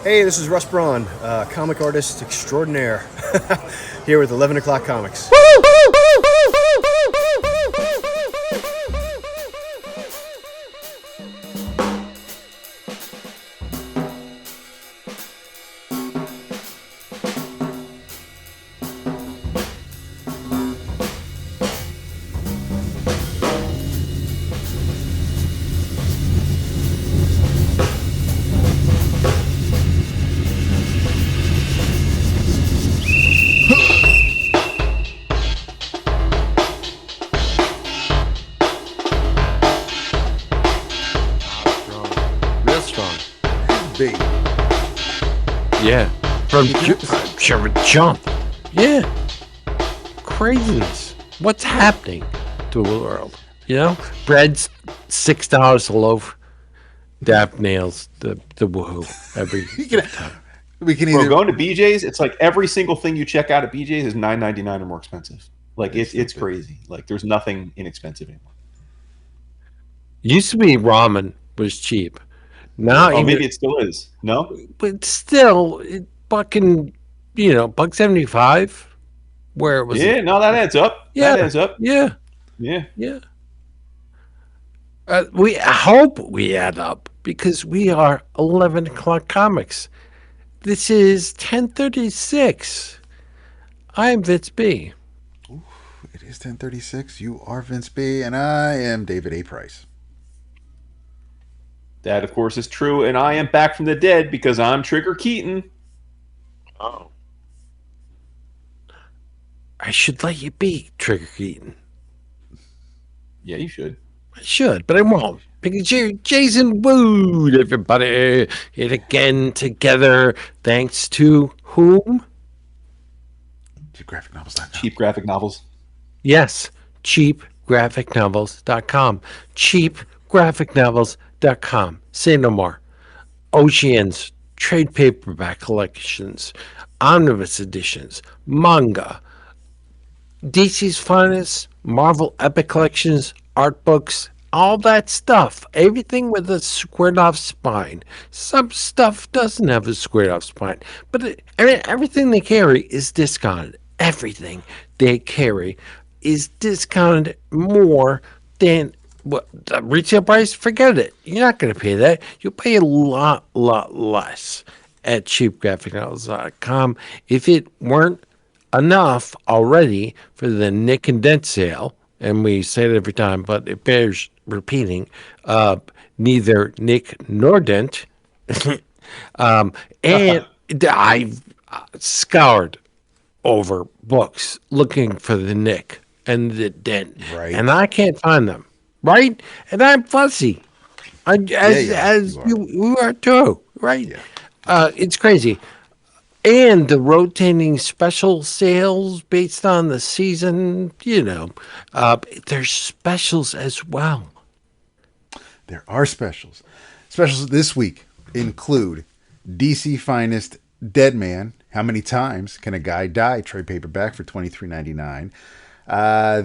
Hey, this is Russ Braun, comic artist extraordinaire, here with 11 O'Clock Comics. Real strong. Big. Yeah. From jump. Yeah. Craziness. What's happening to the world? You know? Bread's $6 a loaf. Dap nails the woohoo every time. We can Bro, either going to BJ's, it's like every single thing you check out at BJ's is $9.99 or more expensive. Like it's crazy. Like there's nothing inexpensive anymore. Used to be ramen was cheap. Now Oh, maybe it still is. No? but still it fucking $1.75 where it was. Yeah, no, that adds up. Yeah. That adds up. Yeah. Yeah. Yeah. We hope we add up because we are 11 O'Clock Comics. This is 1036. I'm Vince B. It is 10:36. You are Vince B, and I am David A. Price. That of course is true, and I am back from the dead because I'm Trigger Keaton. Oh. I should let you be, Trigger Keaton. Yeah, you should. I should, but I won't. Because you're Jason Wood, everybody. It again together, thanks to whom? GeekGraphicNovels.com. Cheap graphic novels. Yes, cheapgraphicnovels.com. Cheapgraphicnovels.com. Say no more. Oceans, trade paperback collections, omnibus editions, manga, DC's finest, Marvel Epic collections, art books, all that stuff. Everything with a squared off spine. Some stuff doesn't have a squared off spine, but everything they carry is discounted. Everything they carry is discounted more than what the retail price. Forget it. You're not going to pay that. You'll pay a lot less at cheapgraphicnovels.com. If it weren't enough already for the Nick and Dent sale, and we say it every time, but it bears repeating, neither Nick nor Dent. And I've scoured over books looking for the Nick and the Dent, Right. and I can't find them, right? And I'm fussy, as you you are too, right? Yeah. It's crazy. And the rotating special sales based on the season, there's specials as well. There are specials. Specials this week include DC Finest Dead Man. How many times can a guy die? Trade paperback for $23.99.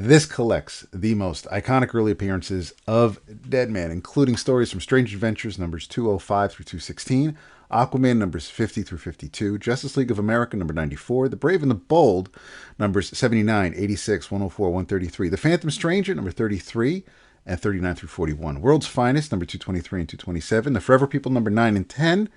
This collects the most iconic early appearances of Dead Man, including stories from Strange Adventures numbers 205 through 216, Aquaman numbers 50 through 52, Justice League of America number 94, The Brave and the Bold numbers 79, 86, 104, 133, The Phantom Stranger number 33 and 39 through 41, World's Finest number 223 and 227, The Forever People number 9 and 10,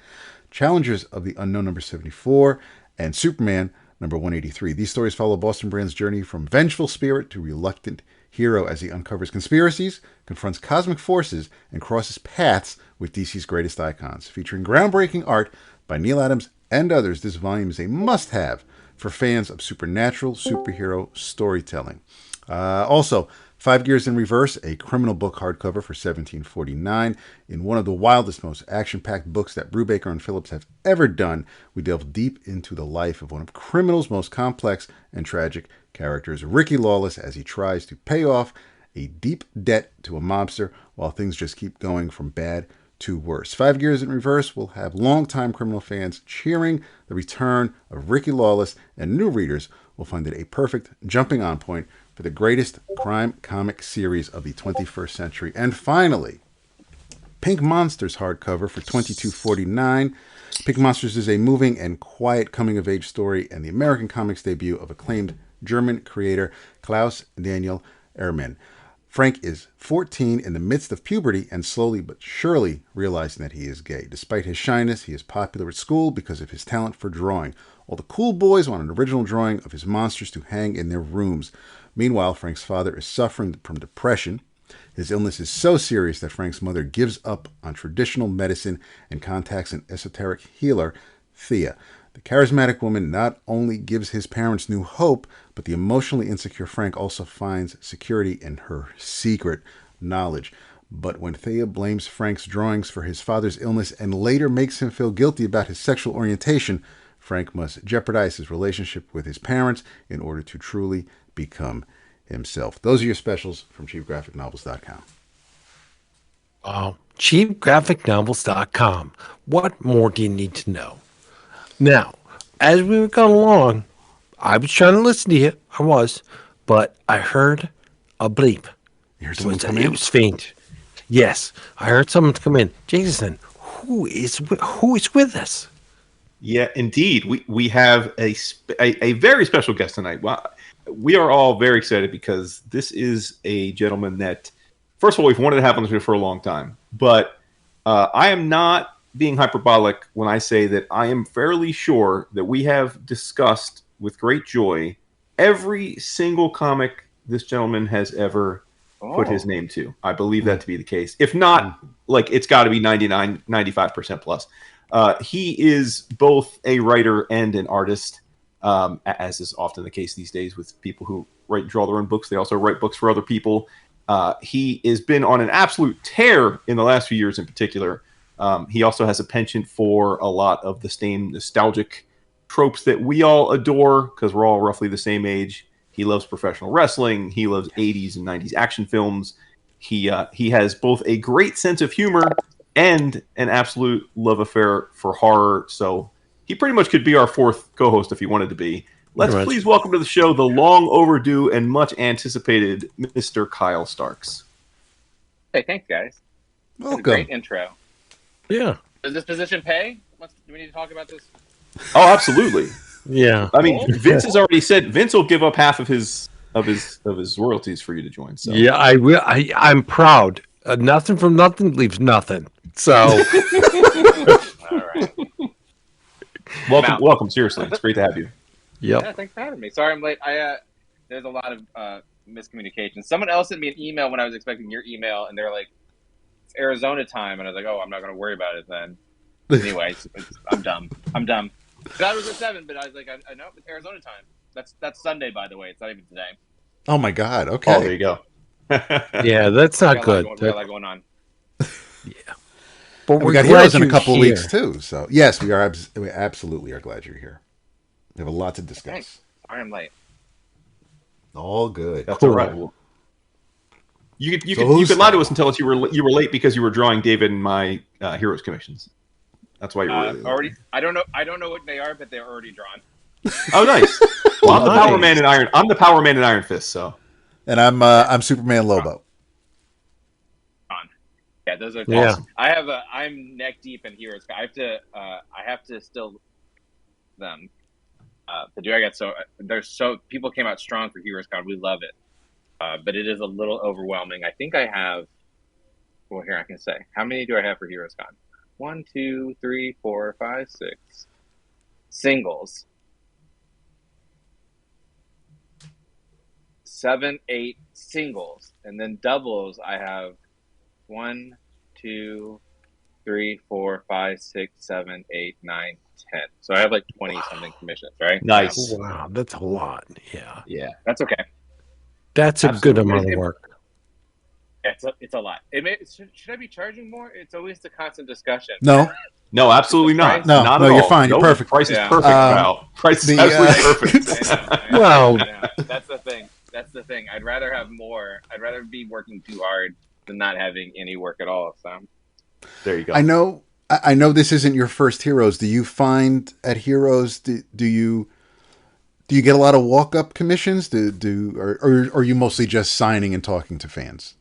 Challengers of the Unknown number 74, and Superman number 183. These stories follow Boston Brand's journey from vengeful spirit to reluctant hero as he uncovers conspiracies, confronts cosmic forces, and crosses paths with DC's greatest icons. Featuring groundbreaking art by Neil Adams and others, this volume is a must-have for fans of supernatural superhero storytelling. Also, 5 Gears in Reverse, a criminal book hardcover for $17.49. In one of the wildest, most action-packed books that Brubaker and Phillips have ever done, we delve deep into the life of one of criminal's most complex and tragic characters, Ricky Lawless, as he tries to pay off a deep debt to a mobster while things just keep going from bad to worse. 5 Gears in Reverse will have longtime criminal fans cheering the return of Ricky Lawless, and new readers will find it a perfect jumping on point for the greatest crime comic series of the 21st century. And finally, Pink Monsters hardcover for $22.49. Pink Monsters is a moving and quiet coming-of-age story and the American comics debut of acclaimed German creator Klaus Daniel Ehrman. Frank is 14 in the midst of puberty and slowly but surely realizing that he is gay. Despite his shyness, he is popular at school because of his talent for drawing. All the cool boys want an original drawing of his monsters to hang in their rooms. Meanwhile, Frank's father is suffering from depression. His illness is so serious that Frank's mother gives up on traditional medicine and contacts an esoteric healer, Thea. The charismatic woman not only gives his parents new hope, but the emotionally insecure Frank also finds security in her secret knowledge. But when Thea blames Frank's drawings for his father's illness and later makes him feel guilty about his sexual orientation, Frank must jeopardize his relationship with his parents in order to truly become himself. Those are your specials from cheapgraphicnovels.com. Cheapgraphicnovels.com. What more do you need to know? Now, as we were going along, I was trying to listen to you. I was, but I heard a bleep. You heard someone come in? It was faint. Yes, I heard someone come in. Jason, who is with us? Yeah, indeed. We have a very special guest tonight. Well, we are all very excited because this is a gentleman that, first of all, we've wanted to have on the show for a long time. But I am not being hyperbolic when I say that I am fairly sure that we have discussed with great joy every single comic this gentleman has ever put his name to. I believe that to be the case. If not, like, it's got to be 99, 95% plus. He is both a writer and an artist, as is often the case these days with people who write and draw their own books. They also write books for other people. He has been on an absolute tear in the last few years in particular. He also has a penchant for a lot of the same nostalgic tropes that we all adore because we're all roughly the same age. He loves professional wrestling. He loves 80s and 90s action films. He has both a great sense of humor and an absolute love affair for horror. So he pretty much could be our fourth co-host if he wanted to be. Let's please welcome to the show the long overdue and much anticipated Mr. Kyle Starks. Hey, thanks, guys. Welcome. Great intro. Yeah. Does this position pay? Do we need to talk about this? Oh, absolutely. Yeah. I mean, Vince has already said Vince will give up half of his royalties for you to join. So Yeah, I will. I'm proud. Nothing from nothing leaves nothing. So All right. welcome. Seriously, it's great to have you. yep. Yeah, thanks for having me. Sorry I'm late. There's a lot of miscommunication. Someone else sent me an email when I was expecting your email, and they're like, "It's Arizona time," and I was like, "Oh, I'm not going to worry about it then." Anyway, I'm dumb. That was at 7, but I was like, I know it's Arizona time. That's Sunday, by the way. It's not even today. Oh my God. Okay. Oh, there you go. Yeah, that's not good. We got a lot going on. But And we we're got glad Heroes in a you're couple here. weeks too. So yes, we are. We absolutely are glad you're here. We have a lot to discuss. Thanks. Sorry I'm late. All good. That's Cool. all right. Well, you So could lie to us and tell us you were late because you were drawing David and my Heroes commissions. That's why you were late. Already. I don't know what they are, but they're already drawn. Oh, nice. Well, I'm the Nice. Power Man in Iron. I'm the Power Man in Iron Fist. So And I'm Superman Lobo. Yeah, those are Yeah. awesome. I'm neck deep in Heroes. I have to still them. But dude, people came out strong for Heroes Con. We love it. But it is a little overwhelming. I think I have. Well, here I can say. How many do I have for Heroes Con? 1, 2, 3, 4, 5, 6 singles. 7, 8 singles, and then doubles. I have 1, 2, 3, 4, 5, 6, 7, 8, 9, 10. So I have like 20 something commissions, right? nice. Wow, that's a lot. Yeah. Yeah. That's okay. That's a good Absolutely. amount of work. It's a lot. Should I be charging more? It's always the constant discussion. No, No, absolutely not. No, not no, at you're all. fine. You're perfect. Price is Yeah. perfect, Val. Price is the, absolutely perfect. I know. Well- I know. That's the thing. I'd rather have more. I'd rather be working too hard than not having any work at all. So There you go. I know this isn't your first Heroes. Do you find at Heroes do you get a lot of walk up commissions? Or are you mostly just signing and talking to fans?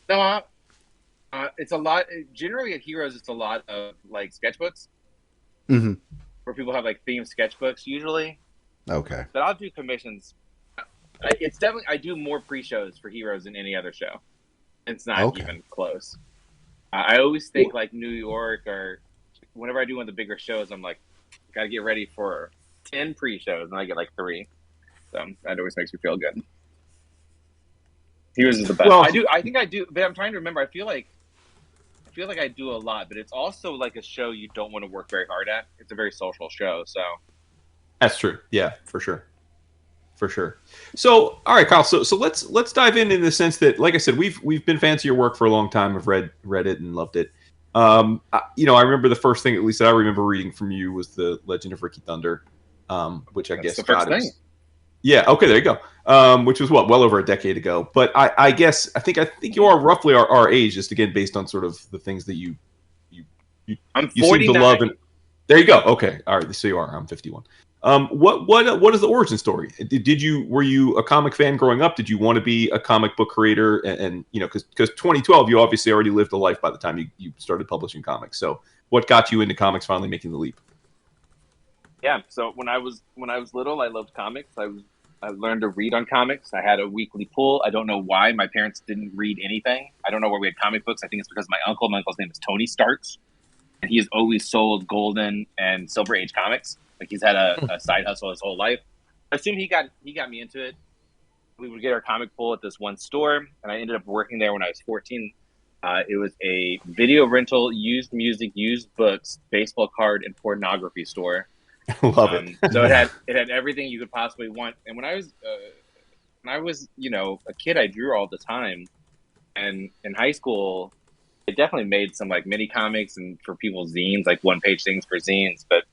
no, It's a lot. Generally, at Heroes, it's a lot of like sketchbooks Mm-hmm. where people have like themed sketchbooks usually. Okay. But I'll do commissions. It's definitely I do more pre-shows for Heroes than any other show. It's not Okay. even close. I always think like New York or whenever I do one of the bigger shows, I'm like, got to get ready for 10 pre-shows, and I get like 3. So that always makes me feel good. Heroes is the best. Well- I think I do, but I'm trying to remember. I feel like I do a lot, but it's also like a show you don't want to work very hard at. It's a very social show, so That's true. Yeah, for sure. For sure. So, all right, Kyle. So let's dive in the sense that, like I said, we've been fans of your work for a long time. I've read it and loved it. I remember the first thing, at least that I remember reading from you, was the Legend of Ricky Thunder, which I guess the first God, it was- thing. Yeah. Okay. There you go. Which was well over a decade ago. But I guess I think you are roughly our age, just again based on sort of the things that you I'm you seem 49. to love. And there you go. Okay. All right. So you are. I'm 51. What is the origin story? Were you a comic fan growing up? Did you want to be a comic book creator? And because 2012, you obviously already lived a life by the time you started publishing comics. So what got you into comics, finally making the leap? Yeah. So when I was little, I loved comics. I learned to read on comics. I had a weekly pool. I don't know why my parents didn't read anything. I don't know where we had comic books. I think it's because my uncle. My uncle's name is Tony Starks, and he has always sold Golden and Silver Age comics. Like he's had a side hustle his whole life. I assume he got me into it. We would get our comic pool at this one store, and I ended up working there when I was 14. It was a video rental, used music, used books, baseball card, and pornography store. Love it. So it had everything you could possibly want. And when I was a kid, I drew all the time. And in high school, it definitely made some like mini comics and for people's zines, like 1-page things for zines. But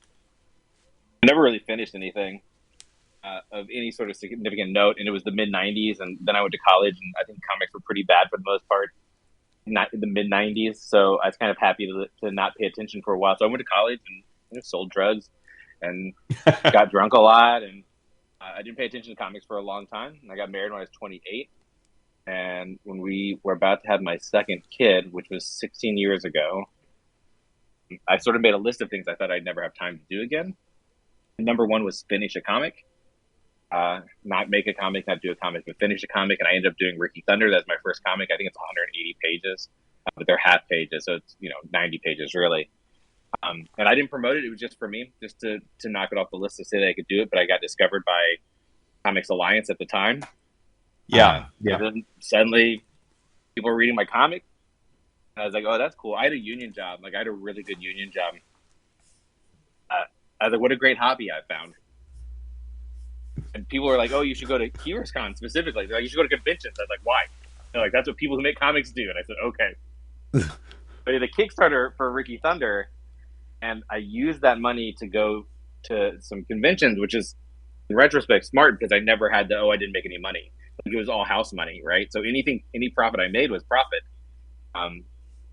I never really finished anything of any sort of significant note. And it was the mid '90s, and then I went to college, and I think comics were pretty bad for the most part. Not in the mid '90s, so I was kind of happy to not pay attention for a while. So I went to college and sold drugs and got drunk a lot, and I didn't pay attention to comics for a long time. I got married when I was 28, and when we were about to have my second kid, which was 16 years ago, I sort of made a list of things I thought I'd never have time to do again. And number one was finish a comic, not make a comic, not do a comic, but finish a comic. And I ended up doing Ricky Thunder. That's my first comic. I think it's 180 pages, but they're half pages, so it's 90 pages really. And I didn't promote it. It was just for me, just to knock it off the list to say that I could do it. But I got discovered by Comics Alliance at the time. Yeah. And then suddenly people were reading my comic. And I was like, oh, that's cool. I had a union job. Like I had a really good union job. I was like, what a great hobby I found. And people were like, oh, you should go to HeroesCon specifically. They're like, you should go to conventions. I was like, why? They're like, that's what people who make comics do. And I said, okay. But the Kickstarter for Ricky Thunder, and I used that money to go to some conventions, which is, in retrospect, smart because I never had I didn't make any money. Like, it was all house money, right? So any profit I made was profit.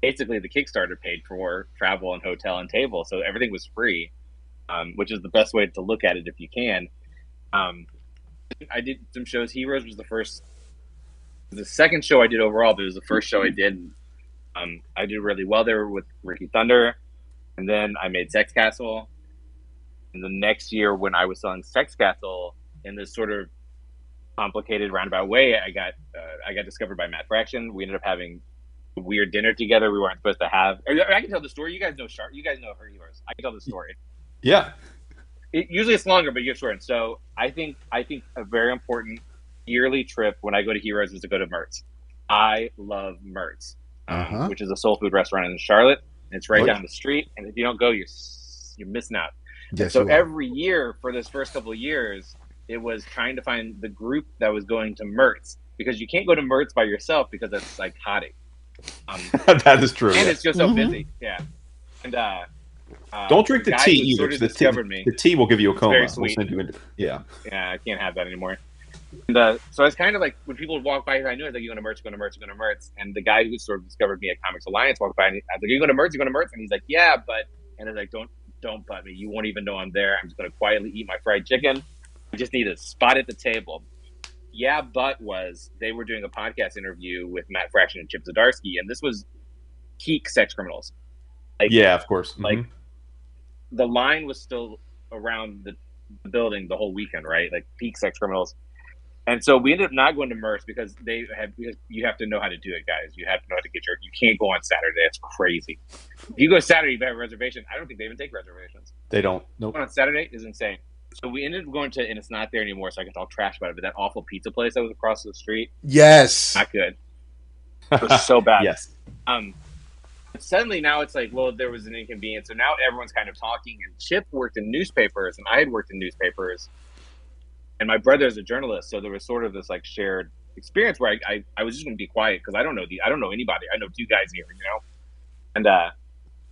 Basically, the Kickstarter paid for travel and hotel and table, so everything was free, which is the best way to look at it if you can. I did some shows. Heroes was the second show I did overall, but it was the first show I did. I did really well there with Ricky Thunder. And then I made Sexcastle. And the next year when I was selling Sexcastle in this sort of complicated roundabout way, I got discovered by Matt Fraction. We ended up having a weird dinner together we weren't supposed to have. I can tell the story. You guys know Sharp. You guys know her Heroes. I can tell the story. Yeah. Usually it's longer, but you're short. So I think a very important yearly trip when I go to Heroes is to go to Mertz. I love Mertz, which is a soul food restaurant in Charlotte. It's right down the street, and if you don't go, you're missing out. Yes, so every year for this first couple of years, it was trying to find the group that was going to Mertz, because you can't go to Mertz by yourself because it's psychotic. That is true. And it's just so busy. Yeah. And don't drink the tea either. Sort of discovered me. The tea will give you a coma. Very sweet. We'll send you into, yeah. Yeah, I can't have that anymore. And so I was kind of like, when people would walk by, I knew I was like, you're going to Mertz, you're going to Mertz, you're going to Mertz. And the guy who sort of discovered me at Comics Alliance walked by, and I was like, you're going to Mertz, you're going to Mertz? And he's like, yeah, but, and I was like, don't butt me. You won't even know I'm there. I'm just going to quietly eat my fried chicken. I just need a spot at the table. Yeah, but they were doing a podcast interview with Matt Fraction and Chip Zdarsky. And this was peak sex criminals. Like, Yeah, of course. Like the line was still around the building the whole weekend, right? Like peak sex criminals. And so we ended up not going to Merce because you have to know how to do it, guys. You have to know how to you can't go on Saturday. It's crazy. If you go Saturday, you better have a reservation. I don't think they even take reservations. They don't. Nope. Going on Saturday is insane. So we ended up going to, and it's not there anymore, so I can talk trash about it, but that awful pizza place that was across the street. Yes. Not good. It was so bad. Yes. Suddenly now it's like, well, there was an inconvenience. So now everyone's kind of talking, and Chip worked in newspapers, and I had worked in newspapers. And my brother is a journalist, so there was sort of this like shared experience where I was just going to be quiet because I don't know anybody. I know two guys here, and it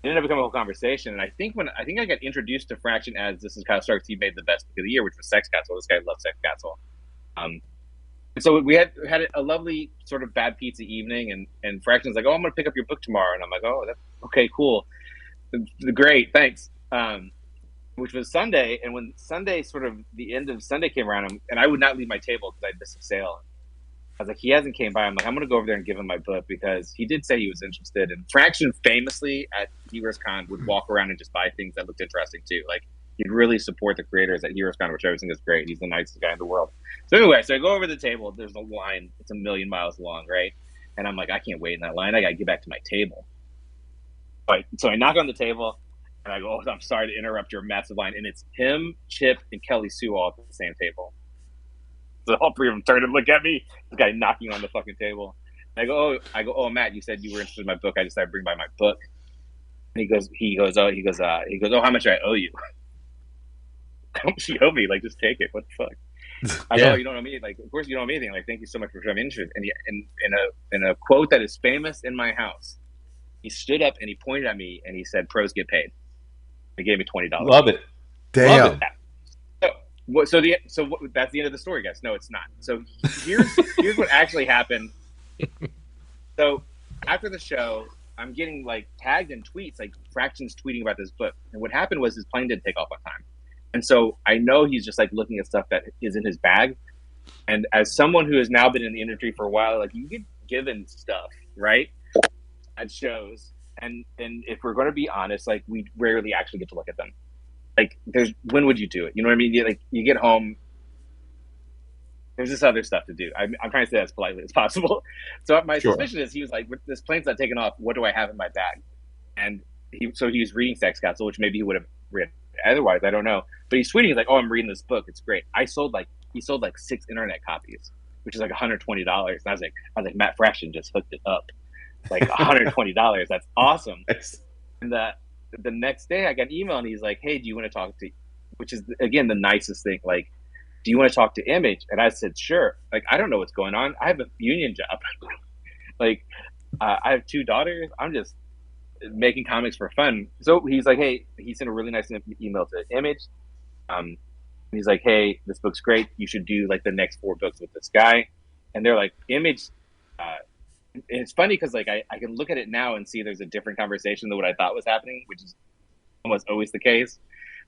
ended up becoming a whole conversation. And I think I got introduced to Fraction as this is kind of starts. He made the best pick of the year, which was Sexcastle. This guy loves Sexcastle. And so we had a lovely sort of bad pizza evening, and Fraction's like, oh, I'm going to pick up your book tomorrow, and I'm like, oh, that's okay, cool, great, thanks. Which was Sunday, and when Sunday, sort of the end of Sunday came around, and I would not leave my table because I'd missed a sale. I was like, he hasn't came by. I'm like, I'm going to go over there and give him my book because he did say he was interested. And Fraction famously at Heroes Con would walk around and just buy things that looked interesting too. Like he'd really support the creators at Heroes Con, which I always think is great. He's the nicest guy in the world. So anyway, so I go over to the table. There's a line. It's 1,000,000 miles long, right? And I'm like, I can't wait in that line. I got to get back to my table. So I knock on the table. And I go, oh, I'm sorry to interrupt your massive line. And it's him, Chip, and Kelly Sue all at the same table. So all three of them turn and look at me. This guy knocking on the fucking table. And I go, oh, Matt, you said you were interested in my book. I decided to bring by my book. And he goes, oh, how much do I owe you? How much you owe me? Like, just take it. What the fuck? I go, oh, you don't owe me. Like, of course you don't owe me anything. Like, thank you so much for showing interest. And in a quote that is famous in my house, he stood up and he pointed at me and he said, "Pros get paid." He gave me $20. Love it. Damn. Love it. So that's the end of the story, guys. No, it's not. So here's what actually happened. So after the show, I'm getting like tagged in tweets, like Fraction's tweeting about this book. And what happened was his plane didn't take off on time. And so I know he's just like looking at stuff that is in his bag. And as someone who has now been in the industry for a while, like you get given stuff, right? At shows. And if we're going to be honest, like we rarely actually get to look at them. Like when would you do it? You know what I mean? You get home, there's this other stuff to do. I'm trying to say that as politely as possible. So my suspicion is he was like, this plane's not taking off. What do I have in my bag? And he was reading Sexcastle, which maybe he would have read otherwise. I don't know. But he's tweeting, he's like, oh, I'm reading this book. It's great. He sold like 6 internet copies, which is like $120. And I was like, Matt Fraction just hooked it up. Like $120. That's awesome. And the next day I got an email and he's like, hey, do you want to talk to, which is again the nicest thing, like, do you want to talk to Image? And I said, sure. Like, I don't know what's going on. I have a union job. Like, I have 2 daughters. I'm just making comics for fun. So he's like, hey, he sent a really nice email to Image. He's like, hey, this book's great. You should do like the next 4 books with this guy. And they're like, Image, it's funny because like I can look at it now and see there's a different conversation than what I thought was happening, which is almost always the case,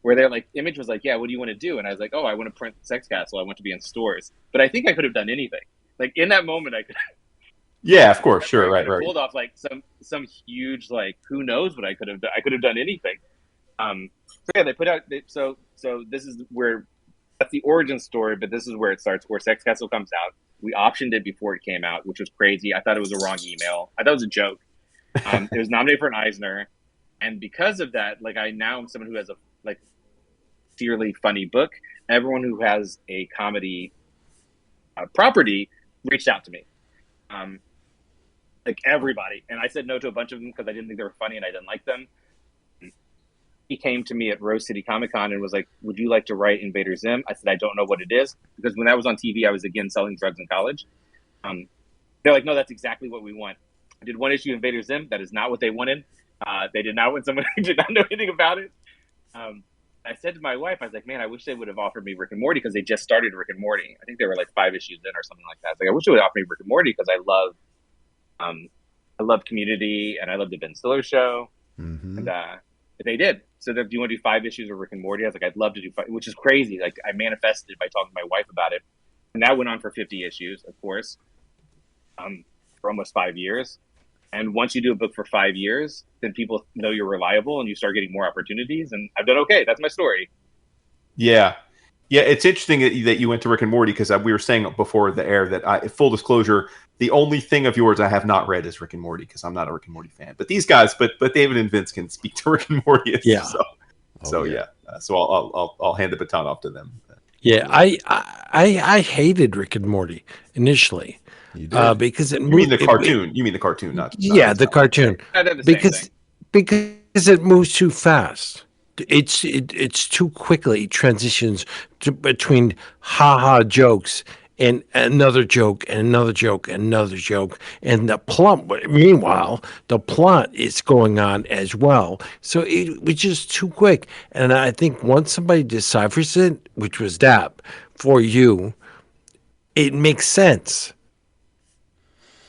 where they're like, Image was like, yeah, what do you want to do? And I was like, oh, I want to print Sexcastle. I want to be in stores. But I think I could have done anything. Like in that moment, I could. Yeah, of course, sure, right. Pulled off like some huge, like, who knows what I could have done. I could have done anything. So yeah, they put out. So this is where that's the origin story, but this is where it starts. Where Sexcastle comes out. We optioned it before it came out, which was crazy. I thought it was a wrong email. I thought it was a joke. It was nominated for an Eisner, and because of that, like I now am someone who has a like sincerely funny book. Everyone who has a comedy property reached out to me, like everybody, and I said no to a bunch of them because I didn't think they were funny and I didn't like them. He came to me at Rose City Comic Con and was like, would you like to write Invader Zim? I said, I don't know what it is. Because when I was on TV, I was again selling drugs in college. They're like, no, that's exactly what we want. I did 1 issue of Invader Zim. That is not what they wanted. They did not want someone who did not know anything about it. I said to my wife, I was like, man, I wish they would have offered me Rick and Morty because they just started Rick and Morty. I think they were like 5 issues in or something like that. I was like, I wish they would offer me Rick and Morty because I love Community and I love the Ben Stiller show. Mm-hmm. And they did. So do you want to do 5 issues of Rick and Morty? I was like, I'd love to do 5, which is crazy. Like I manifested it by talking to my wife about it. And that went on for 50 issues, of course, for almost 5 years. And once you do a book for 5 years, then people know you're reliable and you start getting more opportunities. And I've done okay. That's my story. Yeah. Yeah, it's interesting that you went to Rick and Morty because we were saying before the air that full disclosure, the only thing of yours I have not read is Rick and Morty because I'm not a Rick and Morty fan. But these guys, but David and Vince can speak to Rick and Morty. Yeah. So I'll hand the baton off to them. Yeah, I hated Rick and Morty initially. You did. Because it You mean the cartoon? You mean the cartoon, not the cartoon. They're the same thing. Because it moves too fast. It's too quickly transitions between haha jokes and another joke and another joke and another joke, and the plot. Meanwhile, the plot is going on as well. So it was just too quick. And I think once somebody deciphers it, which was that for you, it makes sense,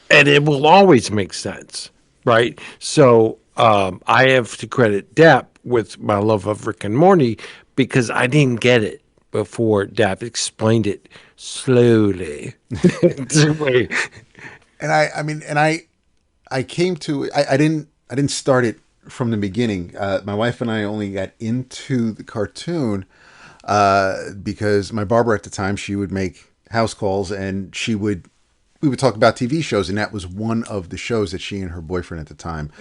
and it will always make sense, right? So I have to credit Dap with my love of Rick and Morty because I didn't get it before Dap explained it slowly. And I came to I didn't start it from the beginning. My wife and I only got into the cartoon because my barber at the time, she would make house calls and we would talk about TV shows, and that was one of the shows that she and her boyfriend at the time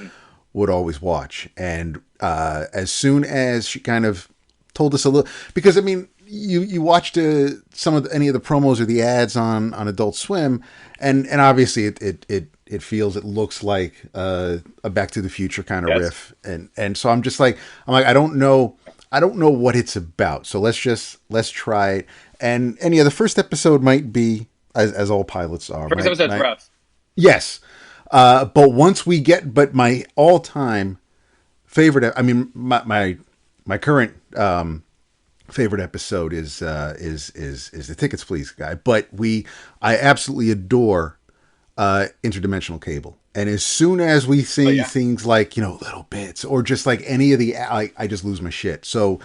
would always watch. And as soon as she kind of told us a little, because I mean, you watched any of the promos or the ads on Adult Swim, and obviously it looks like a Back to the Future kind of riff, and so I'm like I don't know what it's about, so let's try it. And the first episode might be as all pilots are. First episode's rough. Yes. But once we but my all-time favorite, I mean, my current favorite episode is the Tickets Please guy. But I absolutely adore Interdimensional Cable. And as soon as we see things like, little bits or just like any of I just lose my shit. So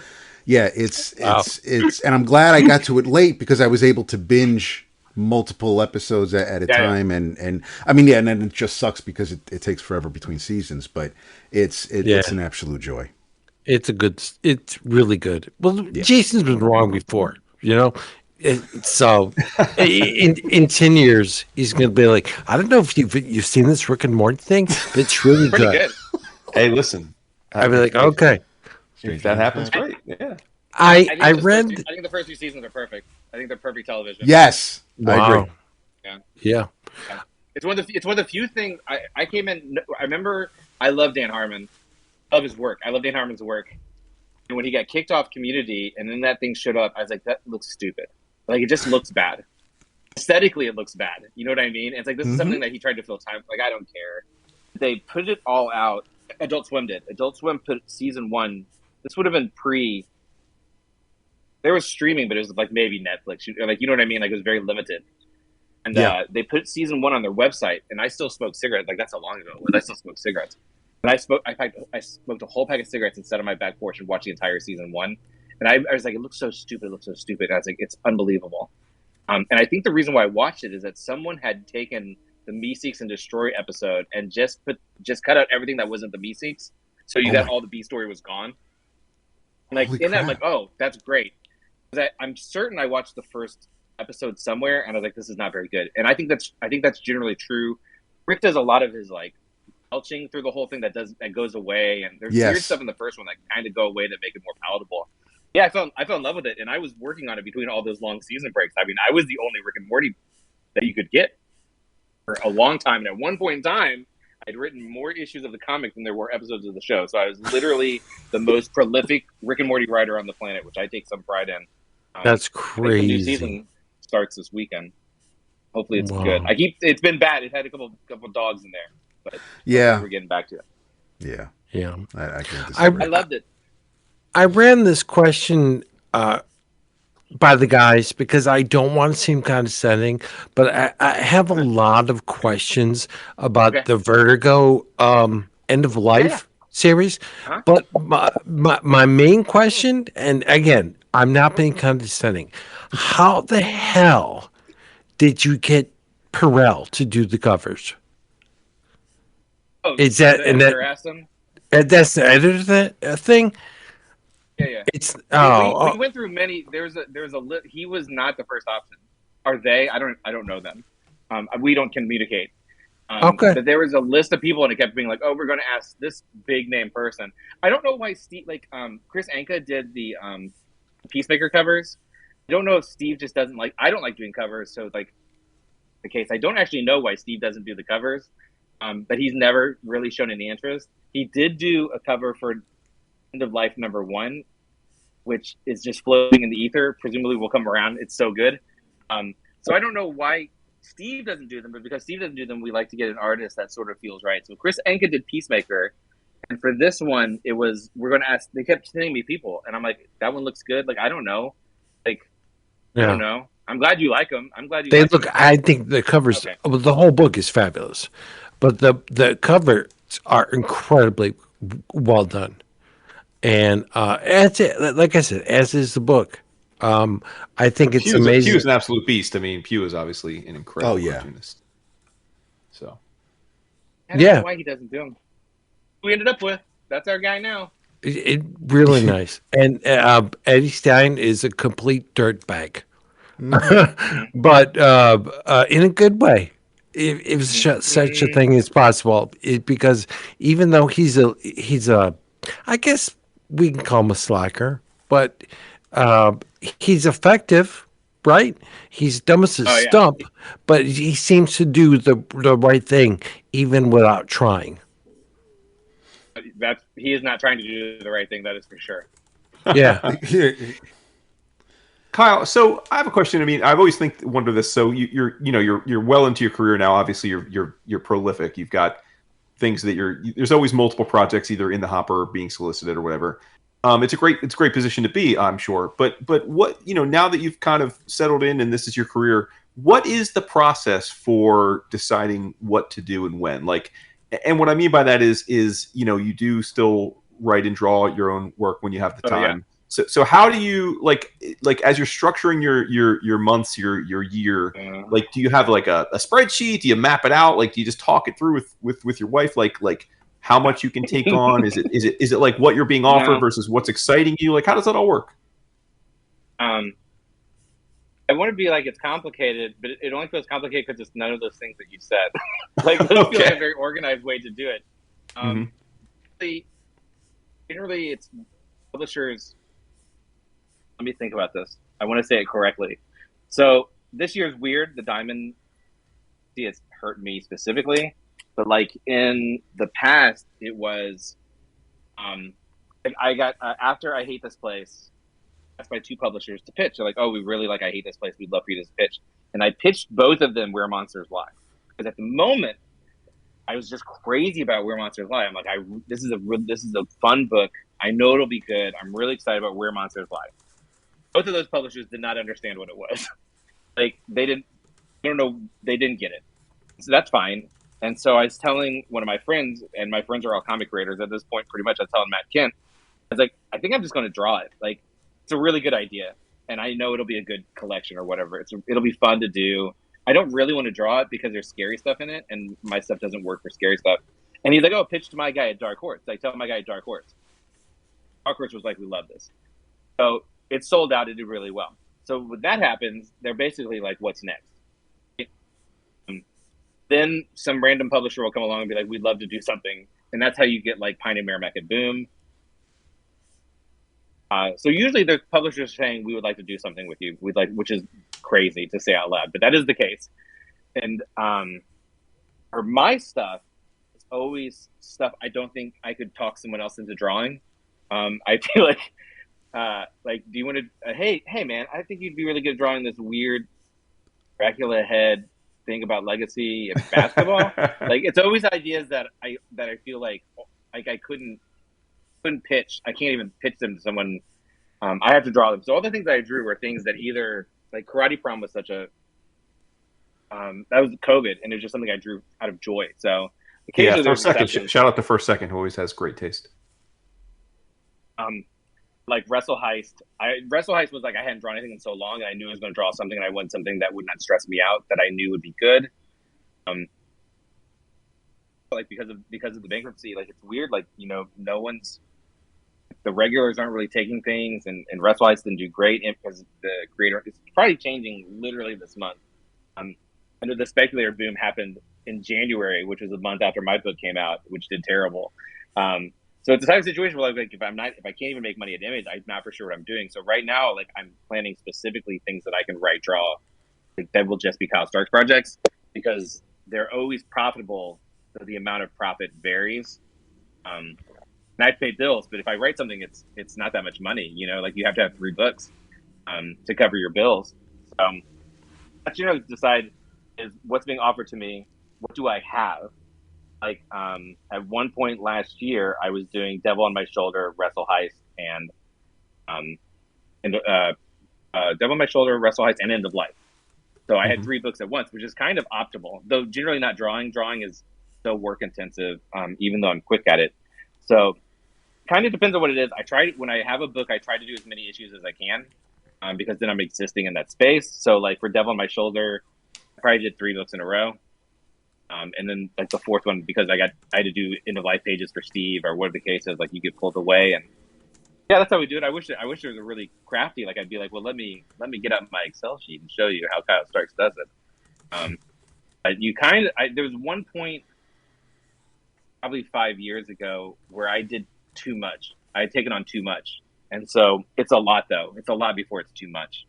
yeah, it's and I'm glad I got to it late because I was able to binge multiple episodes at a time, and I mean, and then it just sucks because it takes forever between seasons, but it's an absolute joy. It's really good. Well, Jason's been wrong before, so in 10 years he's gonna be like, I don't know if you've seen this Rick and Morty thing, but it's really good. Hey, listen, I'd be like, okay, if that happens, great. Yeah, I read. I think the first 2 seasons are perfect. I think they're perfect television. Yes, wow. I agree. Yeah. It's one of the few things I came in. I remember I love Dan Harmon. I love his work. I love Dan Harmon's work. And when he got kicked off Community, and then that thing showed up, I was like, that looks stupid. Like it just looks bad. Aesthetically, it looks bad. You know what I mean? It's like this is something that he tried to fill time. Like I don't care. They put it all out. Adult Swim did. Adult Swim put season 1. This would have been pre. There was streaming, but it was like maybe Netflix. Like you know what I mean? Like it was very limited. And they put season 1 on their website, and I still smoke cigarettes. Like that's how long ago it was. I still smoke cigarettes. And I smoked a whole pack of cigarettes and sat on my back porch and watched the entire season 1. And I was like, it looks so stupid. It looks so stupid. And I was like, it's unbelievable. And I think the reason why I watched it is that someone had taken the Meeseeks and Destroy episode and just cut out everything that wasn't the Meeseeks. So that all the B story was gone. And like in that, I'm like, oh, that's great. I'm certain I watched the first episode somewhere, and I was like, this is not very good. And I think that's generally true. Rick does a lot of his like belching through the whole thing that goes away, and there's weird stuff in the first one that kind of go away that make it more palatable. Yeah, I fell in love with it, and I was working on it between all those long season breaks. I mean, I was the only Rick and Morty that you could get for a long time, and at one point in time, I'd written more issues of the comic than there were episodes of the show. So I was literally the most prolific Rick and Morty writer on the planet, which I take some pride in. That's crazy. The new season starts this weekend. Hopefully it's good. It's been bad. It had a couple dogs in there, but we're getting back to it. Yeah. I can't disagree. I loved it. I ran this question by the guys because I don't want to seem condescending, but I have a lot of questions about the Vertigo end of life series. Huh? But my main question, and again, I'm not being condescending, how the hell did you get Perel to do the covers? Oh, Is that the and editor that asked him. that's the editor thing? Yeah, yeah. It's We went through many. There was a he was not the first option. Are they? I don't know them. We don't communicate. Okay. But there was a list of people, and it kept being like, "Oh, we're going to ask this big name person." I don't know why Steve, Chris Anka did the Peacemaker covers. I don't know if Steve just doesn't like. I don't like doing covers, so like the case. I don't actually know why Steve doesn't do the covers, but he's never really shown any interest. He did do a cover for End of Life #1, which is just floating in the ether. Presumably will come around. It's so good. So I don't know why Steve doesn't do them, but because Steve doesn't do them, we like to get an artist that sort of feels right. So Chris Anka did Peacemaker, and for this one, it was we're going to ask. They kept sending me people, and I'm like, that one looks good. Like I don't know, like I don't know. I'm glad you like them. I'm glad you. They like look. them. I think the covers. Okay. Well, the whole book is fabulous, but the covers are incredibly well done, and as it, like I said, as is the book. I think it's amazing. Pew's an absolute beast. I mean, Pew is obviously an incredible cartoonist. So, I don't know why he doesn't do them. We ended up with that's our guy now. It really nice, and Eddie Stein is a complete dirtbag, but in a good way. If such a thing is possible, because even though he's a, I guess we can call him a slacker, but he's effective, right? He's dumb as a stump, but he seems to do the right thing even without trying. He is not trying to do the right thing. That is for sure. Yeah. Kyle, so I have a question. I mean, I've always wondered this. So you're well into your career now. Obviously, you're prolific. You've got things that there's always multiple projects either in the hopper or being solicited or whatever. It's a great position to be, I'm sure. But what now that you've kind of settled in and this is your career, what is the process for deciding what to do and when? Like, and what I mean by that is you do still write and draw your own work when you have the time. So how do you like as you're structuring your months, your year, like do you have like a spreadsheet? Do you map it out? Like do you just talk it through with your wife? Like how much you can take on? Is it like what you're being offered versus what's exciting you? Like how does that all work? I want to be like it's complicated, but it only feels complicated because it's none of those things that you said. Like those feel like a very organized way to do it. Generally, it's publishers. Let me think about this. I want to say it correctly. So this year's weird. The Diamond, it's hurt me specifically, but like in the past, it was. I got after I Hate This Place. Asked by 2 publishers to pitch. They're like, "Oh, we really like I Hate This Place. We'd love for you to pitch." And I pitched both of them Where Monsters Lie because at the moment I was just crazy about Where Monsters Lie. I'm like, this is a fun book. I know it'll be good. I'm really excited about Where Monsters Lie. Both of those publishers did not understand what it was. Like they didn't get it. So that's fine. And so I was telling one of my friends, and my friends are all comic creators at this point. Pretty much, I was telling Matt Kent, I was like, I think I'm just going to draw it. Like. It's a really good idea, and I know it'll be a good collection or whatever. It'll be fun to do. I don't really want to draw it because there's scary stuff in it, and my stuff doesn't work for scary stuff. And he's like, "Oh, pitch to my guy at Dark Horse." I tell my guy at Dark Horse. Dark Horse was like, "We love this," so it sold out. It did really well. So when that happens, they're basically like, "What's next?" Then some random publisher will come along and be like, "We'd love to do something," and that's how you get like Pine and Merrimack and Boom. So usually there's publishers saying we would like to do something with you. We'd like, which is crazy to say out loud, but that is the case. And for my stuff, it's always stuff I don't think I could talk someone else into drawing. I feel like, do you want to? Hey man, I think you'd be really good at drawing this weird Dracula head thing about legacy and basketball. Like it's always ideas that I feel like I couldn't pitch. I can't even pitch them to someone. I have to draw them. So all the things I drew were things that either like Karate Prom was such a that was COVID, and it was just something I drew out of joy. So occasionally First Second. Shout out to First Second, who always has great taste. Like Wrestle Heist. Wrestle Heist was like I hadn't drawn anything in so long, and I knew I was going to draw something, and I wanted something that would not stress me out, that I knew would be good. like because of the bankruptcy, like it's weird. Like the regulars aren't really taking things, and Wrestle Heist didn't do great because the creator is probably changing literally this month. Under the speculator boom happened in January, which was a month after my book came out, which did terrible. So it's the type of situation where like if I can't even make money at Image, I'm not for sure what I'm doing. So right now, like I'm planning specifically things that I can write, draw, like that will just be Kyle Stark's projects because they're always profitable. So the amount of profit varies. And I pay bills, but if I write something, it's not that much money. Like you have to have 3 books to cover your bills. So I decide is what's being offered to me. What do I have? Like at one point last year, I was doing Devil on My Shoulder, Wrestle Heist, and Devil on My Shoulder, Wrestle Heist, and End of Life. So I had 3 books at once, which is kind of optimal, though generally not drawing. Drawing is so work intensive, even though I'm quick at it. So kind of depends on what it is. When I have a book, I try to do as many issues as I can because then I'm existing in that space. So like for Devil on My Shoulder, I probably did 3 books in a row. And then like the 4th one, because I had to do end of life pages for Steve or whatever the case is, like you get pulled away, and yeah, that's how we do it. I wish there was a really crafty, like I'd be like, well, let me get out my Excel sheet and show you how Kyle Starks does it. There was one point, probably 5 years ago, where I did too much. I had taken on too much, and so it's a lot though. It's a lot before it's too much.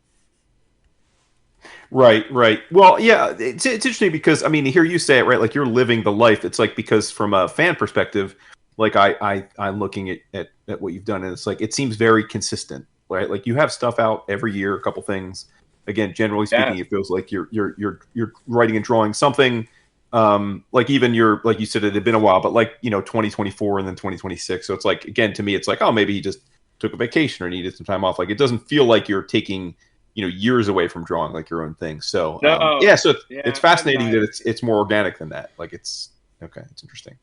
Right. Well, yeah, it's interesting because I mean, to hear you say it, right? Like you're living the life. It's like because from a fan perspective, like I'm looking at what you've done, and it's like it seems very consistent, right? Like you have stuff out every year, a couple things. Again, generally speaking, It feels like you're writing and drawing something. Like even like you said, it had been a while, but like 2024 and then 2026. So it's like again to me, it's like maybe he just took a vacation or needed some time off. Like it doesn't feel like you're taking years away from drawing like your own thing. So it's fascinating that it's more organic than that. Like it's okay. It's interesting.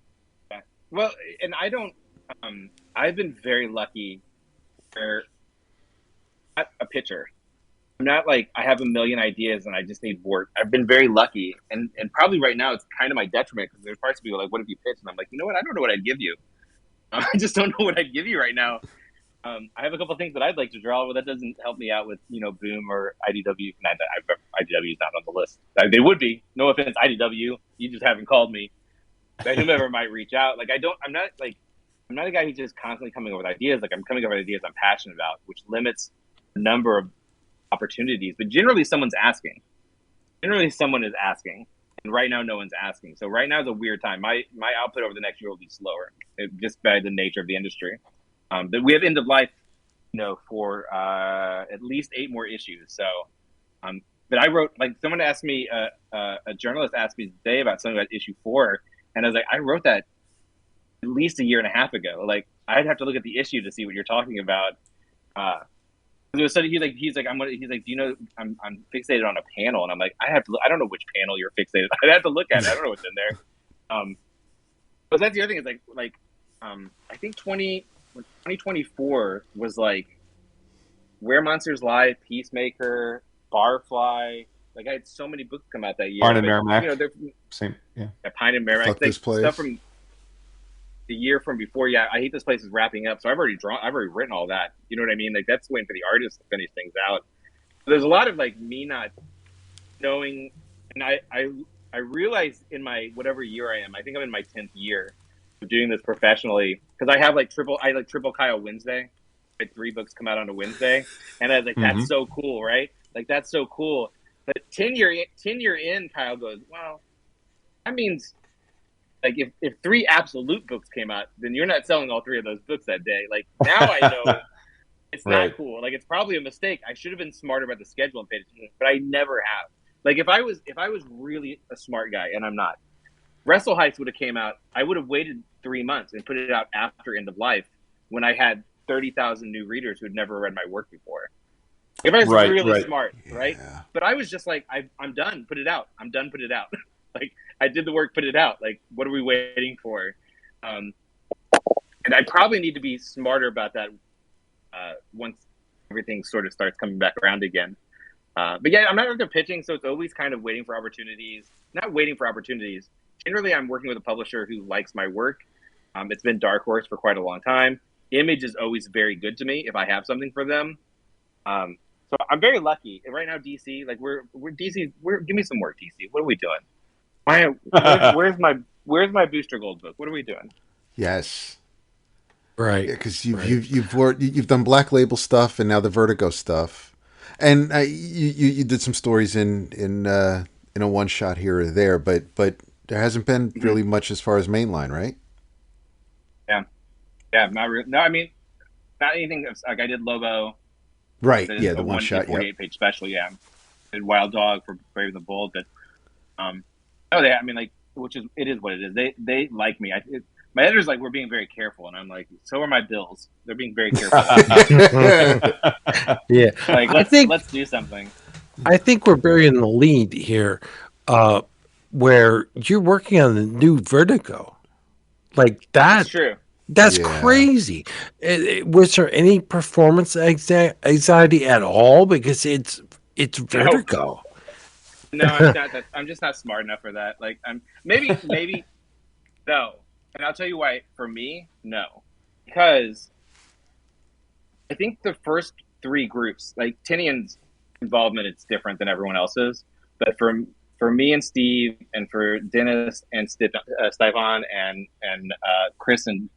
Yeah. Well, and I don't, I've been very lucky where I'm not a pitcher. I'm not like, I have a million ideas and I just need work. I've been very lucky and probably right now it's kind of my detriment because there's parts of people like, what if you pitch? And I'm like, you know what? I don't know what I'd give you. I just don't know what I'd give you right now. I have a couple of things that I'd like to draw, but that doesn't help me out with, Boom or IDW. IDW is not on the list. They would be. No offense, IDW. You just haven't called me. But whomever might reach out. Like, I'm not a guy who's just constantly coming up with ideas. Like, I'm coming up with ideas I'm passionate about, which limits the number of opportunities. But generally, someone's asking. Generally, someone is asking. And right now, no one's asking. So right now is a weird time. My output over the next year will be slower, just by the nature of the industry. But we have End of Life, for at least 8 more issues. So, but I wrote, like, someone asked me, a journalist asked me today about something about issue 4, and I was like, I wrote that at least a year and a half ago. Like, I'd have to look at the issue to see what you're talking about. It was he's like, do you know, I'm fixated on a panel, and I'm like, I don't know which panel you're fixated. I'd have to look at it. I don't know what's in there. But that's the other thing is like, I think 2024 was like Where Monsters Lie, Peacemaker, Barfly. Like I had so many books come out that year. Pine and Merrimack. Same, yeah. Pine and Merrimack. Fuck This Place. Stuff from the year from before. Yeah, I Hate This Place is wrapping up, so I've already written all that. You know what I mean? Like that's waiting for the artists to finish things out. So there's a lot of like me not knowing, and I realized in my whatever year I am. I think I'm in my 10th year of doing this professionally because I have triple Kyle Wednesday. I had 3 books come out on a Wednesday, and I was like, that's so cool, right? Like that's so cool. But 10 year in, Kyle goes, well, that means like if 3 absolute books came out, then you're not selling all 3 of those books that day. Like now I know it's not cool. Like it's probably a mistake. I should have been smarter about the schedule and paid attention, but I never have. Like if I was really a smart guy, and I'm not, Wrestle Heist would have came out. I would have waited 3 months and put it out after End of Life when I had 30,000 new readers who had never read my work before. If I was really smart, right? But I was just like, I'm done. Put it out. I'm done. Put it out. Like I did the work. Put it out. Like what are we waiting for? And I probably need to be smarter about that once everything sort of starts coming back around again. But yeah, I'm not into pitching, so it's always kind of waiting for opportunities. Not waiting for opportunities, generally I'm working with a publisher who likes my work. It's been Dark Horse for quite a long time. Image is always very good to me if I have something for them. So I'm very lucky. Right now, DC, like we're DC. Give me some work, DC. What are we doing? Where's my Booster Gold book? What are we doing? Yes. Right. Because you've done Black Label stuff and now the Vertigo stuff, and you did some stories in a one shot here or there, but there hasn't been really much as far as mainline, right? Yeah, no. I mean, not anything. Like I did Lobo, Right. Yeah, the one shot. 48 page special. Yeah, and Wild Dog for Brave and the Bold. But I mean, like, it is what it is. They like me. My editor's like, we're being very careful, and I'm like, so are my bills. They're being very careful. Yeah. Like, let's do something. I think we're burying the lead here, where you're working on the new Vertigo. Like that. That's true. That's crazy. Was there any performance anxiety at all? Because it's Vertigo. No, I'm not. I'm just not smart enough for that. Like, I'm maybe no. And I'll tell you why. For me, no, because I think the first three groups, like Tinian's involvement, it's different than everyone else's. But for me and Steve, and for Dennis and Stefan and Chris and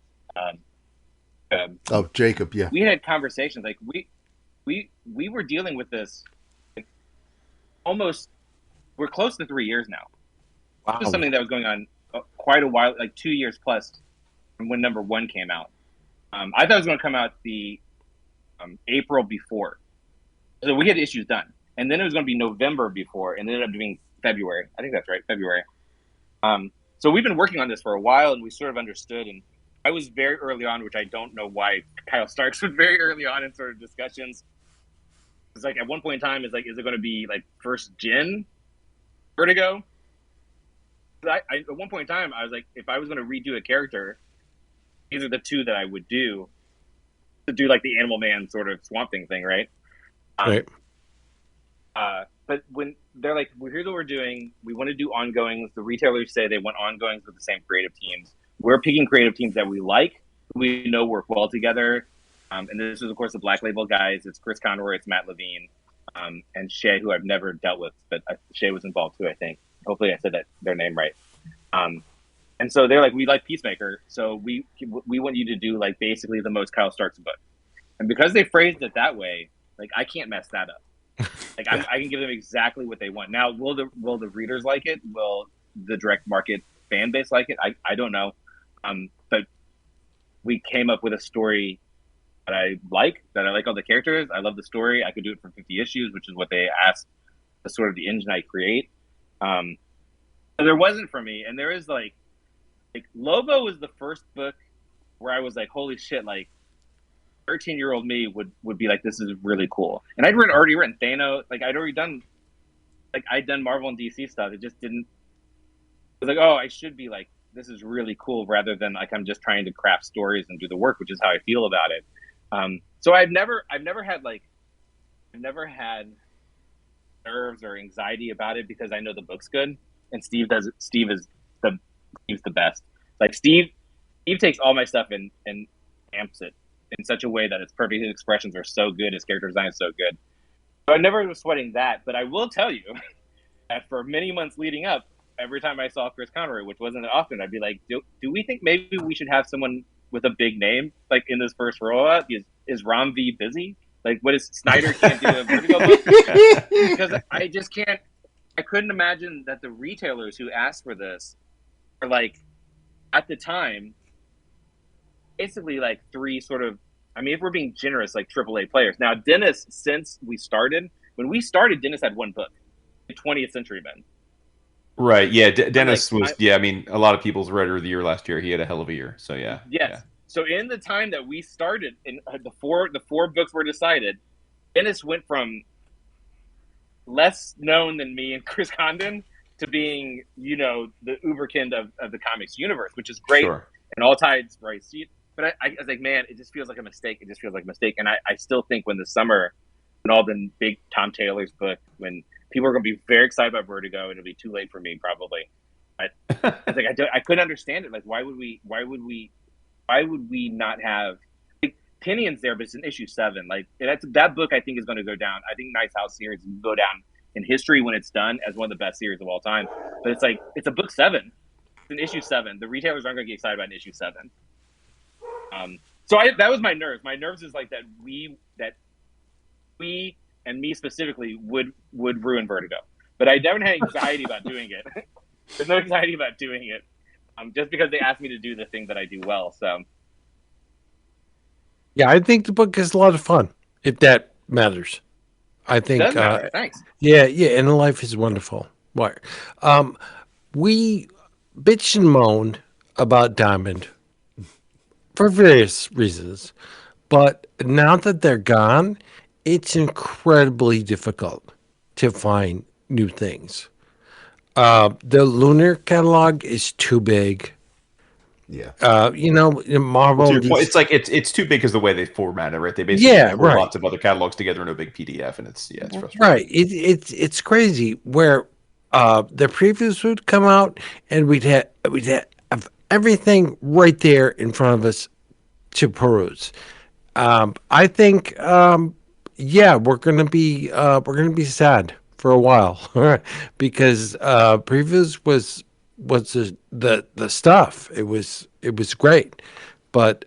Jacob, yeah, we had conversations. Like we were dealing with this almost. We're close to 3 years now. Wow. This is something that was going on quite a while, like 2 years plus from when number one came out. I thought it was going to come out the April before. So we had issues done. And then it was going to be November before, and it ended up being February. I think that's right, February. So we've been working on this for a while, and we sort of understood. And I was very early on, which I don't know why Kyle Starks was very early on in sort of discussions. It's like at one point in time, it's like, is it going to be like first gen Vertigo? At one point in time, I was like, if I was going to redo a character, these are the two that I would do to do like the Animal Man sort of Swamp Thing thing, right? Right. But when they're like, well, here's what we're doing. We want to do ongoings. The retailers say they want ongoings with the same creative teams. We're picking creative teams that we like, we know work well together. And this is, of course, the Black Label guys. It's Chris Conroy, it's Matt Levine, and Shay, who I've never dealt with, but Shay was involved too, I think. Hopefully I said their name right. And so they're like, we like Peacemaker, so we want you to do like basically the most Kyle Starks book. And because they phrased it that way, like I can't mess that up. Like I can give them exactly what they want. Now, will the readers like it? Will the direct market fan base like it? I don't know. But we came up with a story that I like all the characters. I love the story. I could do it for 50 issues, which is what they asked, the sort of the engine I create. There wasn't for me, and there is like Lobo was the first book where I was like, holy shit, like 13-year-old me would be like, this is really cool. And I'd already written Thanos, like I'd done Marvel and DC stuff. It just didn't. It was like, oh, I should be like, this is really cool, rather than like I'm just trying to craft stories and do the work, which is how I feel about it. So I've never had nerves or anxiety about it because I know the book's good, and Steve is the best. Like Steve takes all my stuff and amps it in such a way that it's perfect. His expressions are so good. His character design is so good. So I never was sweating that, but I will tell you that for many months leading up, every time I saw Chris Conroy, which wasn't often, I'd be like, do we think maybe we should have someone with a big name like in this first rollout? Is Ram V busy? Like, what is Snyder can't do a Vertigo book? Because I just can't. I couldn't imagine that the retailers who asked for this are like, at the time, basically like three sort of. I mean, if we're being generous, like AAA players. Now, Dennis, when we started, Dennis had one book, the 20th Century Men. Right. Yeah. Dennis I mean, a lot of people's Writer of the Year last year. He had a hell of a year. So yeah. Yes. Yeah. So in the time that we started, in the four books were decided, Dennis went from less known than me and Chris Condon to being, the Uberkind of the comics universe, which is great. Sure. And all tides rise. But I was like, man, it just feels like a mistake. And I still think when the summer, when all the big Tom Taylor's book, when people are going to be very excited about Vertigo, it'll be too late for me probably. I was like, I couldn't understand it. Like, why would we not have like Tinian's there, but it's in issue 7. Like that book I think is going to go down. I think Nice House series will go down in history when it's done as one of the best series of all time. But it's like it's a book 7. It's in issue 7. The retailers aren't going to get excited about an issue 7. So that was my nerves. My nerves is like that we and me specifically would ruin Vertigo. But I never had anxiety about doing it. There's no anxiety about doing it. Just because they asked me to do the thing that I do well. So Yeah, I think the book is a lot of fun, if that matters. I think it does matter. Thanks. yeah, and life is wonderful. Why? We bitched and moaned about Diamond for various reasons, but now that they're gone, it's incredibly difficult to find new things. The Lunar catalog is too big. Yeah. Marvel. It's like it's too big because the way they format it, right? They basically pull lots of other catalogs together in a big PDF, and it's frustrating. Right. It's crazy where the previews would come out, and we'd have everything right there in front of us to peruse. I think, we're gonna be sad for a while because previews was the stuff. It was great, but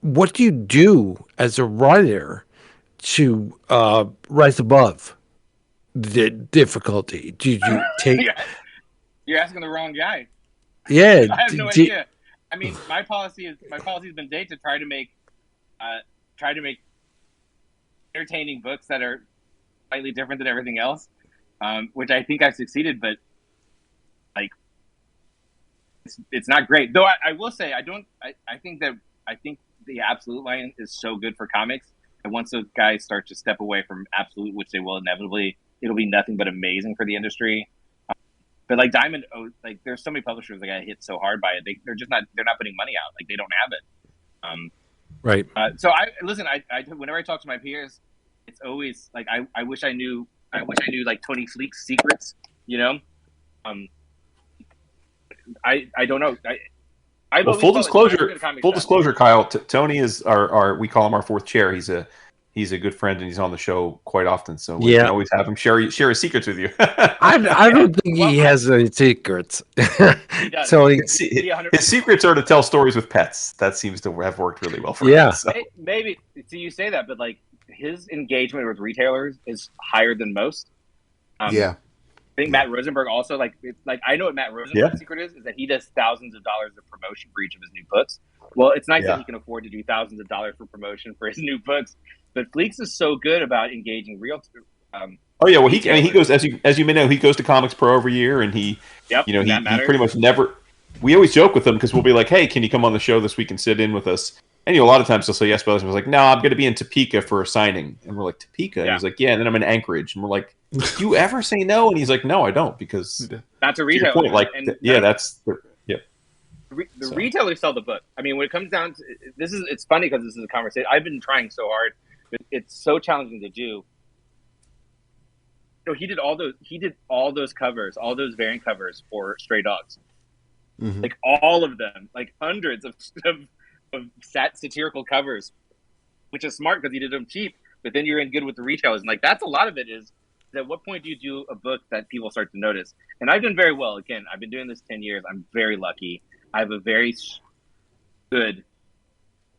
what do you do as a writer to rise above the difficulty? Do you take? You're asking the wrong guy. Yeah, I have no idea. I mean, my policy has been to try to make entertaining books that are slightly different than everything else, which I think I've succeeded. But like, it's not great. Though I will say I think the absolute line is so good for comics, and once those guys start to step away from absolute, which they will inevitably, it'll be nothing but amazing for the industry. But like Diamond, like there's so many publishers that got hit so hard by it. They're not putting money out. Like they don't have it. Right. So I whenever I talk to my peers, it's always like I wish I knew like Tony Fleek's secrets. You know, I don't know. Well, full disclosure, Kyle. Tony is our we call him our fourth chair. He's a good friend and he's on the show quite often. So we can always have him share his secrets with you. I don't think he has any secrets. He does. So his secrets are to tell stories with pets. That seems to have worked really well for him. So. Maybe. See, you say that, but like his engagement with retailers is higher than most. I think Matt Rosenberg also like I know what Matt Rosenberg's secret is that he does thousands of dollars of promotion for each of his new books. Well, it's nice that he can afford to do thousands of dollars for promotion for his new books. But Fleeks is so good about engaging real. He goes as you may know, he goes to Comics Pro every year, and he pretty much never. We always joke with him because we'll be like, "Hey, can you come on the show this week and sit in with us?" And a lot of times he'll say yes, but others was like, "No, I'm going to be in Topeka for a signing," and we're like, "Topeka?" And he's like, "Yeah," and then I'm in Anchorage, and we're like, "Do you ever say no?" And he's like, "No, I don't," because that's a retailer. Point, like, the retailers sell the book. I mean, when it comes down to it's funny because this is a conversation. I've been trying so hard, but it's so challenging to do. He did all those covers, all those variant covers for Stray Dogs, like all of them, like hundreds of satirical covers, which is smart because he did them cheap. But then you're in good with the retailers, and like that's a lot of it is. At what point do you do a book that people start to notice? And I've done very well. Again, I've been doing this 10 years. I'm very lucky. I have a very good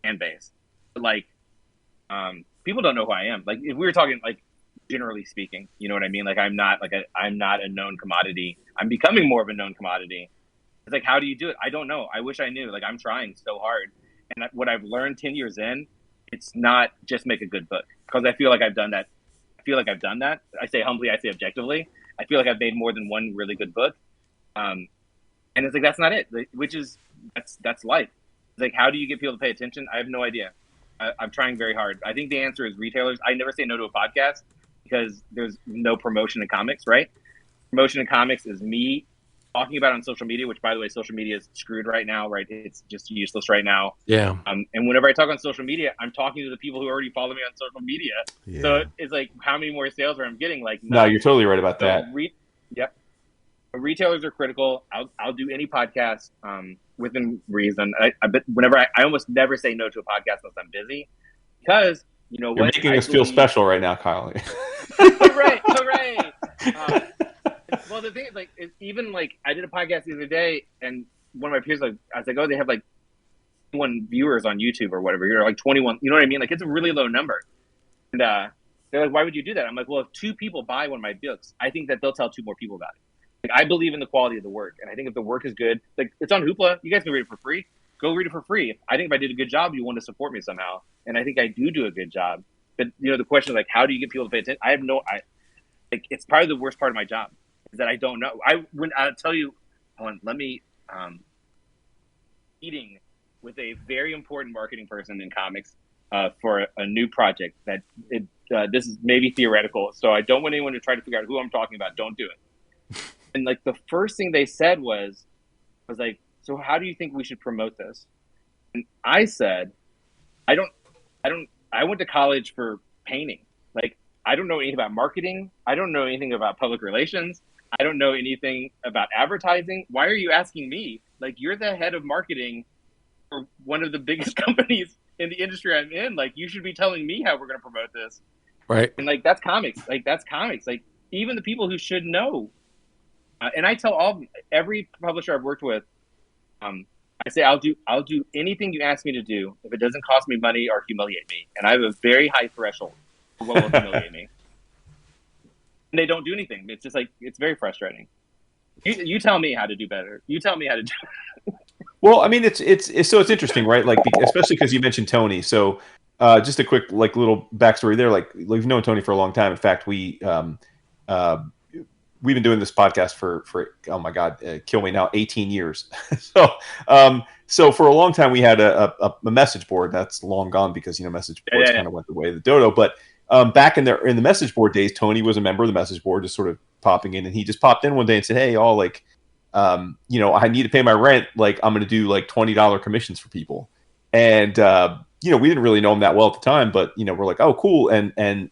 fan base. But like, people don't know who I am. Like, if we were talking, like, generally speaking, you know what I mean? Like, I'm not a known commodity. I'm becoming more of a known commodity. It's like, how do you do it? I don't know. I wish I knew. Like, I'm trying so hard. And what I've learned 10 years in, it's not just make a good book. Because I feel like I've done that. I say humbly, I say objectively. I feel like I've made more than one really good book. And it's like, that's not it, that's life. It's like, how do you get people to pay attention? I have no idea. I'm trying very hard. I think the answer is retailers. I never say no to a podcast because there's no promotion in comics, right? Promotion in comics is me talking about it on social media, which by the way, social media is screwed right now, right? It's just useless right now. Yeah. And whenever I talk on social media, I'm talking to the people who already follow me on social media. Yeah. So it's like, how many more sales are I'm getting? Like, no, you're totally right about that. Yep. retailers are critical. I'll do any podcast within reason. But whenever I almost never say no to a podcast unless I'm busy, because you know You're what? making us feel special right now, Kyle. Hooray! Well, the thing is, like, even like I did a podcast the other day, and one of my peers, like, I was like, oh, they have like 21 viewers on YouTube or whatever. You're like 21. You know what I mean? Like, it's a really low number. And they're like, why would you do that? I'm like, well, if 2 people buy one of my books, I think that they'll tell 2 more people about it. Like, I believe in the quality of the work, and I think if the work is good, like, it's on Hoopla. You guys can read it for free. Go read it for free. I think if I did a good job, you want to support me somehow, and I think I do a good job. But you know, the question is like, how do you get people to pay attention? Like, it's probably the worst part of my job is that I don't know. I'll tell you, let me meeting with a very important marketing person in comics for a new project that this is maybe theoretical, so I don't want anyone to try to figure out who I'm talking about. Don't do it. And like the first thing they said was like, so how do you think we should promote this? And I said, I went to college for painting. Like, I don't know anything about marketing. I don't know anything about public relations. I don't know anything about advertising. Why are you asking me? Like, you're the head of marketing for one of the biggest companies in the industry I'm in. Like, you should be telling me how we're going to promote this. Right. And like, that's comics. Like, even the people who should know. And I tell every publisher I've worked with, I say, I'll do anything you ask me to do if it doesn't cost me money or humiliate me. And I have a very high threshold for what will humiliate me. And they don't do anything. It's just like, it's very frustrating. You tell me how to do better. You tell me how to do it. Well, I mean, it's interesting, right? Like, especially because you mentioned Tony. So, just a quick like little backstory there. Like, we've known Tony for a long time. In fact, we've been doing this podcast for oh my God, kill me now, 18 years. So for a long time we had a message board that's long gone because message boards kind of went the way of the dodo. But back in the message board days, Tony was a member of the message board, just sort of popping in, and he just popped in one day and said, "Hey, y'all, like, I need to pay my rent. Like, I'm going to do like $20 commissions for people." And we didn't really know him that well at the time, but we're like, "Oh, cool." And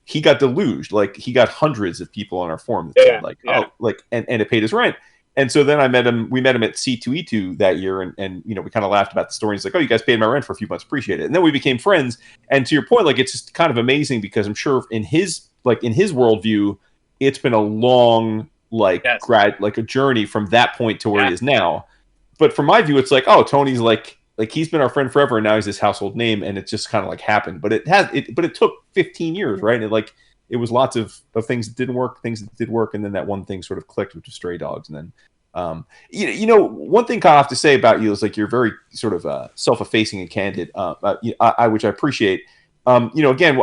he got deluged. Like, he got hundreds of people on our forum that said, "Oh," like, and it paid his rent. And so then we met him at C2E2 that year, and we kind of laughed about the story. He's like, "Oh, you guys paid my rent for a few months, appreciate it." And then we became friends. And to your point, like, it's just kind of amazing because I'm sure in his worldview, it's been a long a journey from that point to where he is now. But from my view, it's like, oh, Tony's like he's been our friend forever, and now he's this household name, and it just kind of like happened. But it took 15 years, right? And it was lots of things that didn't work, things that did work, and then that one thing sort of clicked, which was Stray Dogs. And then one thing I have to say about you is like you're very sort of self-effacing and candid, which I appreciate. Again,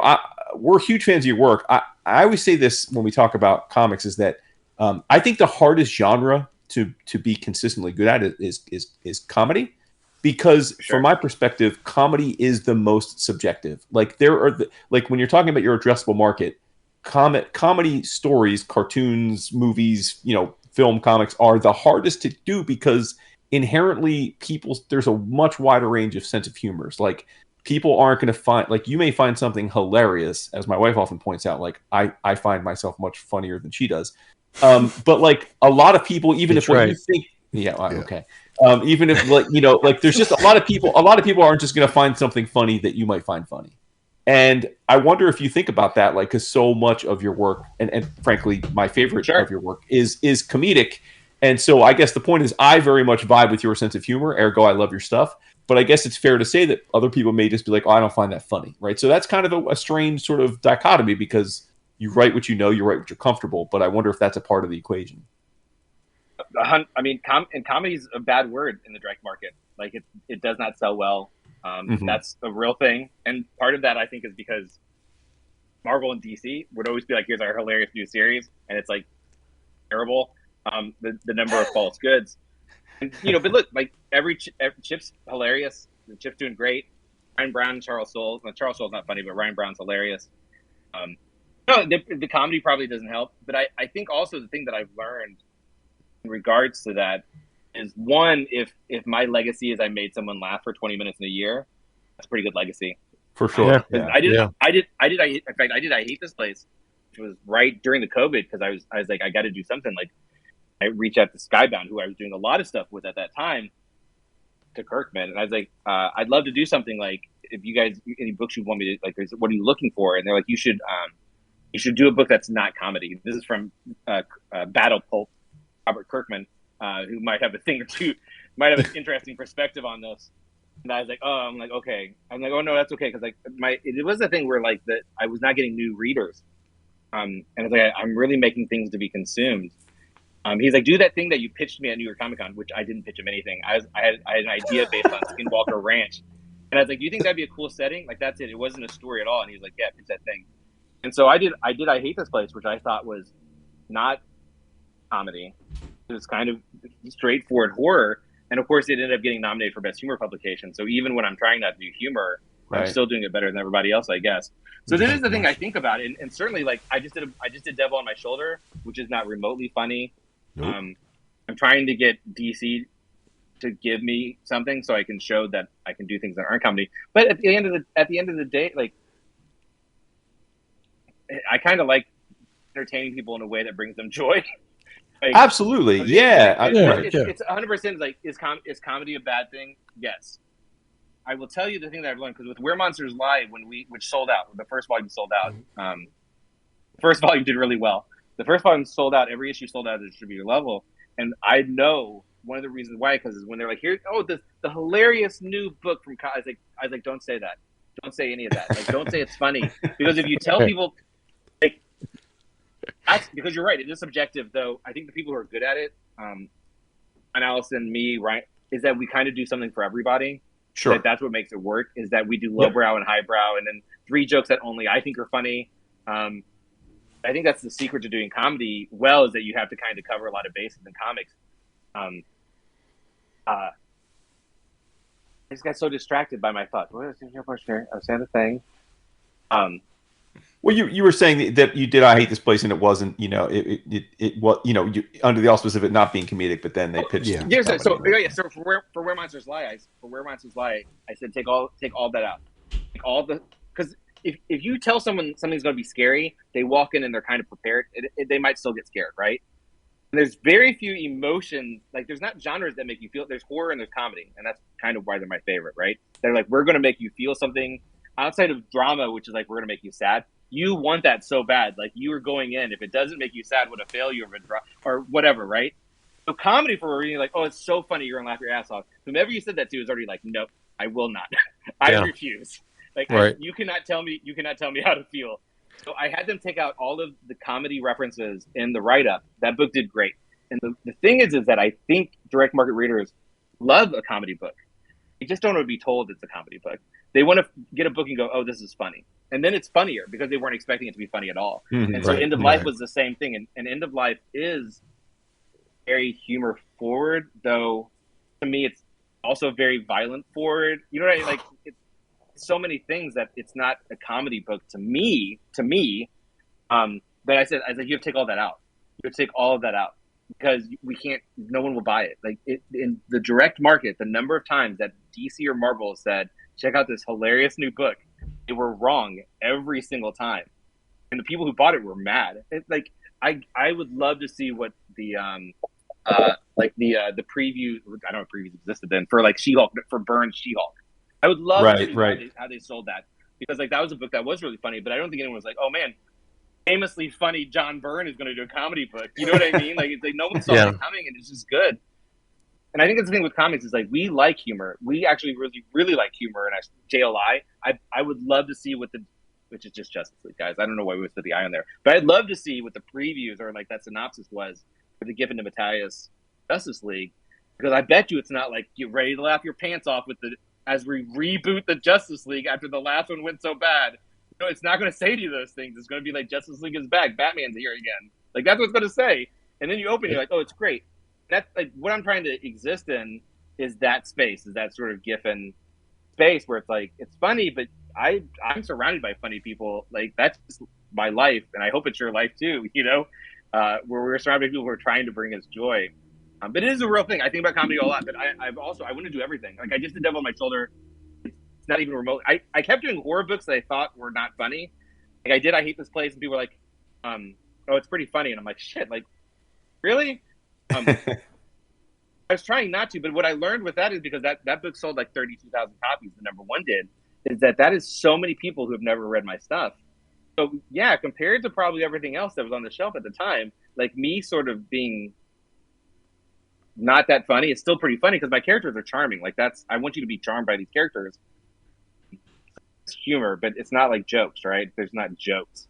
we're huge fans of your work. I always say this when we talk about comics is that I think the hardest genre to be consistently good at is comedy. Because from my perspective, comedy is the most subjective. Like, there are when you're talking about your addressable market, comedy stories, cartoons, movies, film, comics are the hardest to do because inherently there's a much wider range of sense of humors. Like, people aren't going to find, like, you may find something hilarious, as my wife often points out. Like, I find myself much funnier than she does. But like a lot of people, even if what you think, okay. Even if there's just a lot of people aren't just going to find something funny that you might find funny. And I wonder if you think about that, like, because so much of your work, and frankly, my favorite of your work is comedic. And so I guess the point is I very much vibe with your sense of humor, ergo I love your stuff. But I guess it's fair to say that other people may just be like, oh, I don't find that funny, right? So that's kind of a strange sort of dichotomy because you write what you know, you write what you're comfortable. But I wonder if that's a part of the equation. I mean, comedy is a bad word in the direct market. Like, it does not sell well. That's a real thing. And part of that, I think, is because Marvel and DC would always be like, here's our hilarious new series. And it's like terrible. The number of false goods. And, but look, like every Chip's hilarious. The Chip's doing great. Ryan Brown and Charles Soule. Well, Charles Soule's not funny, but Ryan Brown's hilarious. No, the comedy probably doesn't help. But I think also the thing that I've learned in regards to that is, one, if my legacy is I made someone laugh for 20 minutes in a year, that's a pretty good legacy. For sure. I hate this place, which was right during the COVID, because I was like, I got to do something. Like, I reached out to Skybound, who I was doing a lot of stuff with at that time, to Kirkman, and I was like, I'd love to do something like, if you guys any books you want me to like, what are you looking for? And they're like, you should do a book that's not comedy. This is from Battle Pulp, Robert Kirkman, who might have a thing or two, might have an interesting perspective on this. And I was like, I'm like, okay. I'm like, oh no, that's okay, because like it was a thing where like that I was not getting new readers, and it's like I'm really making things to be consumed. He's like, do that thing that you pitched me at New York Comic Con, which I didn't pitch him anything. I had an idea based on Skinwalker Ranch, and I was like, do you think that'd be a cool setting? Like that's it. It wasn't a story at all. And he's like, yeah, pitch that thing. And so I did. I Hate This Place, which I thought was not comedy. It was kind of straightforward horror. And of course, it ended up getting nominated for Best Humor Publication. So even when I'm trying not to do humor, I'm still doing it better than everybody else, I guess. So this is the thing I think about it. And certainly, like I just did Devil on My Shoulder, which is not remotely funny. Nope. I'm trying to get DC to give me something so I can show that I can do things that aren't comedy. But at the end of the day, like I kind of like entertaining people in a way that brings them joy. Like, absolutely, yeah. It's 100% like is comedy a bad thing? Yes. I will tell you the thing that I've learned, because with Where Monsters Lie, which sold out, the first volume sold out. First volume did really well. The first volume sold out. Every issue sold out at the distributor level, and I know one of the reasons why, because is when they're like, "Here, the hilarious new book from." I was like, "Don't say that. Don't say any of that. Like, don't say it's funny, because if you tell people, like, that's because you're right. It is subjective, though. I think the people who are good at it, and Allison, me, right, is that we kind of do something for everybody. Sure, that's what makes it work. Is that we do lowbrow and highbrow, and then 3 jokes that only I think are funny. I think that's the secret to doing comedy well, is that you have to kind of cover a lot of bases in comics. I just got so distracted by my thoughts. What is your question? I was saying the thing. Well, you were saying that you did I Hate This Place, and it wasn't, it was, under the auspice of it not being comedic, but then they pitched. So for Where Monsters Lie, I said take all that out, because if you tell someone something's going to be scary, they walk in and they're kind of prepared. They might still get scared, right? And there's very few emotions. Like there's not genres that make you feel. There's horror and there's comedy, and that's kind of why they're my favorite, right? They're like, we're going to make you feel something outside of drama, which is like, we're going to make you sad. You want that so bad. Like you are going in. If it doesn't make you sad, what a failure of a drama or whatever, right? So comedy, for a reason, like, oh, it's so funny, you're gonna laugh your ass off. Whomever you said that to is already like, nope, I will not. I refuse. Like, right. You cannot tell me how to feel. So I had them take out all of the comedy references in the write-up. That book did great. And the thing is that I think direct market readers love a comedy book. They just don't want to be told it's a comedy book. They want to get a book and go, oh, this is funny. And then it's funnier because they weren't expecting it to be funny at all. Mm-hmm, and so End of Life was the same thing. And End of Life is very humor forward, though to me it's also very violent forward. You know what I mean? Like, it's so many things that it's not a comedy book to me. But I said, you have to take all that out. You have to take all of that out because we can't, no one will buy it. Like in the direct market, the number of times that DC or Marvel said, check out this hilarious new book, they were wrong every single time. And the people who bought it were mad. I would love to see what the preview, I don't know if previews existed then, for like She-Hulk, for Byrne's She-Hulk. I would love to see how they sold that, because like that was a book that was really funny, but I don't think anyone was like, oh man, famously funny John Byrne is going to do a comedy book. You know what I mean? Like, it's like no one saw it coming, and it's just good. And I think that's the thing with comics is like we like humor. We actually really, really like humor. And JLI, I would love to see which is just Justice League, guys. I don't know why we would put the eye on there, but I'd love to see what the previews or like that synopsis was for the Giffen to Matthias Justice League, because I bet you it's not like get ready to laugh your pants off as we reboot the Justice League after the last one went so bad. No, it's not going to say to you those things. It's going to be like Justice League is back, Batman's here again. Like that's what it's going to say. And then you open, you're like, oh, it's great. That's like what I'm trying to exist in is that space, is that sort of Giffen space where it's like it's funny, but I'm surrounded by funny people. Like that's just my life, and I hope it's your life too. You know, where we're surrounded by people who are trying to bring us joy. But it is a real thing. I think about comedy a lot, but I want to do everything. Like I just did Devil on My Shoulder. It's not even remote. I kept doing horror books that I thought were not funny. Like I did I Hate This Place, and people were like, oh, it's pretty funny, and I'm like, shit, like really. I was trying not to, but what I learned with that is because that book sold like 32,000 copies, the number one did, is that is so many people who have never read my stuff. So yeah, compared to probably everything else that was on the shelf at the time, like me sort of being not that funny, it's still pretty funny because my characters are charming. Like I want you to be charmed by these characters. It's humor, but it's not like jokes, right? There's not jokes.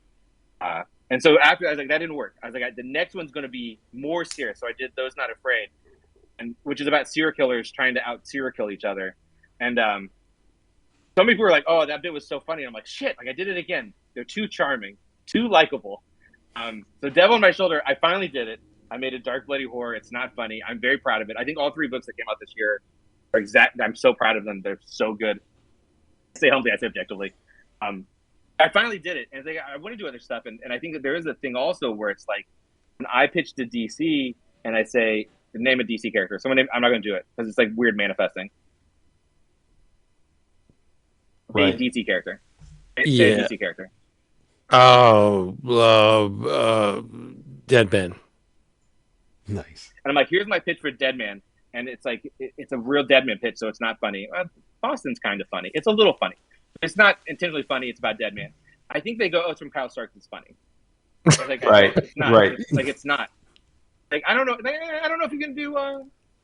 And so after I was like, that didn't work. I was like, the next one's going to be more serious. So I did Those Not Afraid, which is about serial killers trying to out serial kill each other. And some people were like, "Oh, that bit was so funny." And I'm like, "Shit!" Like I did it again. They're too charming, too likable. So Devil on My Shoulder, I finally did it. I made a dark, bloody horror. It's not funny. I'm very proud of it. I think all three books that came out this year are exact. I'm so proud of them. They're so good. I say humbly, I say objectively. I finally did it, and like, I want to do other stuff. And I think that there is a thing also where it's like when I pitch to DC and I say name a DC character. I'm not going to do it because it's like weird manifesting. Right. A DC character. Yeah. A DC character. Oh, Deadman. Nice. And I'm like, here's my pitch for Deadman. And it's like, it's a real Deadman pitch, so it's not funny. Boston's kind of funny. It's a little funny. It's not intentionally funny. It's about Deadman. I think they go, oh, it's from Kyle Stark. It's funny. Like, Right. It's not. Right. It's not. Like, I don't know. I don't know if you can do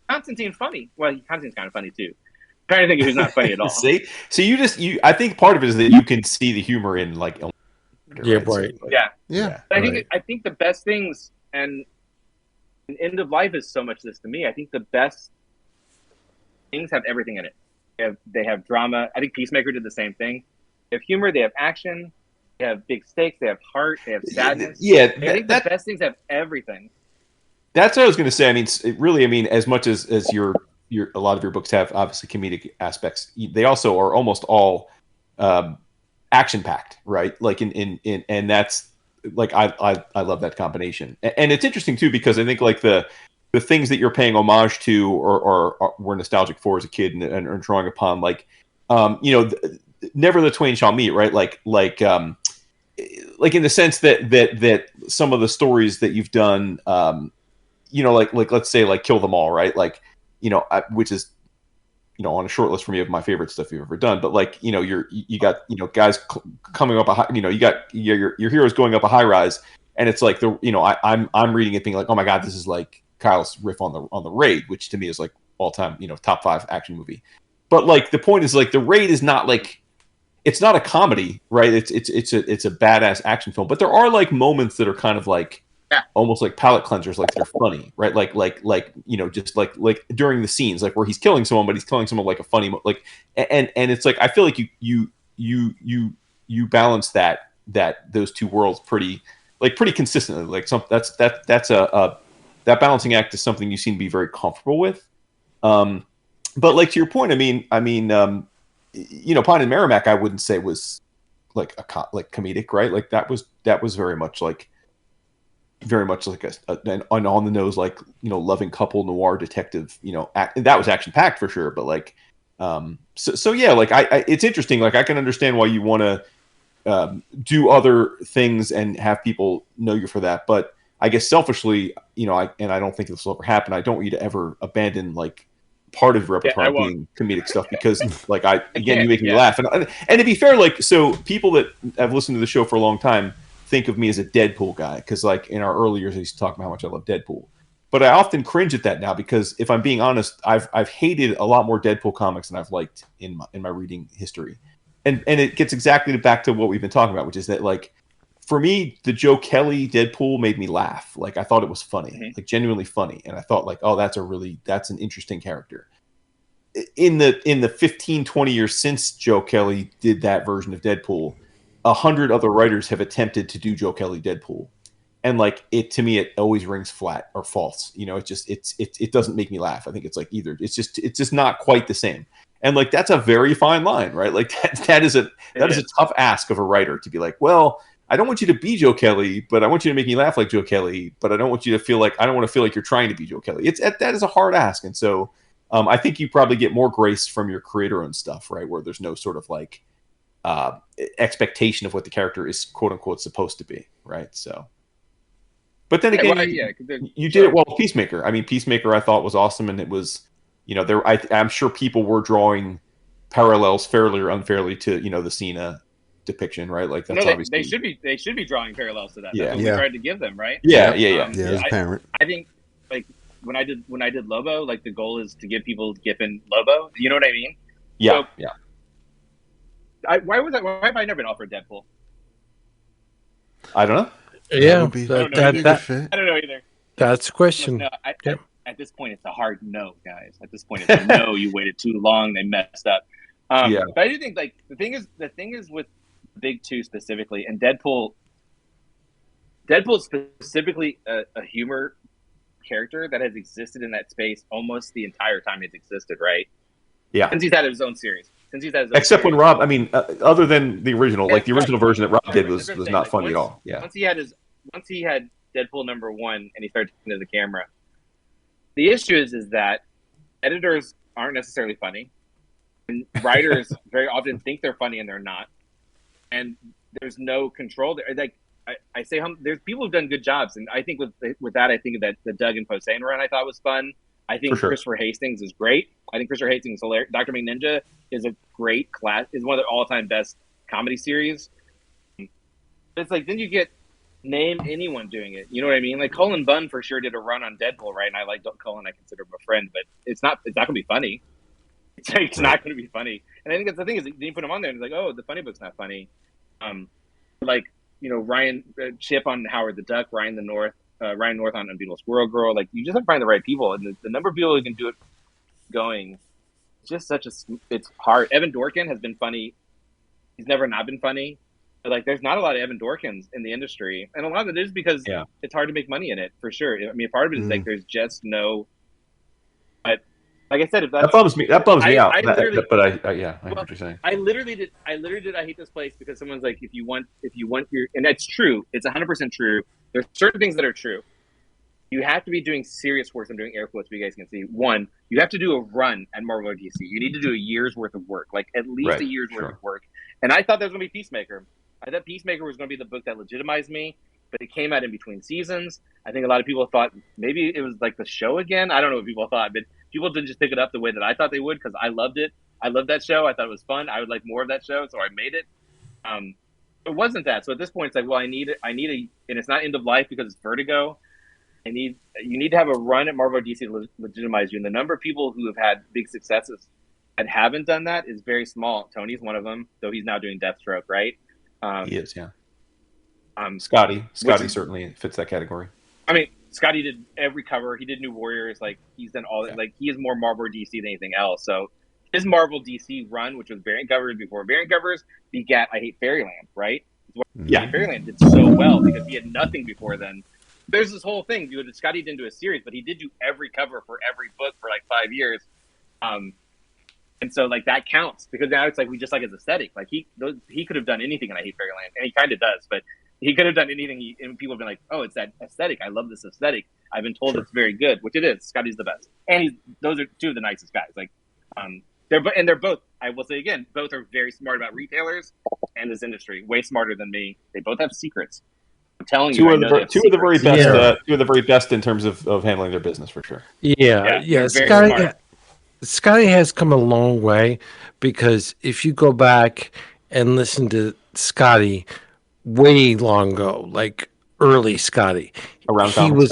Constantine funny. Well, Constantine's kind of funny, too. I'm trying to think of who's not funny at all. See, so I think part of it is that you can see the humor in like, Yeah, right. right. So, Yeah. Yeah. I think the best things, and End of Life is so much this to me. I think the best things have everything in it. They have drama. I think Peacemaker did the same thing. They have humor. They have action. They have big stakes. They have heart. They have sadness. Yeah, I think the best things have everything. That's what I was going to say. I mean, really, I mean, as much as your a lot of your books have obviously comedic aspects, they also are almost all action packed, right? Like and that's like I love that combination. And it's interesting too because I think like the things that you're paying homage to or were nostalgic for as a kid and are drawing upon, like never the twain shall meet, right? Like in the sense that some of the stories that you've done, like let's say like Kill Them All, right? Like which is on a short list for me of my favorite stuff you've ever done. But like you got guys coming up you got your heroes going up a high rise, and it's like I'm reading it being like, oh my god, this is like Kyle's riff on the Raid, which to me is like all time top 5 action movie. But like the point is like the Raid is not like, it's not a comedy, right? It's a badass action film, but there are like moments that are kind of like almost like palate cleansers, like they're funny, right? Like just like during the scenes, like where he's killing someone, but he's killing someone like a funny and it's like I feel like you balance that those two worlds pretty consistently. Like that's that balancing act is something you seem to be very comfortable with. But like to your point, I mean, Pine and Merrimack, I wouldn't say was like comedic, right? Like that was very much like an on the nose, like loving couple noir detective, that was action packed for sure. But like, so yeah, like it's interesting. Like I can understand why you want to do other things and have people know you for that. But I guess selfishly, I don't think this will ever happen. I don't want you to ever abandon like part of your repertoire being comedic stuff because like you make me laugh. And to be fair, like, so people that have listened to the show for a long time think of me as a Deadpool guy because like in our early years I used to talk about how much I love Deadpool, but I often cringe at that now because if I'm being honest, I've hated a lot more Deadpool comics than I've liked in my reading history, and it gets exactly back to what we've been talking about, which is that like for me the Joe Kelly Deadpool made me laugh. Like I thought it was funny, like genuinely funny, and I thought like, oh, that's an interesting character. In the 15-20 years since Joe Kelly did that version of Deadpool, 100 other writers have attempted to do Joe Kelly Deadpool, and like to me it always rings flat or false. It doesn't make me laugh. I think it's like either it's just not quite the same. And like that's a very fine line, right? Like that is a tough ask of a writer to be like, well, I don't want you to be Joe Kelly, but I want you to make me laugh like Joe Kelly, but I don't want you to feel like, I don't want to feel like you're trying to be Joe Kelly. That is a hard ask. And so I think you probably get more grace from your creator-owned stuff, right? Where there's no sort of like expectation of what the character is quote unquote supposed to be, right? So But then again, you did it well with Peacemaker. I mean, Peacemaker I thought was awesome, and it was, I'm sure people were drawing parallels fairly or unfairly to the Cena depiction, right? Like that's obviously they should be drawing parallels to that. Yeah. That's what we tried to give them, right? Yeah. It was apparent. I think like when I did Lobo, like the goal is to give people Giffen Lobo. You know what I mean? Yeah. Why have I never been offered Deadpool? Yeah, I don't know either. That's a question. No, at this point, it's a hard no, guys. At this point, it's a no. You waited too long. They messed up. But I do think like the thing is with Big Two specifically, and Deadpool specifically a humor character that has existed in that space almost the entire time it's existed, right? Yeah. Since he's had his own series. Except when Rob, I mean, other than the original, like the original version that Rob did was not funny at all. Yeah. Once he had Deadpool #1 and he started taking to the camera, the issue is that editors aren't necessarily funny, and writers very often think they're funny and they're not, and there's no control there. Like I say, there's people who've done good jobs, and I think with that, I think that the Doug and Posehn run I thought was fun. I think Christopher Hastings is great. I think Christopher Hastings is hilarious. Dr. McNinja is a great class. Is one of the all-time best comedy series. It's like then you get name anyone doing it. You know what I mean? Like Cullen Bunn for sure did a run on Deadpool, right? And I like Cullen. I consider him a friend, but it's not going to be funny. It's not going to be funny. And I think that's the thing is you put him on there and it's like, oh, the funny book's not funny. Ryan Chip on Howard the Duck, Ryan North on Unbeatable Squirrel Girl. Like you just have to find the right people, and the number of people who can do it going, it's just it's hard. Evan Dorkin has been funny. He's never not been funny. But like there's not a lot of Evan Dorkins in the industry, and a lot of it is because it's hard to make money in it for sure. I mean, part of it is like there's just no. But like I said, if that bums me out. I hear what you're saying. I literally did. I hate this place because someone's like, if you want your, and that's true. It's 100% true. There's certain things that are true. You have to be doing serious work. I'm doing air quotes, but you guys can see. One, you have to do a run at Marvel or DC. You need to do a year's worth of work, like at least a year's worth of work. And I thought that was going to be Peacemaker. I thought Peacemaker was going to be the book that legitimized me, but it came out in between seasons. I think a lot of people thought maybe it was like the show again. I don't know what people thought, but people didn't just pick it up the way that I thought they would because I loved it. I loved that show. I thought it was fun. I would like more of that show, so I made it. It wasn't that. So at this point, it's like, well, I need and it's not end of life because it's Vertigo. You need to have a run at Marvel or DC to legitimize you. And the number of people who have had big successes and haven't done that is very small. Tony's one of them, though he's now doing Deathstroke, right? He is, yeah. Scotty certainly fits that category. I mean, Scotty did every cover. He did New Warriors. Like he's done all that. Like he is more Marvel or DC than anything else. So his Marvel DC run, which was variant covers before variant covers, begat I Hate Fairyland, right? Yeah, Fairyland did so well because he had nothing before then. There's this whole thing, dude. Scotty didn't do a series, but he did do every cover for every book for like 5 years. And so like that counts because now it's like we just like his aesthetic. Like he could have done anything in I Hate Fairyland, and he kind of does, but he could have done anything. And people have been like, "Oh, it's that aesthetic. I love this aesthetic. I've been told it's very good," which it is. Scotty's the best, and those are two of the nicest guys. Like, they're both. I will say again, both are very smart about retailers and this industry. Way smarter than me. They both have secrets. I'm telling you, two of the very best. Two of the very best in terms of handling their business for sure. Yeah. Scotty has come a long way because if you go back and listen to Scotty way long ago, like early Scotty, he was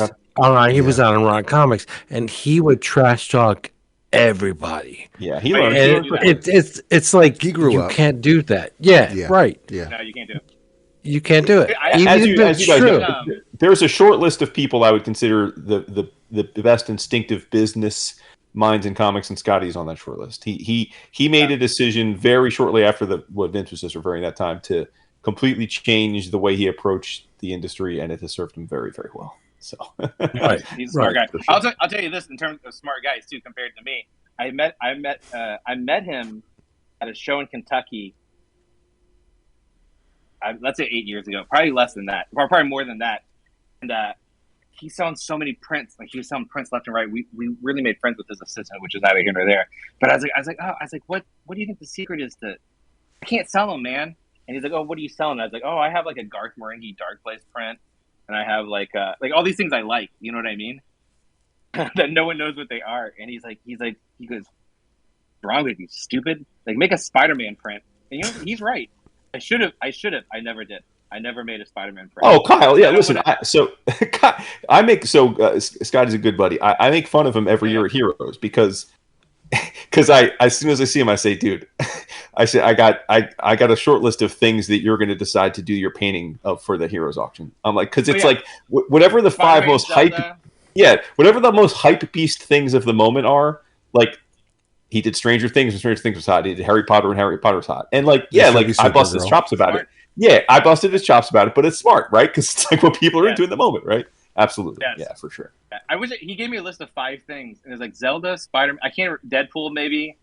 on Around Comics, and he would trash talk everybody. Yeah, he learned. It's like he grew up. You can't do that. Yeah, right. Yeah, no, you can't do it. You can't do it. As you guys know, there's a short list of people I would consider the best instinctive business minds in comics, and Scotty's on that short list. He made a decision very shortly after what Vince was just referring that time to completely change the way he approached the industry, and it has served him very, very well. So he's a smart guy. I'll tell you this in terms of smart guys too, compared to me. I met him at a show in Kentucky. Let's say 8 years ago, probably less than that, or probably more than that. And he's selling so many prints. Like he was selling prints left and right. We really made friends with his assistant, which is neither here nor there. But I was like, what do you think the secret is to? I can't sell them, man. And he's like, oh, what are you selling? I was like, oh, I have like a Garth Marenghi Dark Place print. and I have like all these things I like. You know what I mean? That no one knows what they are. And he goes, "What's wrong with you, stupid? Like, make a Spider-Man print." And you know, he's right. I should have. I never did. I never made a Spider-Man print. Oh, Kyle, yeah, listen. Scott is a good buddy. I make fun of him every year at Heroes because I as soon as I see him, I say, dude, I say I got a short list of things that you're going to decide to do your painting of for the Heroes auction. I'm like, because it's like whatever the five most hype, whatever the most hype beast things of the moment are. Like, he did Stranger Things, and Stranger Things was hot. He did Harry Potter, and Harry Potter was hot. And like, I busted his chops about it. Yeah, I busted his chops about it, but it's smart, right? Because it's like what people are into in the moment, right? Absolutely, yeah, for sure. I wish he gave me a list of 5 things, and it was like Zelda, Spider-Man, Deadpool, maybe.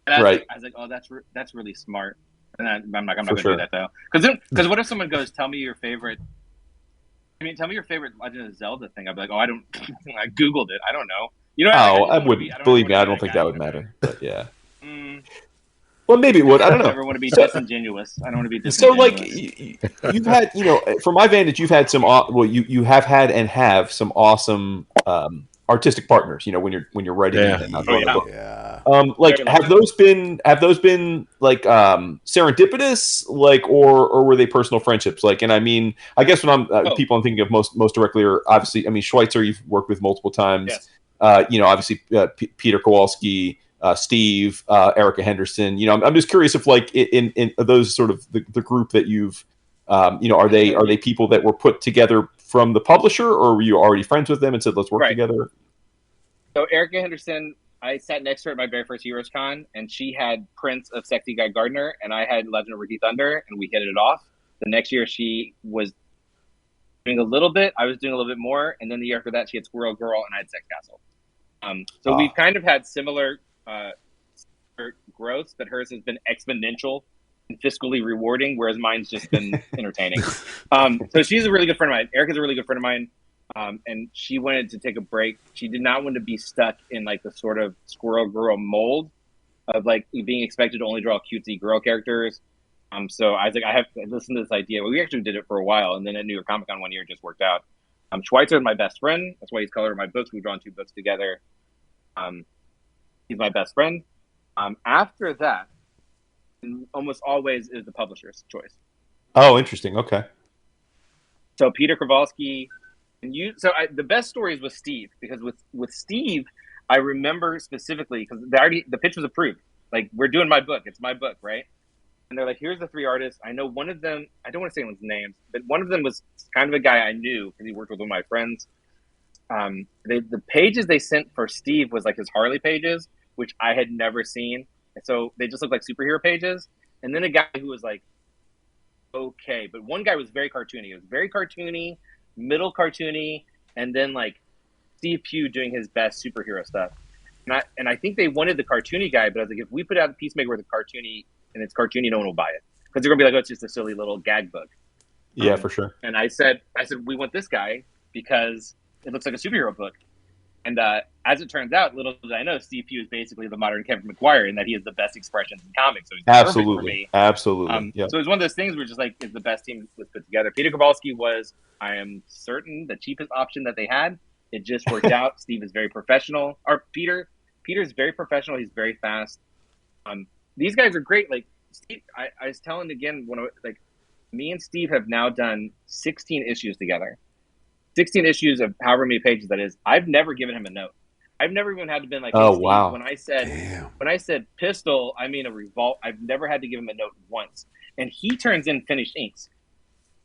And I was like, oh, that's really smart. And I'm not going to do that though, because what if someone goes, tell me your favorite Legend of Zelda thing? I'd be like, oh, I don't. I googled it. I don't know. You know? I wouldn't believe me. I don't think that would matter. But yeah. Well, maybe it would. I don't know. I don't want to be disingenuous. I don't want to be disingenuous. So, like, you've had, from my vantage, you've had some. Well, you have had and have some awesome artistic partners. When you're writing. Like, have those been like serendipitous, like, or were they personal friendships? Like, and I mean, I guess when people I'm thinking of most directly are obviously, I mean, Schweitzer you've worked with multiple times. Yes. Obviously Peter Kowalski. Steve, Erica Henderson. I'm just curious if, like, in those sort of the group that you've, are they people that were put together from the publisher, or were you already friends with them and said let's work together? So Erica Henderson, I sat next to her at my very first Heroes Con, and she had prints of Sexy Guy Gardner, and I had Legend of Ricky Thunder, and we hit it off. The next year she was doing a little bit, I was doing a little bit more, and then the year after that she had Squirrel Girl, and I had Sexcastle. So we've kind of had similar growth, but hers has been exponential and fiscally rewarding, whereas mine's just been entertaining. So she's a really good friend of mine. Erica's a really good friend of mine, and she wanted to take a break. She did not want to be stuck in like the sort of Squirrel Girl mold of like being expected to only draw cutesy girl characters. So I was like, I have to listen to this idea. Well, we actually did it for a while, and then at New York Comic Con one year it just worked out. Schweitzer is my best friend. That's why he's colored my books. We've drawn 2 books together. He's my best friend. After that, almost always is the publisher's choice. Oh, interesting. Okay. So Peter Kowalski, the best stories with Steve, because with Steve, I remember specifically because the pitch was approved. Like, we're doing my book. It's my book, right? And they're like, here's the 3 artists. I know one of them. I don't want to say anyone's names, but one of them was kind of a guy I knew because he worked with one of my friends. The pages they sent for Steve was like his Harley pages, which I had never seen. And so they just looked like superhero pages. And then a guy who was like, okay. But one guy was very cartoony. It was very cartoony, middle cartoony, and then like Steve Pugh doing his best superhero stuff. And I think they wanted the cartoony guy, but I was like, if we put out a Peacemaker with a cartoony and it's cartoony, no one will buy it. Because they're going to be like, oh, it's just a silly little gag book. Yeah, for sure. And I said, we want this guy because it looks like a superhero book. And as it turns out, little did I know, Steve Pugh is basically the modern Kevin McGuire in that he has the best expressions in comics. So he's perfect for me. Absolutely. So it's one of those things where just like, it's the best team was put together. Peter Kowalski was, I am certain, the cheapest option that they had. It just worked out. Steve is very professional. Peter's very professional. He's very fast. These guys are great. Like Steve, I was telling again, me and Steve have now done 16 issues together. 16 issues of however many pages that is. I've never given him a note. I've never even had to been like, hey, Steve, wow. When I said pistol, I mean a revolt. I've never had to give him a note once. And he turns in finished inks.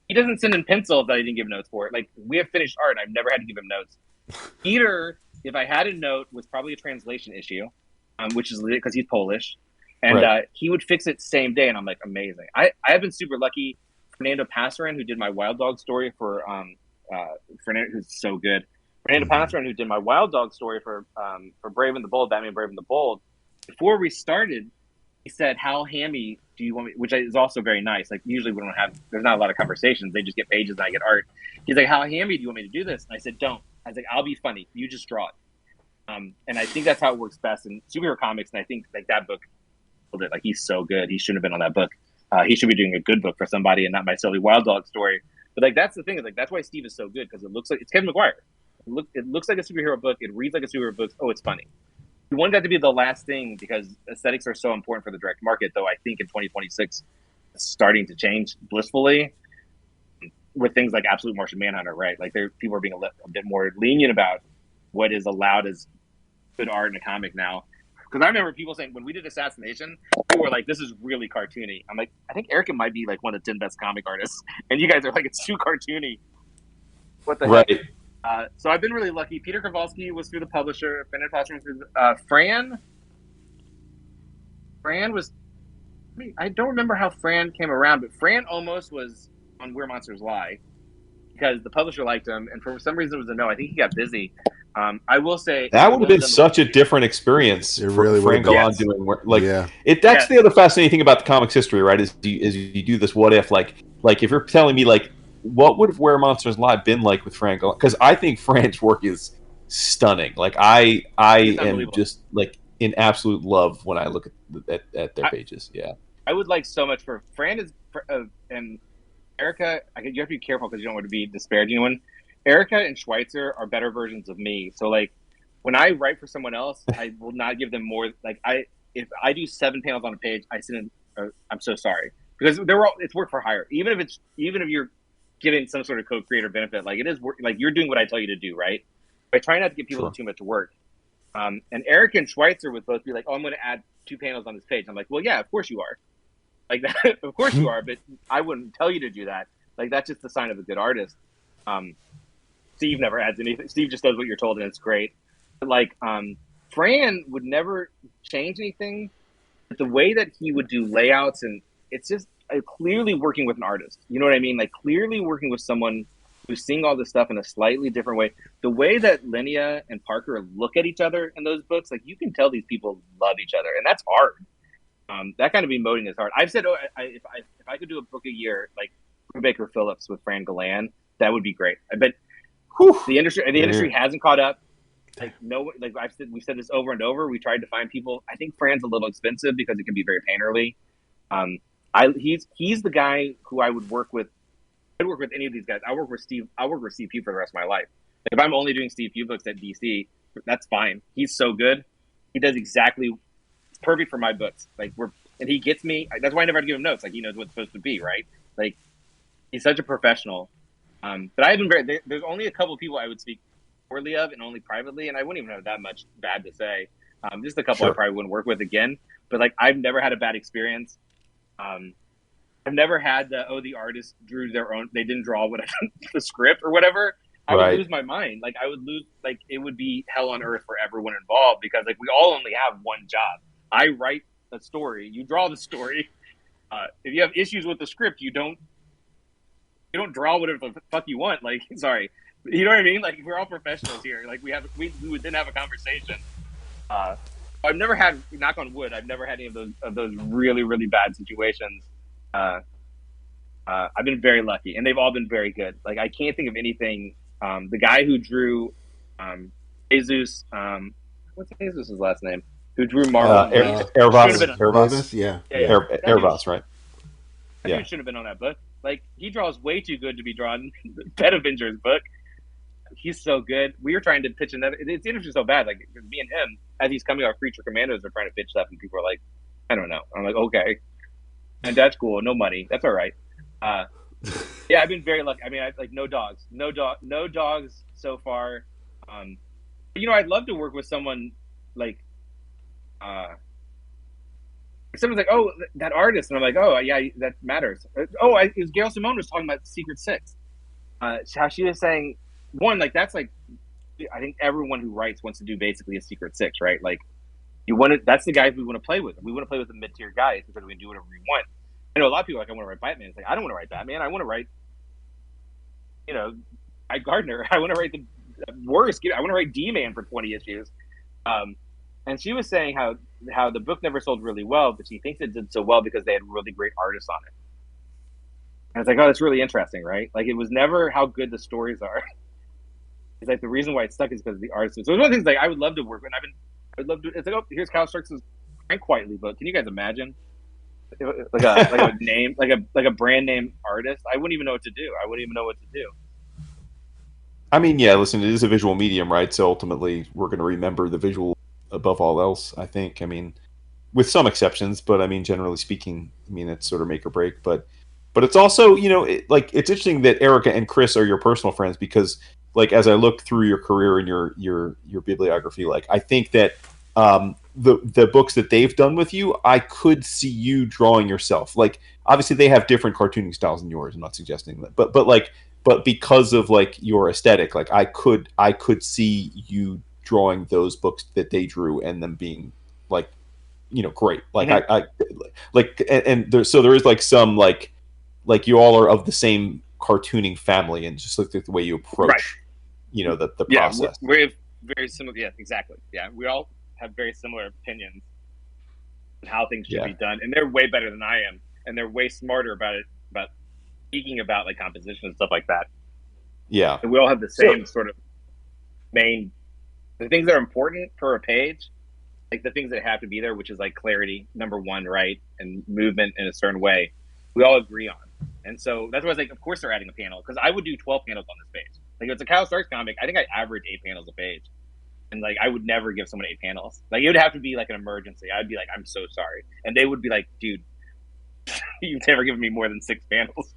He doesn't send in pencils that I didn't give notes for. Like, we have finished art. I've never had to give him notes. Peter, if I had a note, was probably a translation issue, which is because he's Polish. And he would fix it same day. And I'm like, amazing. I have been super lucky. Fernando Passaran, who did my Wild Dog story for Fernando, who's so good. Fernando Passaran, who did my Wild Dog story for Brave and the Bold, Batman Brave and the Bold. Before we started, he said, "How hammy do you want me?" Which is also very nice. Like, usually we don't have, there's not a lot of conversations. They just get pages and I get art. He's like, "How hammy do you want me to do this?" And I said, "Don't." I was like, "I'll be funny. You just draw it." And I think that's how it works best in superhero comics. And I think like that book, like, he's so good. He shouldn't have been on that book. He should be doing a good book for somebody and not my silly Wild Dog story. But like that's the thing is like that's why Steve is so good because it looks like it's Kevin McGuire. It looks like a superhero book. It reads like a superhero book. Oh, it's funny. We want that to be the last thing because aesthetics are so important for the direct market. Though I think in 2026, it's starting to change blissfully with things like Absolute Martian Manhunter, right? Like people are being a bit more lenient about what is allowed as good art in a comic now. Because I remember people saying when we did Assassination, people were like, "This is really cartoony." I'm like, I think Erica might be like one of the 10 best comic artists, and you guys are like, "It's too cartoony." What the heck? So I've been really lucky. Peter Kowalski was through the publisher. Fran was. I don't remember how Fran came around, but Fran almost was on Where Monsters Lie because the publisher liked him, and for some reason it was a no. I think he got busy. I will say that would have been such a different experience for Frank Gallant doing work. Like that's the other fascinating thing about the comics history, right? Is you do this what if like if you're telling me like what would Where Monsters Lie been like with Frank Gallant? Because I think Frank's work is stunning. Like I am just like in absolute love when I look at their pages. Yeah, I would like so much for Fran and Erica. You have to be careful because you don't want to be disparaging anyone. Erica and Schweitzer are better versions of me. So like when I write for someone else, I will not give them more. Like if I do 7 panels on a page, I send in. I'm so sorry because it's work for hire. Even if you're giving some sort of co-creator benefit, like it is work. Like you're doing what I tell you to do, right? I try not to give people too much work. And Erica and Schweitzer would both be like, "Oh, I'm going to add 2 panels on this page." I'm like, "Well, yeah, of course you are. Like that, of course you are, but I wouldn't tell you to do that. Like that's just the sign of a good artist." Steve never adds anything. Steve just does what you're told, and it's great. But like, Fran would never change anything. But the way that he would do layouts, and it's just clearly working with an artist. You know what I mean? Like clearly working with someone who's seeing all this stuff in a slightly different way. The way that Linnea and Parker look at each other in those books, like you can tell these people love each other, and that's hard. That kind of emoting is hard. I've said, if I could do a book a year, like Brubaker Phillips with Fran Gallant, that would be great. I bet. The industry hasn't caught up. Like we've said this over and over. We tried to find people. I think Fran's a little expensive because it can be very painterly. He's the guy who I would work with. I'd work with any of these guys. I work with Steve Pugh for the rest of my life. If I'm only doing Steve Pugh books at DC, that's fine. He's so good. He does exactly. It's perfect for my books. And he gets me. That's why I never give him notes. Like he knows what it's supposed to be, right? Like he's such a professional. But I haven't there's only a couple of people I would speak poorly of, and only privately, and I wouldn't even have that much bad to say. Just a couple I probably wouldn't work with again. But like I've never had a bad experience. I've never had the artist drew their own. They didn't draw the script or whatever. I would lose my mind. Like I would lose. Like it would be hell on earth for everyone involved because like we all only have one job. I write a story. You draw the story. If you have issues with the script, you don't draw whatever the fuck you want. Like, sorry, you know what I mean? Like, we're all professionals here. Like, we would then have a conversation. I've never had, knock on wood, I've never had any of those really, really bad situations. I've been very lucky, and they've all been very good. Like, I can't think of anything. The guy who drew Jesus, what's Jesus' last name? Who drew Marvel? Erebos, yeah. Erebos, right? I think it should have been on that book. Like, he draws way too good to be drawn the Pet Avengers book. He's so good. We were trying to pitch another. It's interesting so bad. Like, me and him, as he's coming off Creature Commandos, are trying to pitch stuff, and people are like, I don't know. I'm like, okay. And that's cool. No money. That's all right. Yeah, I've been very lucky. I mean, no dogs. No dogs so far. I'd love to work with someone like, someone's like, oh, that artist. And I'm like, oh, yeah, that matters. It was Gail Simone was talking about Secret Six. How she was saying, one, like, that's like, I think everyone who writes wants to do basically a Secret Six, right? Like, that's the guys we want to play with. We want to play with the mid-tier guys because we can do whatever we want. I know a lot of people are like, I want to write Batman. It's like, I don't want to write Batman. I want to write, Guy Gardner. I want to write the worst. I want to write D-Man for 20 issues. And she was saying how the book never sold really well, but she thinks it did so well because they had really great artists on it. And it's like, oh, that's really interesting, right? Like, it was never how good the stories are. It's like the reason why it stuck is because of the artists. So it's one of the things like I would love to work with. It's like, oh, here's Kyle Starks' Frank Quietly book. Can you guys imagine? like a name, like a brand name artist, I wouldn't even know what to do. I wouldn't even know what to do. I mean, yeah, listen, it is a visual medium, right? So ultimately, we're going to remember the visual above all else, I think. I mean, with some exceptions, but I mean, generally speaking, I mean, it's sort of make or break. But it's also, like it's interesting that Erica and Chris are your personal friends because, like, as I look through your career and your bibliography, like, I think that the books that they've done with you, I could see you drawing yourself. Like, obviously, they have different cartooning styles than yours. I'm not suggesting that, but because of like your aesthetic, like I could see you drawing those books that they drew and them being like great. Like I like and there is like some like you all are of the same cartooning family and just like the way you approach the process. We're very similar. Yeah, exactly. Yeah, we all have very similar opinions on how things should be done, and they're way better than I am, and they're way smarter about it, about speaking about like composition and stuff like that. Yeah, and we all have the same sort of the things that are important for a page, like the things that have to be there, which is like clarity, number one, right, and movement in a certain way. We all agree on, and so that's why I was like, of course they're adding a panel because I would do 12 panels on this page. Like if it's a Kyle Starks comic, I think I average 8 panels a page, and like I would never give someone 8 panels. Like it would have to be like an emergency. I'd be like, I'm so sorry, and they would be like, dude, you've never given me more than 6 panels.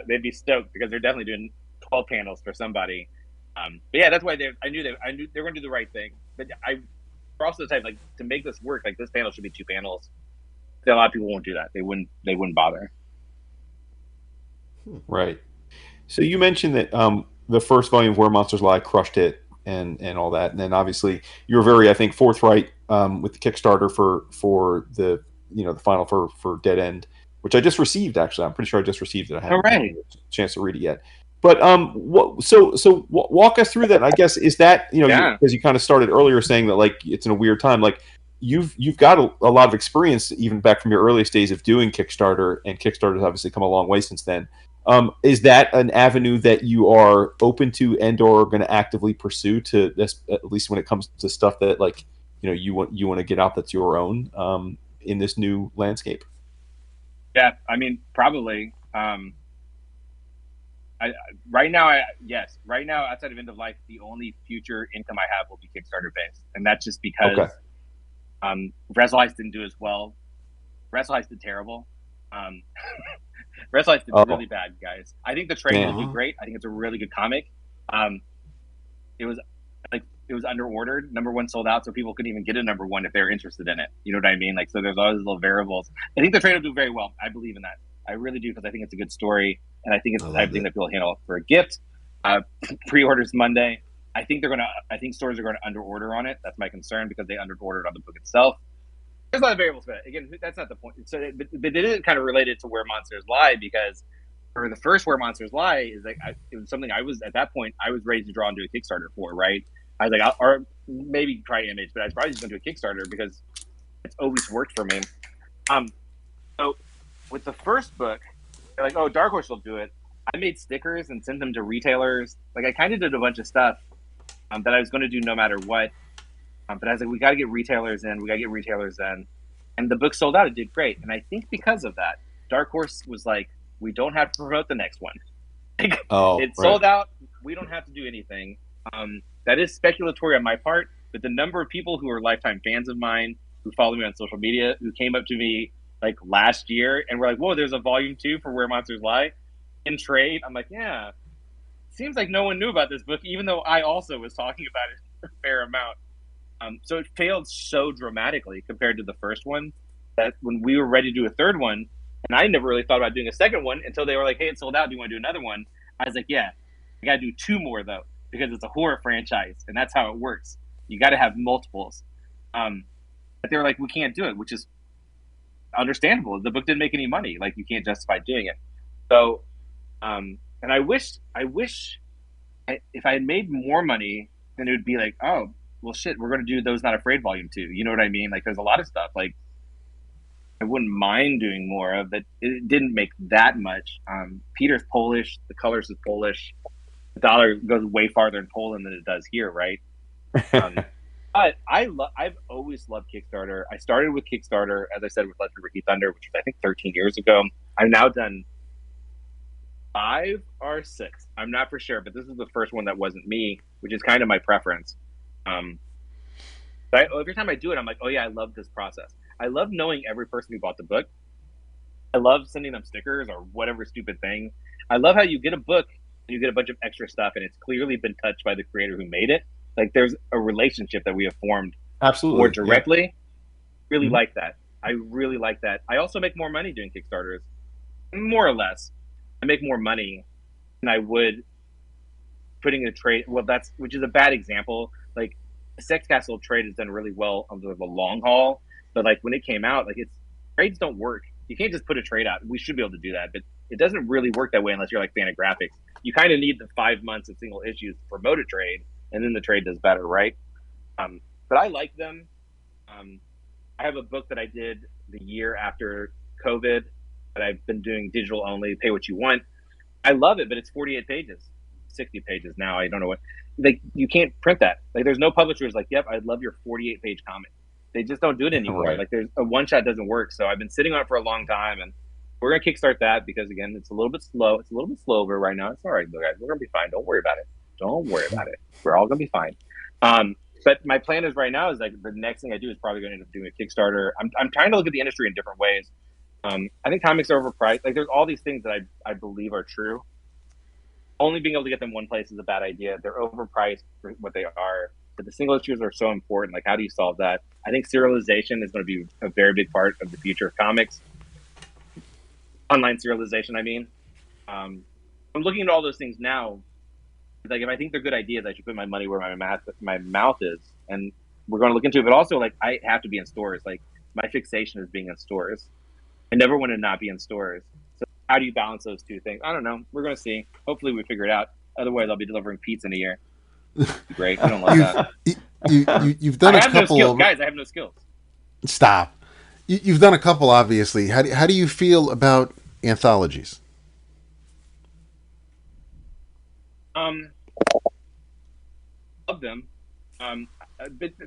They'd be stoked because they're definitely doing 12 panels for somebody. But yeah, that's why I knew they were going to do the right thing. But we're also the type like to make this work. Like this panel should be 2 panels. A lot of people won't do that. They wouldn't bother. Right. So you mentioned that the first volume of Where Monsters Lie crushed it and all that, and then obviously you were very, I think, forthright with the Kickstarter for the the final for Dead End, which I just received. Actually, I'm pretty sure I just received it. I haven't had a chance to read it yet. But so walk us through that. I guess is that because you kind of started earlier saying that like it's in a weird time. Like you've got a lot of experience even back from your earliest days of doing Kickstarter, and Kickstarter's obviously come a long way since then. Is that an avenue that you are open to and or going to actively pursue to this, at least when it comes to stuff that like you want to get out that's your own in this new landscape? Yeah, I mean probably. Right now outside of End of Life, the only future income I have will be Kickstarter based, and that's just because Wrestle Heist didn't do as well. Wrestle Heist did terrible. Wrestle Heist did really bad, guys. I think the trade will do great. I think it's a really good comic. It was under ordered. Number 1 sold out, so people couldn't even get a number 1 if they were interested in it. You know what I mean? Like, so there's all these little variables. I think the trade will do very well. I believe in that. I really do because I think it's a good story, and I think it's the type of thing that people handle for a gift. Pre-orders Monday. I think stores are going to under order on it. That's my concern because they under ordered on the book itself. There's a lot of variables for that. Again, that's not the point. So, but it is kind of related to Where Monsters Lie because for the first Where Monsters Lie is like it was something I was at that point I was ready to draw into a Kickstarter for. Right, I was like, or maybe try Image, but I was probably just going to do a Kickstarter because it's always worked for me. So with the first book, they're like, oh, Dark Horse will do it. I made stickers and sent them to retailers. Like I kind of did a bunch of stuff that I was going to do no matter what. But I was like, we got to get retailers in. And the book sold out. It did great. And I think because of that, Dark Horse was like, we don't have to promote the next one. Sold out. We don't have to do anything. That is speculatory on my part, but the number of people who are lifetime fans of mine, who follow me on social media, who came up to me like last year and were like, whoa, there's a volume 2 for Where Monsters Lie in trade. I'm like, yeah, seems like no one knew about this book, even though I also was talking about it a fair amount. So it failed so dramatically compared to the first one that when we were ready to do a third one, and I never really thought about doing a second one until they were like, hey, it sold out. Do you want to do another one? I was like, yeah, I got to do 2 more though, because it's a horror franchise and that's how it works. You got to have multiples. But they were like, we can't do it, which is understandable. The book didn't make any money. Like you can't justify doing it. So, and I wish if I had made more money, then it would be like, oh, well, shit, we're going to do Those Not Afraid Volume 2. You know what I mean? Like, there's a lot of stuff. Like, I wouldn't mind doing more of it. It didn't make that much. Peter's Polish. The colors is Polish. The dollar goes way farther in Poland than it does here, right? But I've always loved Kickstarter. I started with Kickstarter, as I said, with Legend of Ricky Thunder, which was I think 13 years ago. I've now done 5 or 6. I'm not for sure, but this is the first one that wasn't me, which is kind of my preference. But every time I do it, I'm like, oh yeah, I love this process. I love knowing every person who bought the book. I love sending them stickers or whatever stupid thing. I love how you get a book and you get a bunch of extra stuff, and it's clearly been touched by the creator who made it. Like there's a relationship that we have formed Absolutely. more directly. Yeah. Really like that. I really like that. I also make more money doing Kickstarters, more or less. I make more money than I would putting a trade. Well, which is a bad example. Like the Sexcastle trade has done really well over the long haul, but like when it came out, like trades don't work. You can't just put a trade out. We should be able to do that, but it doesn't really work that way unless you're like Fantagraphics. You kind of need the 5 months of single issues to promote a trade, and then the trade does better, right? But I like them. I have a book that I did the year after COVID that I've been doing digital only, pay what you want. I love it, but it's 48 pages, 60 pages now. I don't know what. Like you can't print that. Like there's no publisher who's like, yep, I love your 48-page comic. They just don't do it anymore. Right. Like there's a one shot doesn't work. So I've been sitting on it for a long time, and we're gonna kickstart that because again, it's a little bit slow. It's a little bit slower right now. It's all right, guys. We're gonna be fine. Don't worry about it. Don't worry about it. We're all gonna be fine. But my plan is right now is like the next thing I do is probably going to end up doing a Kickstarter. I'm trying to look at the industry in different ways. I think comics are overpriced. Like there's all these things that I believe are true. Only being able to get them one place is a bad idea. They're overpriced for what they are. But the single issues are so important. Like how do you solve that? I think serialization is going to be a very big part of the future of comics. Online serialization, I mean. I'm looking at all those things now. Like if I think they're good ideas, I should put my money where my mouth is, and we're going to look into it. But also, like I have to be in stores. Like my fixation is being in stores. I never want to not be in stores. So how do you balance those two things? I don't know. We're going to see. Hopefully, we figure it out. Otherwise, I'll be delivering pizza in a year. Great. I don't love that. You've done I a have no couple. skills, guys. I have no skills. Stop. You've done a couple, obviously. How do you feel about anthologies? Love them, but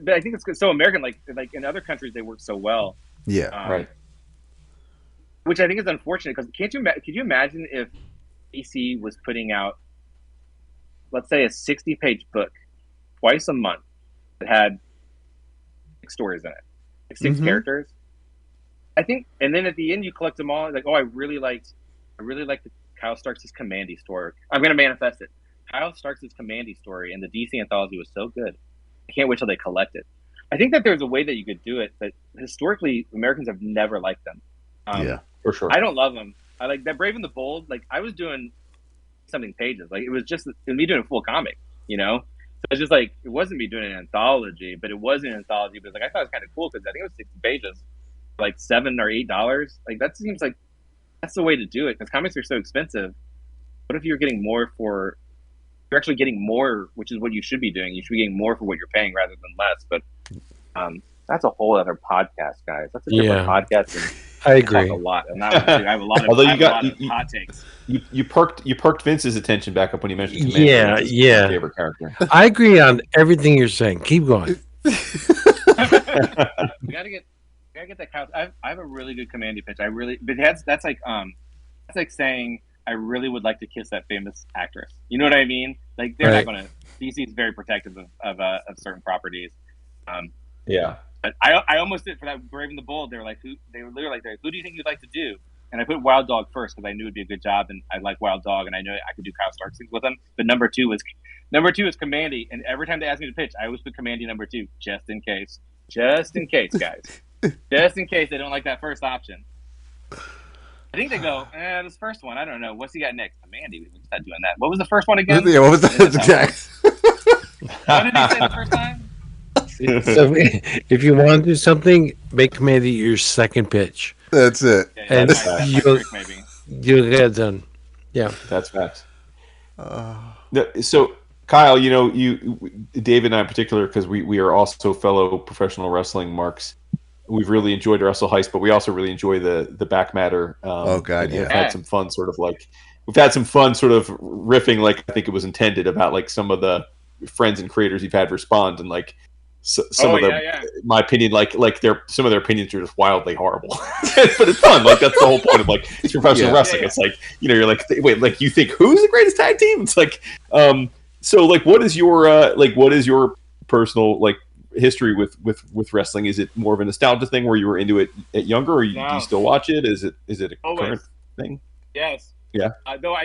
I think it's so American. Like in other countries, they work so well. Yeah, right. Which I think is unfortunate because could you imagine if DC was putting out, let's say, a 60-page book twice a month that had 6 stories in it, like 6 characters. I think, and then at the end you collect them all. Like, oh, I really liked the Kyle Starks' Commandy story. I'm gonna manifest it. Kyle Starks' Commandy story and the DC anthology was so good. I can't wait till they collect it. I think that there's a way that you could do it, but historically Americans have never liked them. Yeah, for sure. I don't love them. I like that Brave and the Bold. Like I was doing something pages. Like it was me doing a full comic, you know. So it's just like it wasn't me doing an anthology, but it was an anthology. But like I thought it was kind of cool because I think it was 60 pages, like $7 or $8. Like that seems like that's the way to do it because comics are so expensive. What if you're getting more for? You're actually getting more, which is what you should be doing. You should be getting more for what you're paying rather than less. But that's a whole other podcast, guys. That's a different podcast. And I agree. talk a lot, and that one, too. I have a lot of, Although hot takes. You perked Vince's attention back up when you mentioned Commander. Yeah, That's yeah. my favorite character. I agree on everything you're saying. Keep going. We gotta get that couch. I have a really good Commandy pitch. But that's like saying I really would like to kiss that famous actress. You know what I mean? Like they're not gonna. DC is very protective of certain properties. Yeah. But I almost did for that Brave and the Bold. They were literally like, who do you think you'd like to do? And I put Wild Dog first because I knew it'd be a good job, and I like Wild Dog, and I know I could do Kyle Stark things with him. But number two is Commandy, and every time they ask me to pitch, I always put Commandy number 2, just in case, guys, just in case they don't like that first option. I think they go, this first one, I don't know. What's he got next? Commandy. We're not doing that. What was the first one again? Yeah, what was that? Exact. What did he say the first time? So if you want to do something, make Commander your second pitch. That's it. Yeah, And that's my trick, maybe. You'll get it done. Yeah. That's facts. So, Kyle, David and I in particular, because we are also fellow professional wrestling marks, we've really enjoyed Wrestle Heist, but we also really enjoy the back matter. Oh, God, yeah. We've had some fun sort of riffing like I think it was intended about like some of the friends and creators you've had respond, and like some of my opinion, like some of their opinions are just wildly horrible, but it's fun. Like that's the whole point of like it's professional wrestling. It's like you're like wait, like you think who's the greatest tag team? It's like so like what is your personal like history with wrestling? Is it more of a nostalgia thing where you were into it at younger, or do you still watch it? Is it a current thing? Yes. Yeah. Though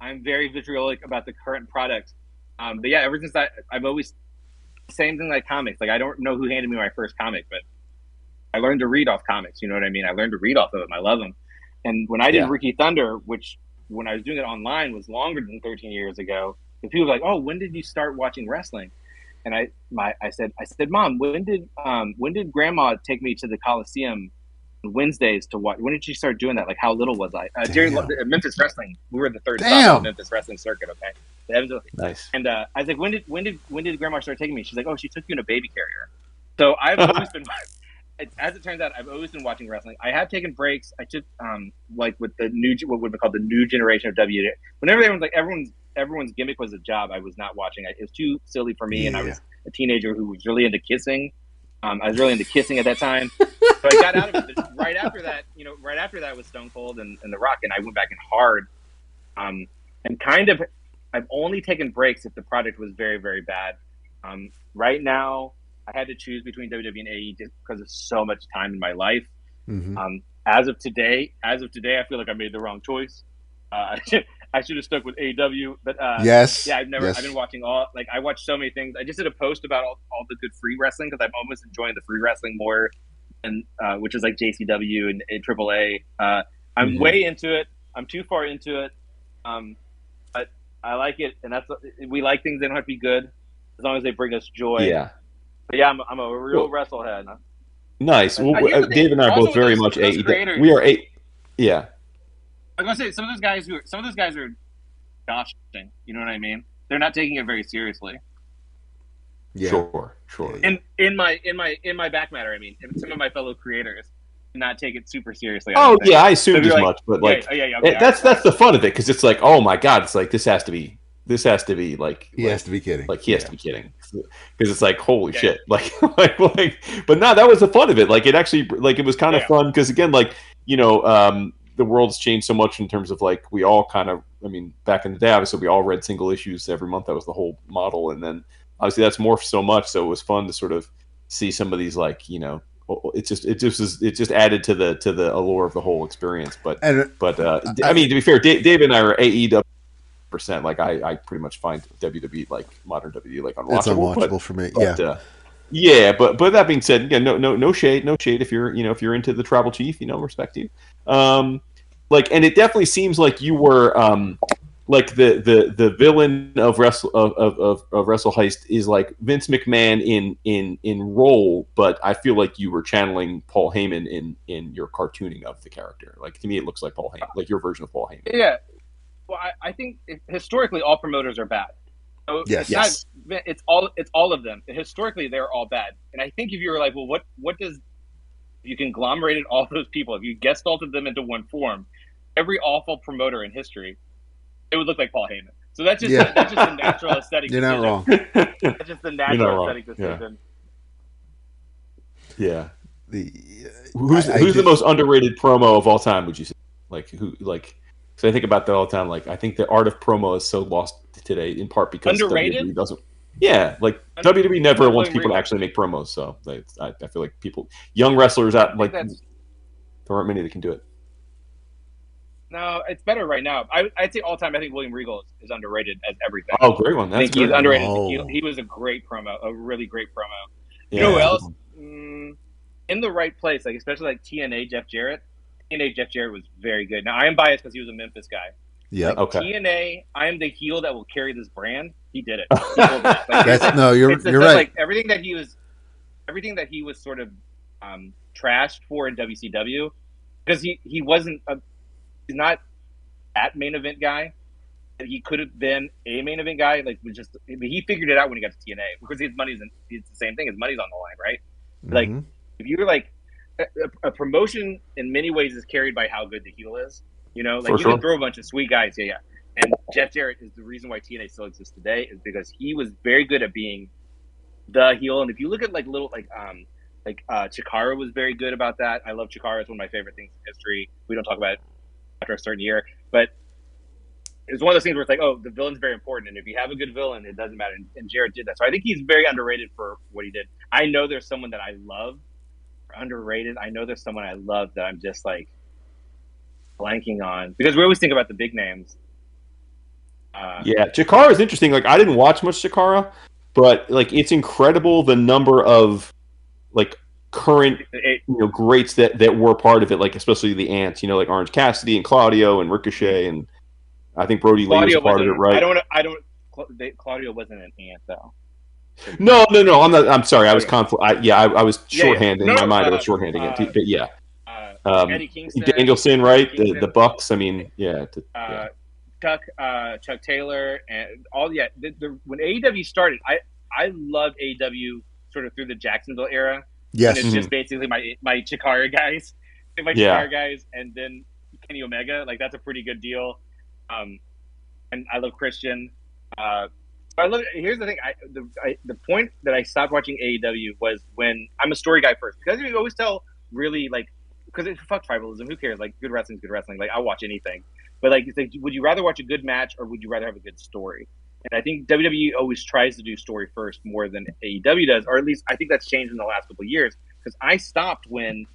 I'm very vitriolic about the current product. But yeah, ever since that, I've always same thing like comics. Like I don't know who handed me my first comic, but I learned to read off comics. You know what I mean? I learned to read off of them. I love them. And when I did Ricky Thunder, which when I was doing it online was longer than 13 years ago, and people were like, "Oh, when did you start watching wrestling?" And I said, "Mom, when did Grandma take me to the Coliseum on Wednesdays to watch? When did she start doing that? Like, how little was I?" During Memphis Wrestling, we were the third stop of the Memphis Wrestling circuit. Okay, nice. And I was like, when did Grandma start taking me? She's like, "Oh, she took you in a baby carrier." So I've always been, as it turns out, I've always been watching wrestling. I have taken breaks. I took like with the new what would be called the new generation of W. Whenever everyone's gimmick was a job, I was not watching. It was too silly for me, and I was a teenager who was really into kissing. I was really into kissing at that time, so I got out of it. But right after that was Stone Cold and The Rock, and I went back in hard. And kind of, I've only taken breaks if the product was very, very bad. Right now, I had to choose between WWE and AE just because of so much time in my life. Mm-hmm. As of today, I feel like I made the wrong choice. I should have stuck with AEW, but yes, I've been watching I watched so many things. I just did a post about all the good free wrestling because I'm almost enjoying the free wrestling more, and which is like JCW and AAA. I'm way into it. I'm too far into it, but I like it, and we like things. They don't have to be good as long as they bring us joy. Yeah, but yeah, I'm a real wrestlehead. Nice. Well, Dave and I are both very much AEW. We are yeah. I'm gonna say some of those guys are joshing. You know what I mean? They're not taking it very seriously. Yeah. Sure. In my back matter, I mean, some of my fellow creators do not take it super seriously. Oh yeah, I assumed as much, but like that's the fun of it because it's like, oh my god, it's like this has to be like he has to be kidding. Like he has to be kidding because it's like holy shit, like. But no, that was the fun of it. Like it actually, like it was kind of fun because again, like the world's changed so much in terms of like we all kind of, I mean, back in the day, obviously we all read single issues every month. That was the whole model, and then obviously that's morphed so much. So it was fun to sort of see some of these like it just added to the allure of the whole experience. But I mean, to be fair, Dave and I are AEW percent. Like I pretty much find WWE like modern WWE like unwatchable. It's unwatchable for me. But that being said, again, no shade if you're into the Tribal Chief, respect you. Like, and it definitely seems like you were like the villain of Wrestle Heist is like Vince McMahon in role, but I feel like you were channeling Paul Heyman in your cartooning of the character. Like to me, it looks like Paul Heyman, like your version of Paul Heyman. Yeah. Well, I think historically all promoters are bad. So yes. It's all of them. Historically, they're all bad. And I think if you were like, well, what does you conglomerated all those people, if you gestalted them into one form, every awful promoter in history, it would look like Paul Heyman. So that's just the natural aesthetic. You're not wrong. That's just the natural aesthetic decision. Yeah. Who's the most underrated promo of all time? Would you say? Like who? Like, because I think about that all the time. Like, I think the art of promo is so lost today, in part because underrated. WWE doesn't. Yeah, like WWE never wants people to actually make promos. So I feel like young wrestlers out like there aren't many that can do it. No, it's better right now. I'd say all time. I think William Regal is underrated as everything. Oh, great one. That's he's underrated. He was a great promo, a really great promo. Yeah. You know who else? In the right place, like especially like TNA Jeff Jarrett. TNA Jeff Jarrett was very good. Now I am biased because he was a Memphis guy. Yeah. Like, okay. TNA, I am the heel that will carry this brand. He did it. He you're right. Like everything that he was sort of trashed for in WCW, because he wasn't he's not that main event guy. He could have been a main event guy. Like he figured it out when he got to TNA because his money's it's the same thing. His money's on the line, right? Mm-hmm. Like if you were like a promotion in many ways is carried by how good the heel is. Like can throw a bunch of sweet guys, And Jeff Jarrett is the reason why TNA still exists today, is because he was very good at being the heel. And if you look at like little Chikara was very good about that. I love Chikara. It's one of my favorite things in history. We don't talk about it after a certain year, but it's one of those things where it's like, oh, the villain's very important, and if you have a good villain, it doesn't matter. And Jared did that, so I think he's very underrated for what he did. I know there's someone that I love, underrated. I know there's someone I love that I'm just like blanking on, because we always think about the big names. Yeah, Chikara is interesting. Like, I didn't watch much Chikara, but like, it's incredible the number of like current greats that were part of it. Like, especially the ants. Like Orange Cassidy and Claudio and Ricochet, and I think Brody Lee was a part of it, right? Claudio wasn't an ant though. No. I'm sorry. I was I was shorthanding. In my mind, I was shorthanding it. But yeah. Eddie Kingston, Danielson, right? The Bucks. I mean, Chuck Taylor, and all. Yeah, when AEW started, I loved AEW sort of through the Jacksonville era. Yes, and it's just basically my Chikara guys, Chikara guys, and then Kenny Omega. Like, that's a pretty good deal. And I love Christian. I love. Here's the thing. The point that I stopped watching AEW was when I'm a story guy first, because you always tell really like, because it's fuck tribalism. Who cares? Like, good wrestling's good wrestling. Like, I'll watch anything. But like, it's like, would you rather watch a good match or would you rather have a good story? And I think WWE always tries to do story first more than AEW does, or at least I think that's changed in the last couple of years. Because I stopped when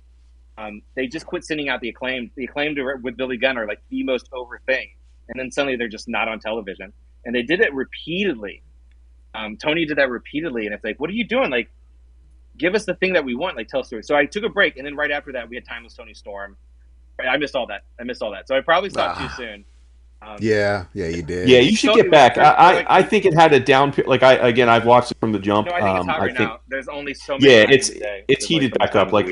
they just quit sending out the Acclaimed. The Acclaimed with Billy Gunn are like the most over thing, and then suddenly they're just not on television. And they did it repeatedly. Tony did that repeatedly, and it's like, what are you doing? Like, give us the thing that we want. Like, tell a story. So I took a break, and then right after that, we had Timeless Tony Storm. I missed all that. So I probably stopped too soon. Yeah, you did. Yeah, you should get back. I think it had a down. Like, I've watched it from the jump. I think it's hot right now. There's only so many. Yeah, it's heated back up. Like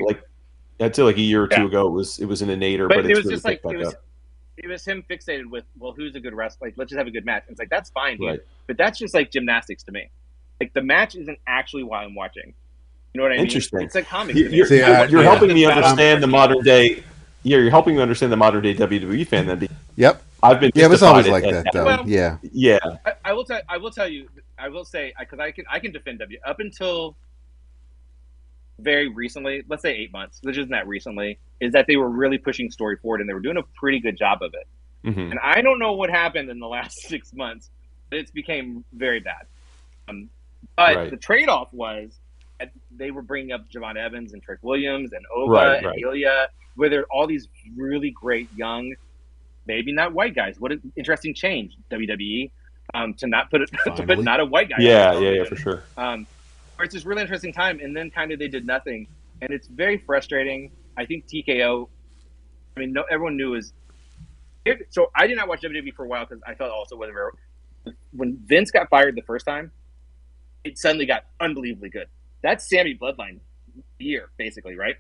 I'd say like a year or two ago, it was in a nadir, but it was really just like back up. It was him fixated with, well, who's a good wrestler? Like, let's just have a good match. And it's like, that's fine, dude. Right. But that's just like gymnastics to me. Like, the match isn't actually why I'm watching. You know what I mean? Interesting. It's like comics. You're helping me understand the modern day. Yeah, you're helping me understand the modern day WWE fan. Then. Yep. I've been. Yeah, it was always like that, though. Well, yeah. I will tell you. I will say, because I can defend W up until very recently. Let's say 8 months, which isn't that recently. Is that they were really pushing story forward, and they were doing a pretty good job of it. Mm-hmm. And I don't know what happened in the last 6 months, but it's became very bad. But the trade-off was they were bringing up Javon Evans and Trick Williams and Ova and Ilya, where there are all these really great young, maybe not white guys. What an interesting change, WWE, to not put not a white guy. Yeah, for sure. It's this really interesting time, and then kind of they did nothing, and it's very frustrating. I think TKO. I mean, everyone knew is. So I did not watch WWE for a while because I felt also whatever. When Vince got fired the first time, it suddenly got unbelievably good. That's Sammy Bloodline year, basically, right?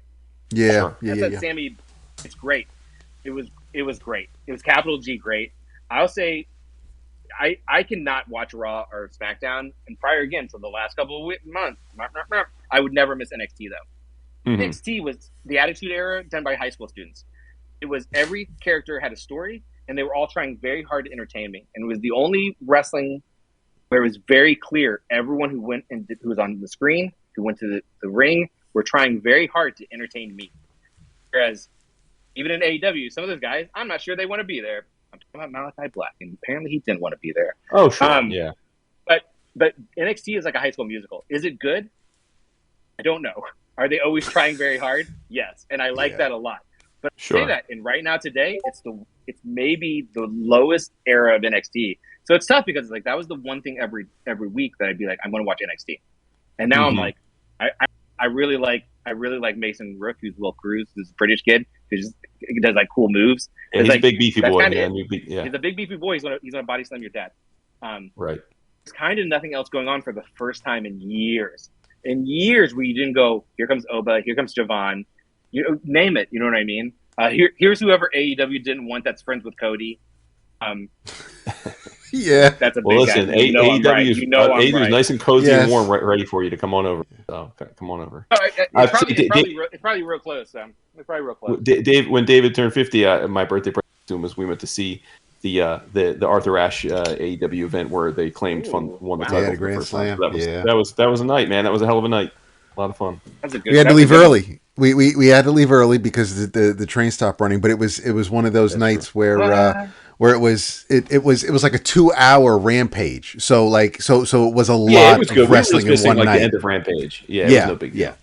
Yeah, That's Sammy. It's great. It was great. It was capital G great. I'll say, I cannot watch Raw or SmackDown, and prior again to the last couple of months, I would never miss NXT though. Mm-hmm. NXT was the Attitude Era done by high school students. It was every character had a story, and they were all trying very hard to entertain me. And it was the only wrestling where it was very clear everyone who went and who was on the screen, who went to the ring, were trying very hard to entertain me. Whereas even in AEW, some of those guys, I'm not sure they want to be there. I'm talking about Malachi Black, and apparently he didn't want to be there. Oh, sure. Yeah. But NXT is like a high school musical. Is it good? I don't know. Are they always trying very hard? Yes, and I like that a lot. But I say that, and right now today, it's maybe the lowest era of NXT. So it's tough because it's like that was the one thing every week that I'd be like, I'm going to watch NXT, and now I'm like, I really like Mason Rook, who's Will Cruz, this British kid who just does like cool moves. Yeah, he's a big beefy boy, man. He's a big beefy boy. He's gonna body slam your dad. Right. There's kind of nothing else going on for the first time in years. In years where you didn't go, here comes Oba, here comes Javon. Name it. You know what I mean? Here's whoever AEW didn't want that's friends with Cody. Yeah, that's a big listen, guy. AEW is right. nice and cozy and warm, ready for you to come on over. So come on over. It's probably real close. It's probably real close. When David turned 50, my birthday present to him was we went to see the Arthur Ashe AEW event where they claimed won the title. Yeah, the for Grand first time. Slam. So that was a night, man. That was a hell of a night. A lot of fun. That's a good. We had to that's a leave good one. early. We had to leave early because the train stopped running. But it was one of those nights where it was like a 2-hour rampage. So it was a lot it was good. of wrestling We were just in one missing, night. the end of Rampage. Yeah, it was no big deal.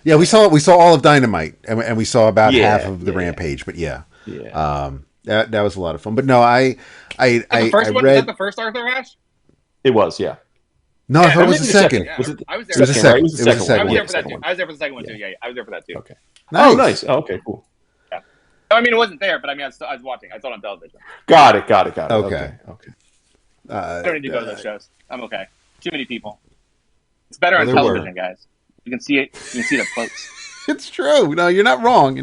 Yeah. We saw all of Dynamite, and we saw about half of the yeah. Rampage. But yeah. Yeah. That was a lot of fun. But no, I The first one, read. was that the first Arthur Ashe? It was, yeah. No, I thought it was the second. Yeah, Was it? I was there. It was the second. Right? It was the It was the second second I was one. there for that too. I was there for the second one too. Yeah, I was there for that too. Okay. Nice. Oh, nice. Oh, okay, cool. Yeah. No, I mean, it wasn't there, but I mean, I was watching. I saw it on television. Got it. Okay. I don't need to go to those shows. I'm okay. Too many people. It's better on there television, were. guys. You can see it. You can see it up close. It's true. No, you're not wrong.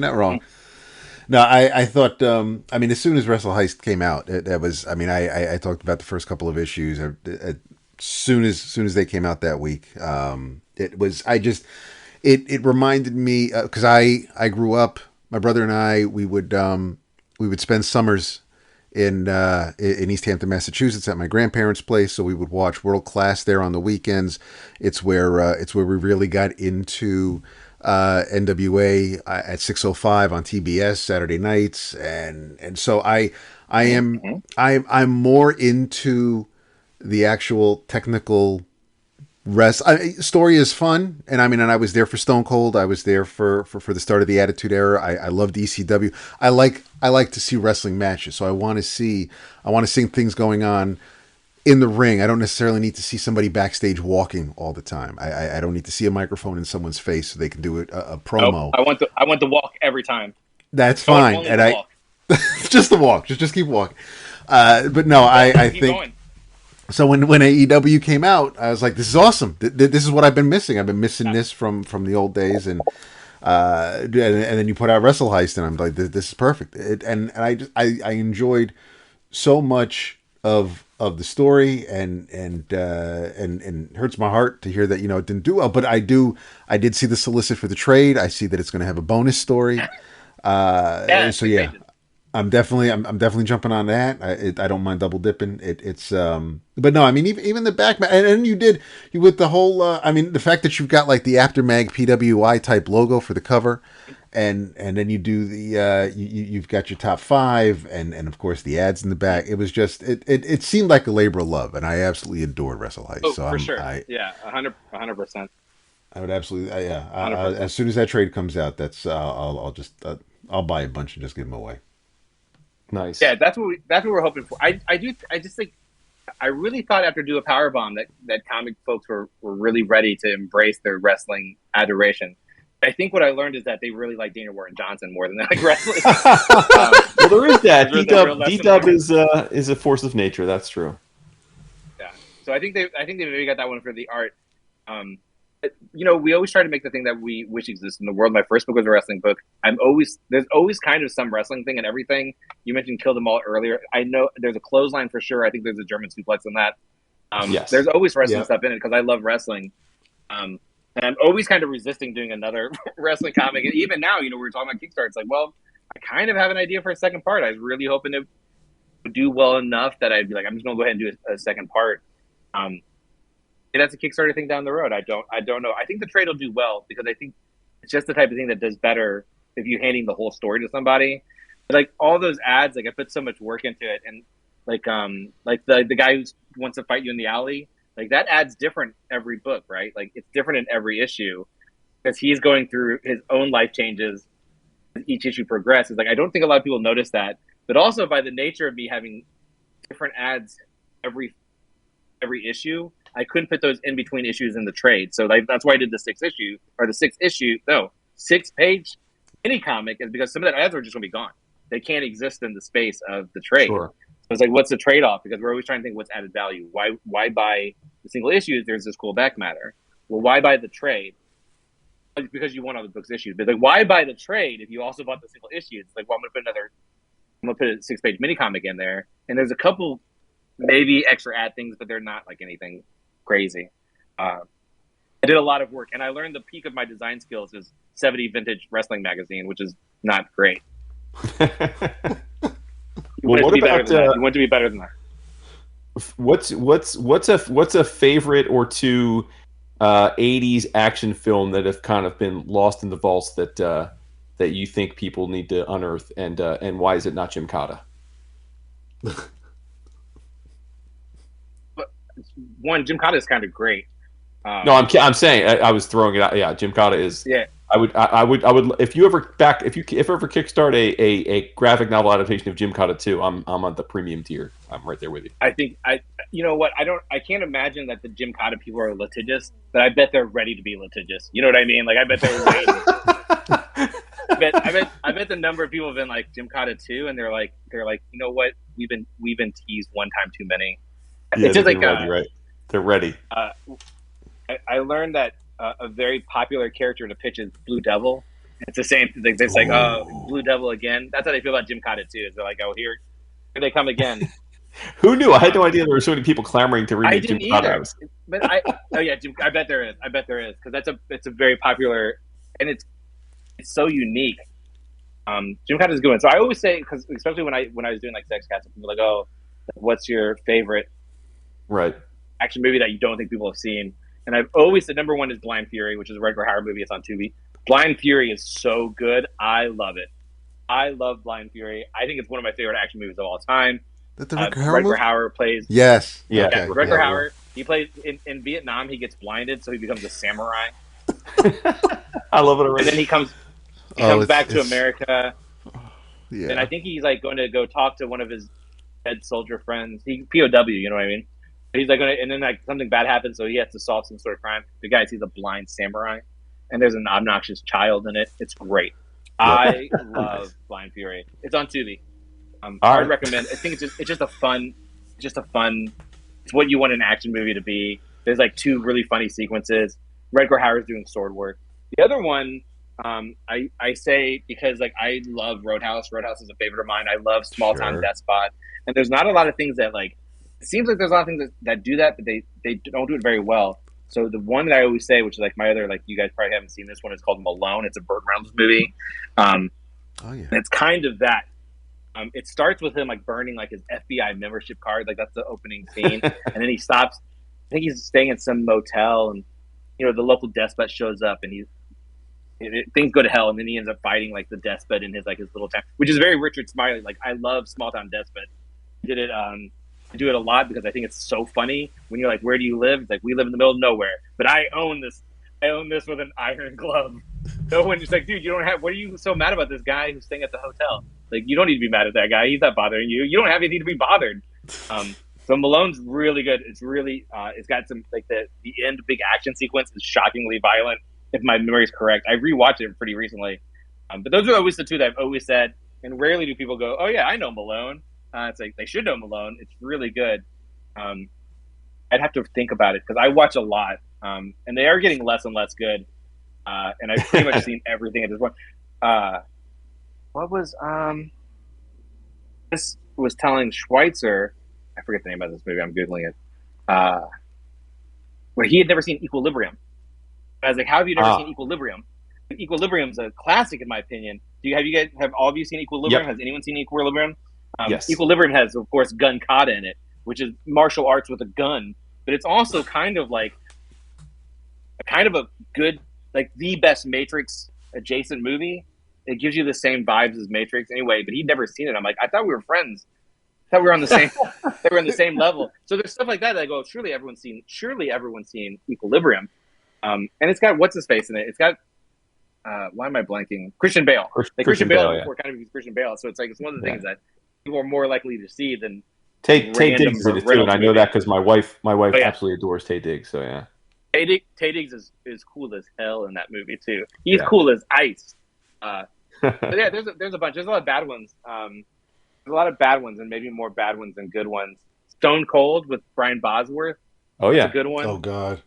No, I thought. I mean, as soon as Wrestle Heist came out, that was. I mean, I talked about the first couple of issues. As soon as they came out that week, it was. It reminded me because I grew up. My brother and I we would spend summers in East Hampton, Massachusetts, at my grandparents' place. So we would watch World Class there on the weekends. It's where we really got into NWA at 6:05 on TBS Saturday nights, and so I'm more into the actual technical story is fun, and I was there for Stone Cold. I was there for the start of the Attitude Era. I loved ECW. I like to see wrestling matches, so I want to see things going on in the ring. I don't necessarily need to see somebody backstage walking all the time. I don't need to see a microphone in someone's face so they can do a promo. Nope. I want the walk every time. That's fine, Only and the I walk. just the walk. Just keep walking. But no, I Keep think. going. So when AEW came out, I was like, "This is awesome. This is what I've been missing. I've been missing this from the old days." And then you put out Wrestle Heist, and I'm like, "This is perfect." And I enjoyed so much of the story, and it hurts my heart to hear that it didn't do well. But I did see the solicit for the trade. I see that it's going to have a bonus story. So yeah. I'm definitely jumping on that. I don't mind double dipping. But no, I mean even the back and you with the whole. The fact that you've got like the Aftermag PWI type logo for the cover, and then you do the you've got your top 5 and of course the ads in the back. It was just it seemed like a labor of love, and I absolutely adored Wrestle Heist. Oh, so for sure. 100%. I would absolutely as soon as that trade comes out, that's I'll buy a bunch and just give them away. Nice. Yeah, that's what we're hoping for. I just think I really thought after Do a Powerbomb that comic folks were really ready to embrace their wrestling adoration. I think what I learned is that they really like Dana Warren Johnson more than they like wrestling. Well, there is that. D-Dub lesson is a force of nature. That's true. Yeah. So I think they maybe got that one for the art. We always try to make the thing that we wish exists in the world. My first book was a wrestling book. There's always kind of some wrestling thing in everything. You mentioned Kill Them All earlier. I know there's a clothesline for sure. I think there's a German suplex in that. Yes. There's always wrestling stuff in it because I love wrestling. And I'm always kind of resisting doing another wrestling comic. And even now, we were talking about Kickstarter. It's like, well, I kind of have an idea for a second part. I was really hoping it would do well enough that I'd be like, I'm just going to go ahead and do a second part. And that's a Kickstarter thing down the road. I don't know. I think the trade will do well because I think it's just the type of thing that does better if you're handing the whole story to somebody. But like all those ads, like I put so much work into it, and like the guy who wants to fight you in the alley, like that ad's different every book, right? Like it's different in every issue because he's going through his own life changes as each issue progresses. Like I don't think a lot of people notice that, but also by the nature of me having different ads every issue, I couldn't put those in between issues in the trade. So that's why I did the 6-page mini comic, is because some of the ads are just going to be gone. They can't exist in the space of the trade. Sure. So it's like, what's the trade-off? Because we're always trying to think what's added value. Why buy the single issues? There's this cool back matter. Well, why buy the trade? Because you want all the books issued. But like, why buy the trade if you also bought the single issues? Like, well, I'm going to put a 6-page mini comic in there. And there's a couple maybe extra ad things, but they're not like anything crazy. I did a lot of work, and I learned the peak of my design skills is 70 Vintage Wrestling Magazine, which is not great. You Well, want it to what be better about than that. You want it to be better than that. what's a favorite or two 80s action film that have kind of been lost in the vaults that you think people need to unearth, and why is it not Jim Cotta? But one, Jim Cotta is kind of great. No, I'm saying I was throwing it out. Yeah, Jim Cotta is. Yeah. I would if you ever kickstart a graphic novel adaptation of Jim Cotta 2, I'm on the premium tier. I'm right there with you. I think you know what, I can't imagine that the Jim Cotta people are litigious, but I bet they're ready to be litigious. You know what I mean? Like I bet they're waiting. I bet the number of people have been like Jim Cotta 2, and they're like, you know what? We've been teased one time too many. Yeah, It's just like ready, right? They're ready. I learned that a very popular character to pitch is Blue Devil. It's the same thing. It's like, oh, Blue Devil again. That's how they feel about Jim Cotta too. Is they're like, oh, here they come again. Who knew? I had no idea there were so many people clamoring to remake Jim Cotta. But I bet there is. I bet there is, because it's a very popular, and it's so unique. Jim Cotta is a good one. So I always say, because especially when I was doing like Sexcastle, people are like, oh, what's your favorite action movie that you don't think people have seen? And I've always said number one is Blind Fury, which is a Rutger Hauer movie. It's on Tubi. Blind Fury is so good. I love it. I love Blind Fury. I think it's one of my favorite action movies of all time. That the Rutger Hauer plays. Yes. Yeah. Okay. Rutger Hauer. He plays in Vietnam. He gets blinded, so he becomes a samurai. I love it already. And then he comes back to America. Yeah. And I think he's like going to go talk to one of his dead soldier friends. He POW, you know what I mean? He's like and then like something bad happens, so he has to solve some sort of crime. The guy sees a blind samurai, and there's an obnoxious child in it. It's great. I love Blind Fury. It's on Tubi. I would recommend. I think it's just a fun. It's what you want an action movie to be. There's like two really funny sequences. Rutger Hauer's doing sword work. The other one, I say because like I love Roadhouse. Roadhouse is a favorite of mine. I love Small Town Despot, and there's not a lot of things that like. It seems like there's a lot of things that do that, but they don't do it very well. So the one that I always say, which is like my other, like you guys probably haven't seen this one, is called Malone. It's a Burt Reynolds movie. And it's kind of that. It starts with him like burning like his FBI membership card, like that's the opening scene, and then he stops. I think he's staying in some motel, and you know the local despot shows up, and things go to hell, and then he ends up fighting like the despot in his little town, which is very Richard Smiley. Like I love Small Town Despot. He did it. I do it a lot because I think it's so funny when you're like, where do you live? It's like, we live in the middle of nowhere, but I own this with an iron glove. No one just like, dude, what are you so mad about this guy who's staying at the hotel? Like, you don't need to be mad at that guy. He's not bothering you. You don't have anything to be bothered. So Malone's really good. It's really, it's got some, like the end big action sequence is shockingly violent. If my memory is correct, I rewatched it pretty recently. But those are always the two that I've always said. And rarely do people go, oh yeah, I know Malone. It's like they should know Malone. It's really good. I'd have to think about it because I watch a lot, and they are getting less and less good. And I've pretty much seen everything at this point. What was this was telling Schweitzer? I forget the name of this movie. I'm googling it. Where he had never seen Equilibrium. I was like, "How have you never seen Equilibrium?" Equilibrium's a classic in my opinion. Have all of you seen Equilibrium? Yep. Has anyone seen Equilibrium? Yes. Equilibrium has, of course, gun kata in it, which is martial arts with a gun, but it's also kind of a good, like the best Matrix adjacent movie. It gives you the same vibes as Matrix anyway, but he'd never seen it. I'm like, I thought we were friends. I thought we were on the same. They were on the same level. So there's stuff like that I go, surely everyone's seen Equilibrium, and it's got what's his face in it. It's got. Why am I blanking? Christian Bale. Christian Bale before kind of use Christian Bale. So it's like it's one of the things that people are more likely to see than Tay Diggs is in it too, and I know that because my wife absolutely adores Tay Diggs. So yeah, Tay Diggs is cool as hell in that movie too. He's cool as ice. But yeah, there's a bunch. There's a lot of bad ones. There's a lot of bad ones, and maybe more bad ones than good ones. Stone Cold with Brian Bosworth. Oh yeah, a good one. Oh god.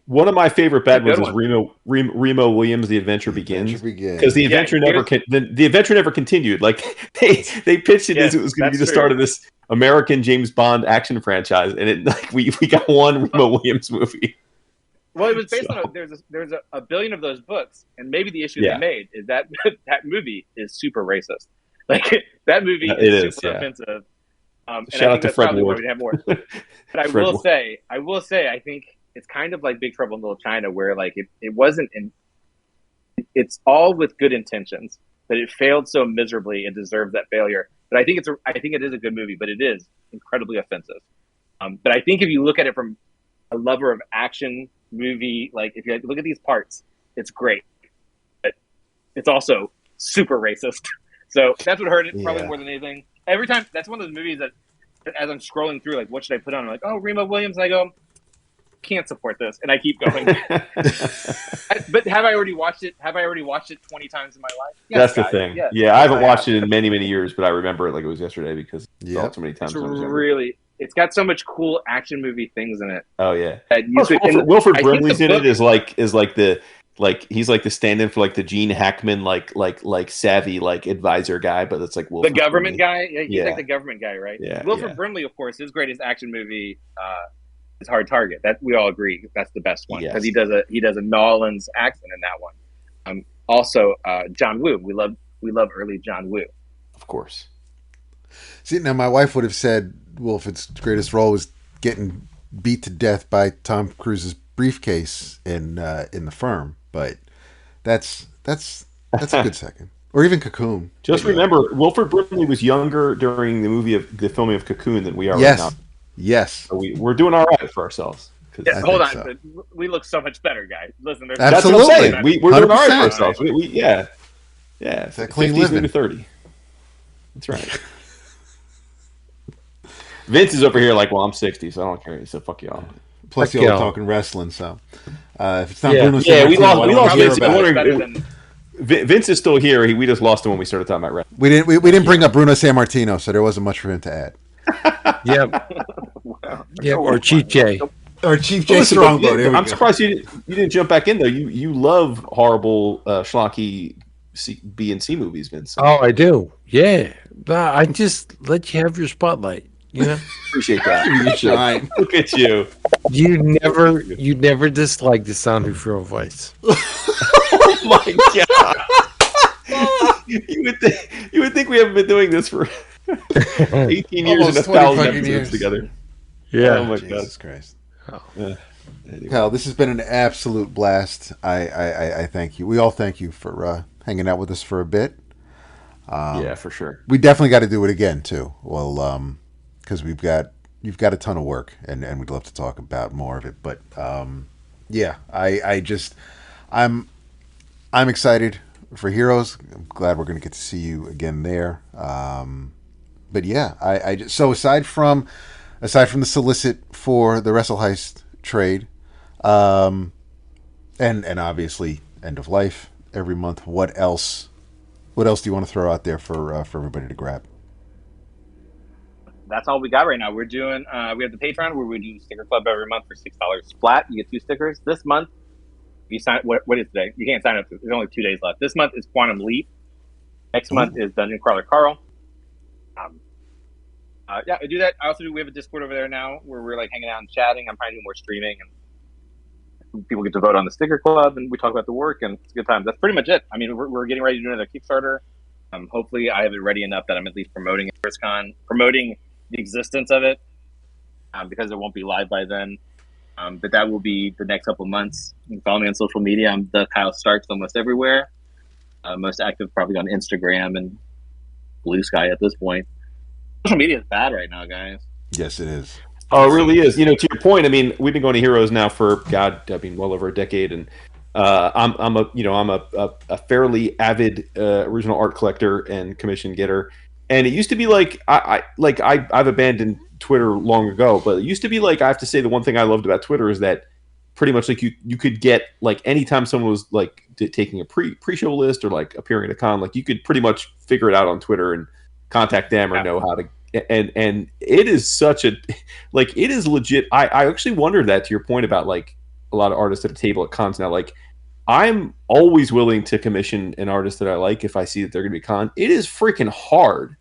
One of my favorite bad ones is Remo Williams' The Adventure Begins, because the adventure never continued. Like they pitched it as it was going to be the start of this American James Bond action franchise, and it like we got one Remo Williams movie. Well, it was based on there's a billion of those books, and maybe the issue they made is that that movie is super racist. Like that movie It is is, super yeah. offensive. And Shout I out think to that's Fred probably why Ward. we'd have more. But I Fred will Ward. say, I think it's kind of like Big Trouble in Little China, where like it wasn't in. It's all with good intentions, but it failed so miserably it deserves that failure. But I think it is a good movie, but it is incredibly offensive. But I think if you look at it from a lover of action movie, like if you look at these parts, it's great, but it's also super racist. So that's what hurt it probably Yeah. more than anything. Every time, that's one of those movies that, as I'm scrolling through, like, what should I put on? I'm like, oh, Remo Williams. And I go, can't support this, and I keep going. But have I already watched it? Have I already watched it 20 times in my life? Yes, That's the guys, thing. yes. Yeah, I haven't watched have. it in many, many years, but I remember it like it was yesterday because I saw Yep. it so many times. It's when I was younger. really, it's got so much cool action movie things in it. Oh yeah. That you Plus, could, and Wilford I think Brimley's the in it book- is like the he's like the stand-in for like the Gene Hackman like savvy like advisor guy, but it's like the Wilford government Brimley. guy. Yeah, he's Yeah. like the government guy, right? Yeah, Wilford yeah. Brimley, of course, his greatest action movie is Hard Target. That we all agree that's the best one because Yes. he does a Nolans accent in that one. Also, John Woo. We love early John Woo. Of course. See, now my wife would have said Wolford's greatest role was getting beat to death by Tom Cruise's briefcase in The Firm, but that's a good second. Or even Cocoon. Just But yeah. remember, Wilford Brimley was younger during the filming of Cocoon than we are Yes. right now. Yes. So we're doing all right for ourselves. 'Cause Yeah, I hold on, think so. we look so much better, guys. Listen, there's that's what I'm Absolutely. saying. We're doing all right for 100%. ourselves. Yeah. It's that clean 50s living. moving to 30. That's right. Vince is over here like, well, I'm 60, so I don't care. So fuck y'all. Plus, Heck y'all yeah. talking wrestling, so if it's not Yeah. Bruno Yeah, we Sammartino, lost- I we don't lost hear Vince. about I'm it. wondering- better than Vince is still here. We just lost him when we started talking about wrestling. We didn't bring up Bruno Sammartino, so there wasn't much for him to add. Yep. Yep. Or Chief J. Or Chief Well, J listen, Strongbow. but There we I'm go. surprised you didn't jump back in though. You love horrible schlocky B and C movies, Vince. Oh, I do. Yeah. But I just let you have your spotlight. You know, Appreciate that. You shine. Look at you. you never dislike the sound of your own voice. Oh my god. you would think we haven't been doing this for 18 years Almost and 20 1,000 fucking episodes years. together. Yeah. Oh my god. Jesus Christ. Anyway. Kyle, this has been an absolute blast. I thank you. We all thank you for hanging out with us for a bit. Yeah, for sure. We definitely got to do it again too. Well, because you've got a ton of work, and we'd love to talk about more of it. But yeah, I'm excited for Heroes. I'm glad we're going to get to see you again there. But yeah, I just, so aside from the solicit for the Wrestle Heist trade, and obviously End of Life every month. What else do you want to throw out there for everybody to grab? that's all we got right now. We're doing we have the Patreon where we do sticker club every month for $6 flat. You get 2 stickers. This month, if you sign what is today? You can't sign up. There's only 2 days left. This month is Quantum Leap. Next month is Dungeon Crawler Carl. Yeah, I do that. I also do. We have a Discord over there now where we're like hanging out and chatting. I'm trying to do more streaming, and people get to vote on the sticker club, and we talk about the work, and it's a good time. That's pretty much it. I mean, we're getting ready to do another Kickstarter. Hopefully, I have it ready enough that I'm at least promoting it first promoting the existence of it, because it won't be live by then. But that will be the next couple months. You can follow me on social media. I'm the Kyle Starks almost everywhere. Most active probably on Instagram and Blue Sky at this point. Social media is bad right now, guys. Yes, it is. Oh, it really is. You know, to your point, I mean, we've been going to Heroes now for well over a decade, and I'm a fairly avid original art collector and commission getter. And it used to be like I've abandoned Twitter long ago, but it used to be like I have to say the one thing I loved about Twitter is that pretty much like you could get like anytime someone was like taking a pre-show list or like appearing at a con, like you could pretty much figure it out on Twitter and contact them or know how to. And it is such a like it is legit. I actually wondered that to your point about like a lot of artists at a table at cons now. Like I'm always willing to commission an artist that I like if I see that they're going to be con. It is freaking hard.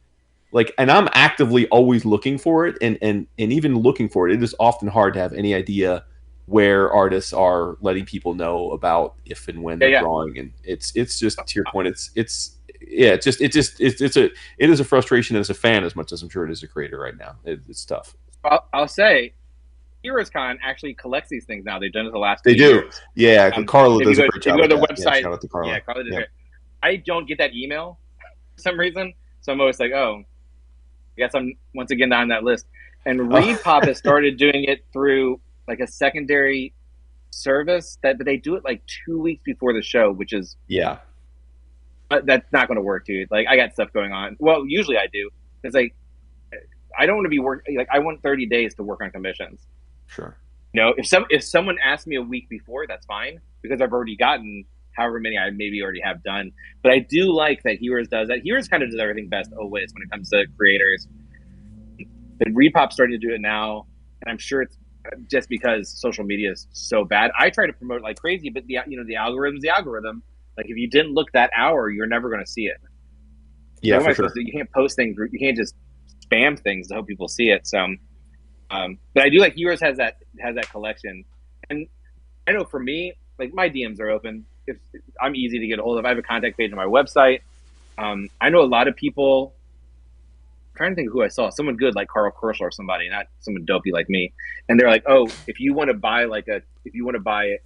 Like, and I'm actively always looking for it, and even looking for it. It is often hard to have any idea where artists are letting people know about if and when they're drawing, and it's just to your point. It's yeah, it is a frustration as a fan as much as I'm sure it is a creator right now. It's tough. I'll say, Heroes Con actually collects these things now. They've done it the last They 2 do. years. Yeah, Carla does a great If job. you go to with the that. website, Yeah, shout out to Carla. yeah, Carla does it. I don't get that email for some reason, so I'm always like, oh, I guess I'm once again on that list. And Repop has started doing it through like a secondary service but they do it like 2 weeks before the show, which is that's not going to work, dude. Like I got stuff going on. Well, usually I do. It's like I don't want to be working. Like I want 30 days to work on commissions. Sure. You know, if someone asks me a week before, that's fine because I've already gotten however many I maybe already have done. But I do like that Heroes does that. Heroes kind of does everything best always when it comes to creators. But Repop's starting to do it now, and I'm sure it's just because social media is so bad. I try to promote like crazy, but the algorithm's the algorithm. Like if you didn't look that hour, you're never going to see it. Yeah, for sure. You can't post things. You can't just spam things to hope people see it. So, but I do like Heroes has that collection, and I know for me, like my DMs are open. If I'm easy to get a hold of, I have a contact page on my website. I know a lot of people. I'm trying to think of who I saw. Someone good like Carl Kerschel or somebody, not someone dopey like me. And they're like, "Oh, if you want to buy a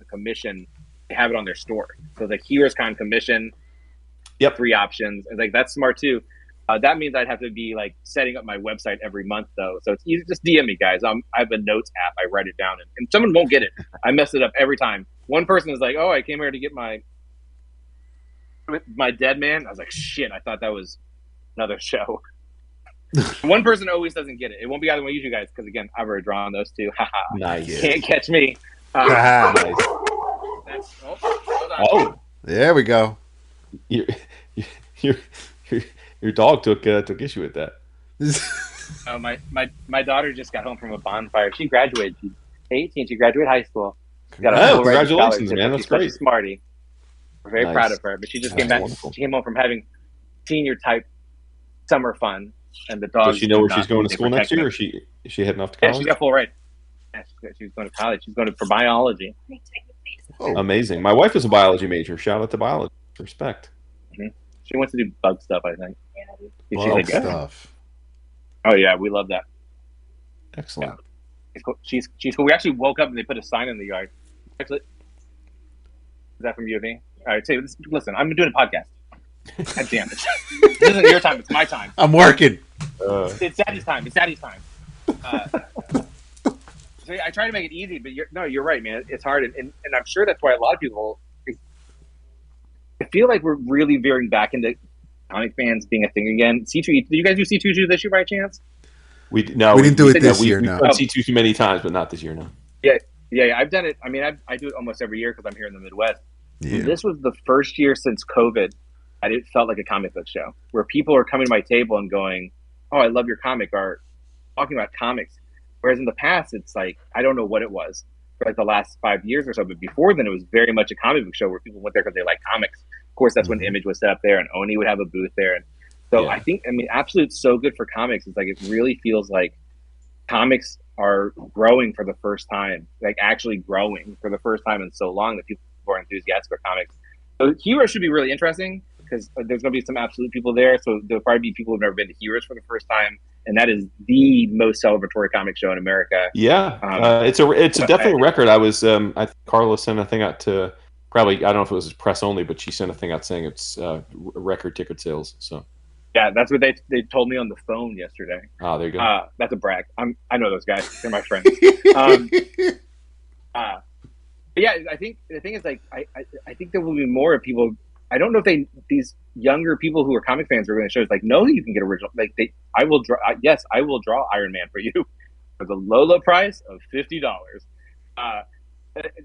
commission, they have it on their store." So like Heroes Con commission, 3 options. And like that's smart too. That means I'd have to be like setting up my website every month though. So it's easy. Just DM me, guys. I have a notes app. I write it down, and someone won't get it. I mess it up every time. One person is like, "Oh, I came here to get my Dead Man." I was like, "Shit, I thought that was another show." One person always doesn't get it. It won't be either one of you guys because again, I've already drawn those two. Nice. Can't catch me. Nice. Hold on. Oh, there we go. Your dog took issue with that. Oh, my daughter just got home from a bonfire. She graduated. She's 18. She graduated high school. Got a full ride Congratulations, scholarship. man. That's She's such great. a smarty. We're very Nice. proud of her. But she just came back. Wonderful. She came home from having senior type summer fun, and the dog. Does she know where she's going to school next year, or is she heading off to Yeah, college? she got full ride. Yeah, she's going to college. She's going for biology. Amazing. My wife is a biology major. Shout out to biology. Respect. She wants to do bug stuff, I think. She's Bug like, stuff. oh yeah, we love that. Excellent. She's cool. We actually woke up and they put a sign in the yard. Actually, is that from U of E? All right, so listen, I'm doing a podcast. God damn it! This isn't your time; it's my time. I'm working. It's Daddy's time. It's Daddy's time. So I try to make it easy, but you're right, man. It's hard, and I'm sure that's why a lot of people. I feel like we're really veering back into comic fans being a thing again. C2, did you guys do C2 this year by chance? We didn't do it this year. We've No. done C2 too many times, but not this year. No. Yeah, I've done it. I mean, I do it almost every year because I'm here in the Midwest. Yeah. This was the first year since COVID that it felt like a comic book show where people are coming to my table and going, "Oh, I love your comic," or talking about comics. Whereas in the past, it's like I don't know what it was for like the last 5 years or so, but before then, it was very much a comic book show where people went there because they like comics. Of course, that's when Image was set up there, and Oni would have a booth there, and so Yeah. I mean, Absolute's so good for comics. It's like it really feels like comics are growing for the first time, like actually growing for the first time in so long that people are enthusiastic for comics. So Heroes should be really interesting because there's going to be some Absolute people there. So there'll probably be people who've never been to Heroes for the first time, and that is the most celebratory comic show in America. Yeah, it's definitely a record. I was Carla sent a thing out to probably I don't know if it was press only, but she sent a thing out saying it's record ticket sales. So yeah, that's what they told me on the phone yesterday. there you go. That's a brag. I know those guys. They're my friends. But yeah, I think the thing is like I think there will be more people. I don't know if these younger people who are comic fans are going to shows like no, you can get original. Like I will draw. Yes, I will draw Iron Man for you for the low price of $50.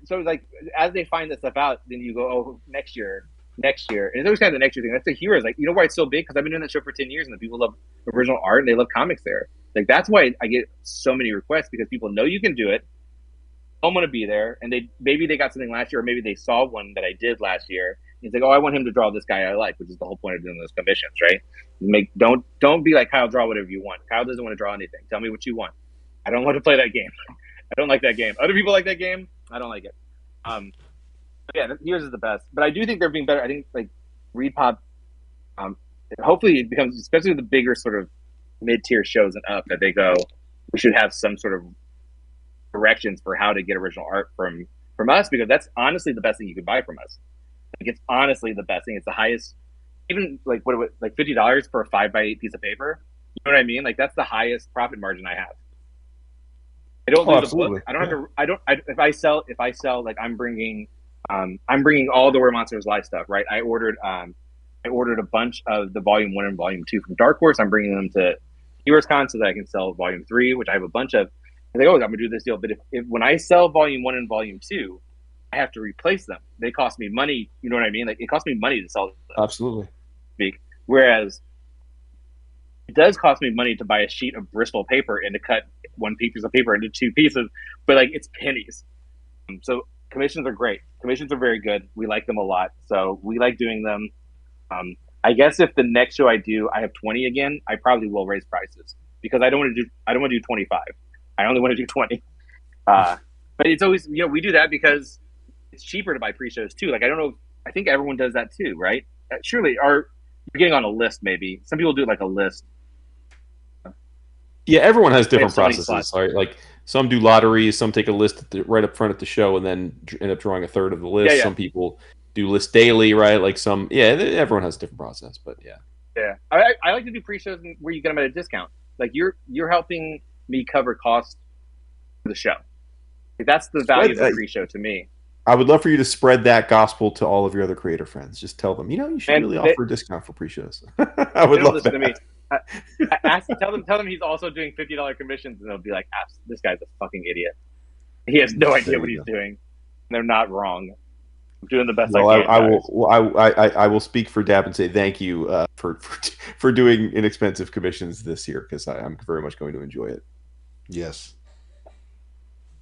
So like as they find this stuff out, then you go, oh, next year, and it's always kind of the next year thing. That's the Heroes. Like you know why it's so big because I've been doing that show for 10 years, and the people love original art and they love comics there. Like that's why I get so many requests because people know you can do it. I'm going to be there, and maybe they got something last year, or maybe they saw one that I did last year. And it's like, oh, I want him to draw this guy I like, which is the whole point of doing those commissions, right? Don't be like Kyle, draw whatever you want. Kyle doesn't want to draw anything. Tell me what you want. I don't want to play that game. I don't like that game. Other people like that game. I don't like it. Yeah, yours is the best, but I do think they're being better. I think like Repop Um, hopefully, it becomes, especially the bigger sort of mid-tier shows and up, that they go, we should have some sort of directions for how to get original art from us, because that's honestly the best thing you could buy from us. Like, it's honestly the best thing. It's the highest, even like like $50 for a 5x8 piece of paper. You know what I mean? Like, that's the highest profit margin I have. I don't lose a book. I don't have to. If I sell, like, I'm bringing all the Where Monsters Lie stuff. Right. I ordered a bunch of the Volume 1 and Volume 2 from Dark Horse. I'm bringing them to HeroesCon so that I can sell Volume 3, which I have a bunch of. And they go, I'm going to do this deal. But if when I sell Volume 1 and Volume 2, I have to replace them. They cost me money. You know what I mean? Like, it costs me money to sell them. Absolutely. Whereas it does cost me money to buy a sheet of Bristol paper and to cut one piece of paper into two pieces, but like, it's pennies. So commissions are great. Commissions are very good. We like them a lot. So we like doing them. I guess if the next show I do, I have 20 again, I probably will raise prices, because I don't want to do 25. I only want to do 20. But it's always, we do that because it's cheaper to buy pre-shows too. Like, I don't know. I think everyone does that too, right? Surely, you're getting on a list. Maybe some people do like a list. Yeah, everyone has different processes. Right? Like, some do lotteries, some take a list right up front at the show and then end up drawing a third of the list. Yeah. Some people do list daily, right? Like everyone has a different process, but yeah. Yeah, I like to do pre-shows where you get them at a discount. Like, you're helping me cover costs for the show. Like, that's the value of the pre-show to me. I would love for you to spread that gospel to all of your other creator friends. Just tell them, you should really offer a discount for pre-shows. I would love that. To me. Tell them he's also doing $50 commissions, and they'll be like, this guy's a fucking idiot. He has no idea what he's doing. They're not wrong. I'm doing the best I can. I will speak for Dab and say thank you for doing inexpensive commissions this year, because I'm very much going to enjoy it. Yes.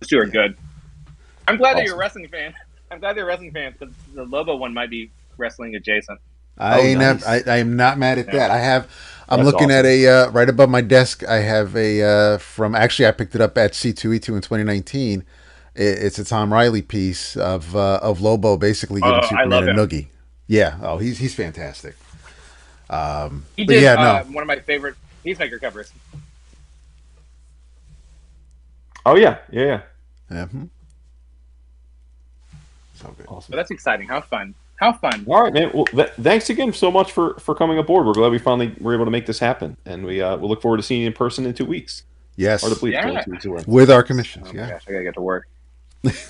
Those two are good. I'm glad that you're a wrestling fan. I'm glad they're wrestling fans, because the Lobo one might be wrestling adjacent. I am not mad at that. I'm looking at a right above my desk. I have a I picked it up at C2E2 in 2019. It's a Tom Riley piece of Lobo basically giving Superman a noogie. Yeah. Oh, he's fantastic. He did one of my favorite Peacemaker covers. Oh yeah. Mm-hmm. So good. Awesome. So that's exciting. How fun. All right, man. Well, thanks again so much for coming aboard. We're glad we finally were able to make this happen, and we'll look forward to seeing you in person in 2 weeks. Yes. Or only 2 weeks away. With our commissions. Oh my gosh, I gotta get to work.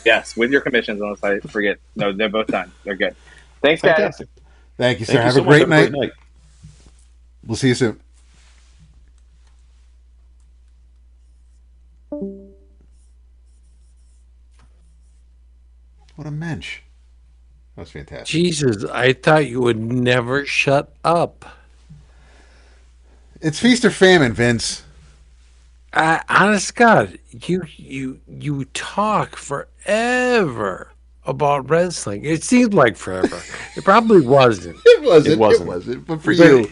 Yes, with your commissions, unless I forget. No, they're both done. They're good. Thanks, guys. Fantastic. Thank you, sir. Have a great night. We'll see you soon. What a mensch. That was fantastic. Jesus, I thought you would never shut up. It's feast or famine, Vince. Honest God, you talk forever about wrestling. It seemed like forever. It probably wasn't. It wasn't. But for you,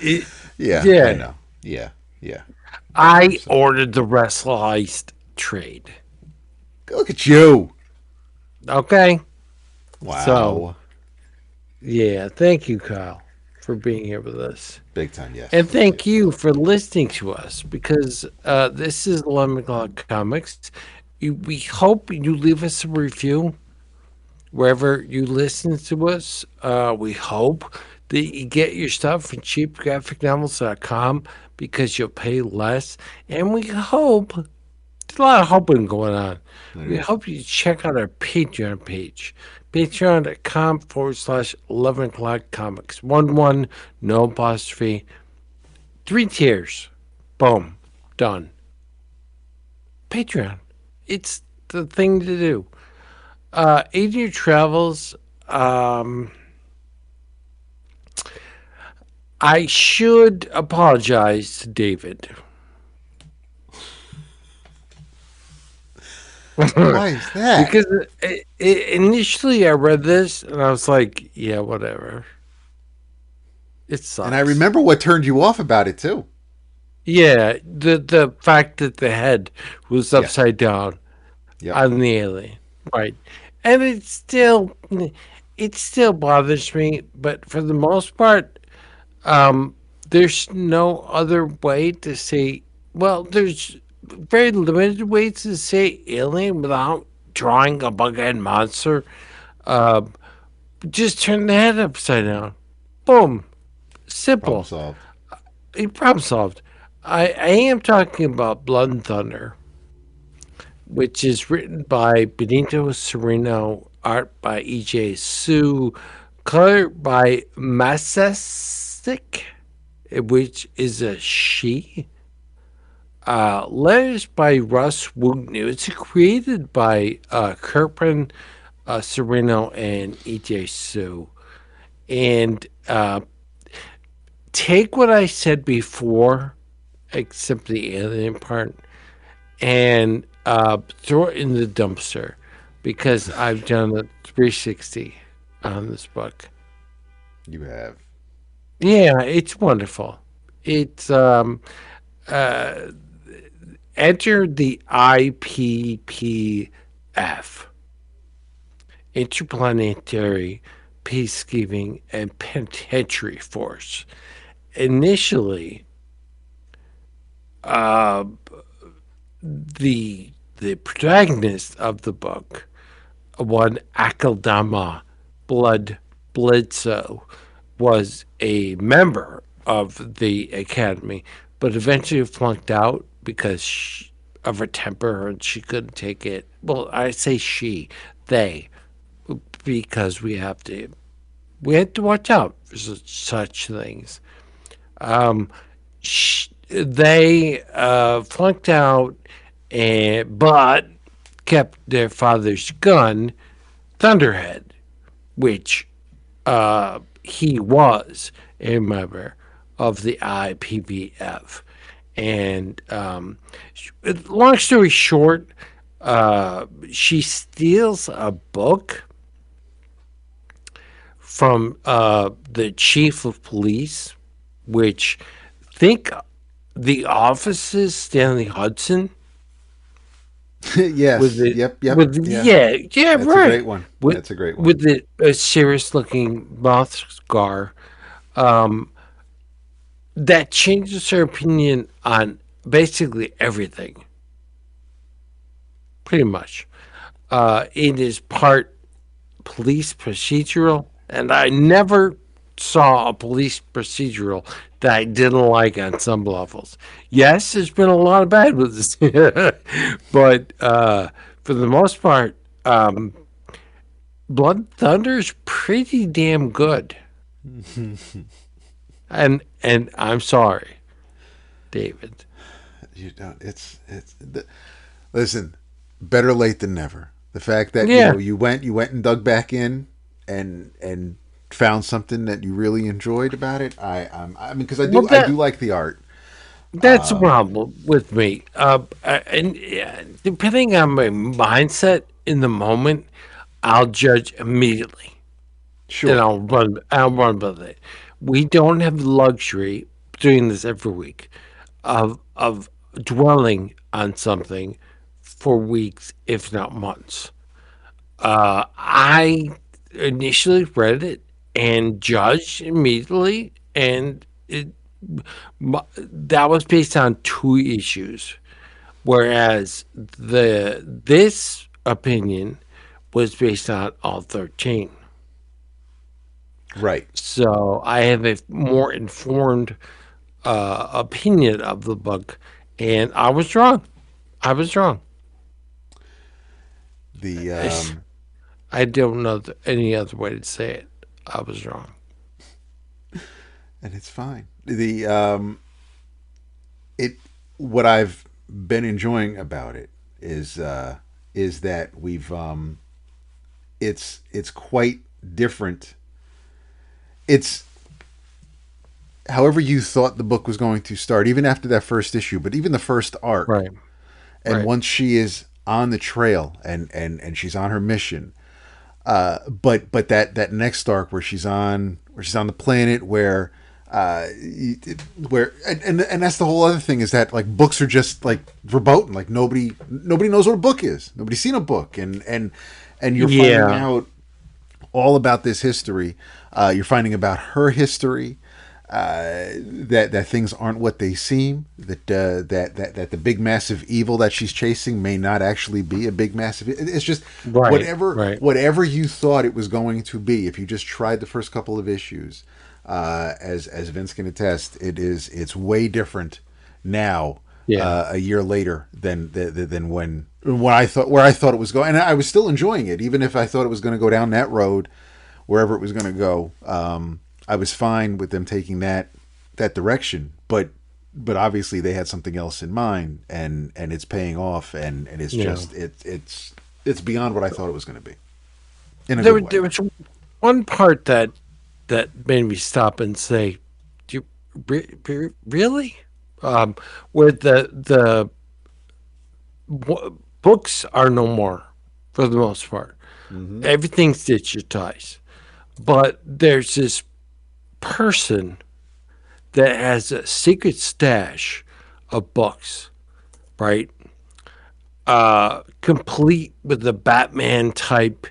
yeah. I know. Yeah. I ordered the Wrestle Heist trade. Look at you. Okay. Wow. So, yeah, thank you, Kyle, for being here with us. Big time, yes. And thank you for listening to us, because this is 11 O'Clock Comics. We hope you leave us a review wherever you listen to us. We hope that you get your stuff from cheapgraphicnovels.com, because you'll pay less. And we hope, there's a lot of hoping going on. We hope you check out our Patreon page. Patreon.com/11 O'Clock Comics. 11, no apostrophe. 3 tiers. Boom. Done. Patreon. It's the thing to do. Aid in your travels. I should apologize to David. Why is that? Because initially I read this and I was like, yeah, whatever. It sucks. And I remember what turned you off about it too. Yeah, the fact that the head was upside down on the alien. Right. And it still bothers me, but for the most part, There's no other way to say. Well, there's very limited ways to say alien without drawing a bug-eyed monster. Uh, just turn the head upside down. Boom. Problem Simple. solved. Problem solved. I am talking about Blood and Thunder, which is written by Benito Sereno, art by E.J. Su, color by Masasik, which is a she. Letters by Russ Wooten. It's created by Kirpin Sereno and E.J. Su. And take what I said before, except the alien part, and throw it in the dumpster because I've done a 360 on this book. You have. Yeah, it's wonderful. It's enter the IPPF, Interplanetary Peacekeeping and Penitentiary Force. Initially, uh, the protagonist of the book, one Akaldama Bledsoe, was a member of the academy, but eventually flunked out because of her temper and she couldn't take it. Well, I say she, they, because we had to watch out for such things. They flunked out, but kept their father's gun, Thunderhead, which he was a member of the IPVF. And long story short, she steals a book from the chief of police, which think the offices Stanley Hudson. Yes. With it, Yep. Yeah. yeah, That's right. a great one. That's a great one. With the a serious-looking mouth scar, that changes her opinion on basically everything. Pretty much, it is part police procedural, and I never saw a police procedural that I didn't like on some levels. Yes, there's been a lot of bad ones, but for the most part, Blood Thunder's pretty damn good. And I'm sorry, David. You know, listen, better late than never. The fact that Yeah. you went and dug back in and found something that you really enjoyed about it. I mean, because I do like the art. That's the problem with me. And depending on my mindset in the moment, I'll judge immediately. Sure. And I'll run with it. We don't have the luxury doing this every week of dwelling on something for weeks, if not months. I initially read it and judged immediately, and that was based on two issues, whereas this opinion was based on all 13. Right. So I have a more informed opinion of the book, and I was wrong. I was wrong. The I don't know any other way to say it. I was wrong. and it's fine. It what I've been enjoying about it is that we've it's quite different. It's however you thought the book was going to start, even after that first issue, but even the first arc. Right. And Right. once she is on the trail and she's on her mission, but that next arc where she's on the planet where and that's the whole other thing is that like books are just like verboten, like nobody knows what a book is, nobody's seen a book, and you're Yeah. finding out all about this history. You're finding about her history. that things aren't what they seem. That the big massive evil that she's chasing may not actually be a big massive. It's just Right, whatever right. whatever you thought it was going to be. If you just tried the first couple of issues, as Vince can attest, it's way different now. Yeah. A year later than when I thought it was going, and I was still enjoying it, even if I thought it was going to go down that road, wherever it was going to go. I was fine with them taking that direction, but obviously they had something else in mind, and it's paying off, and it's Yeah. just it's beyond what I thought it was going to be. In a There, good way. there was one part that made me stop and say, "Do you really?" Where the books are no more, for the most part. Everything's digitized, but there's this person that has a secret stash of books, right? Complete with the Batman type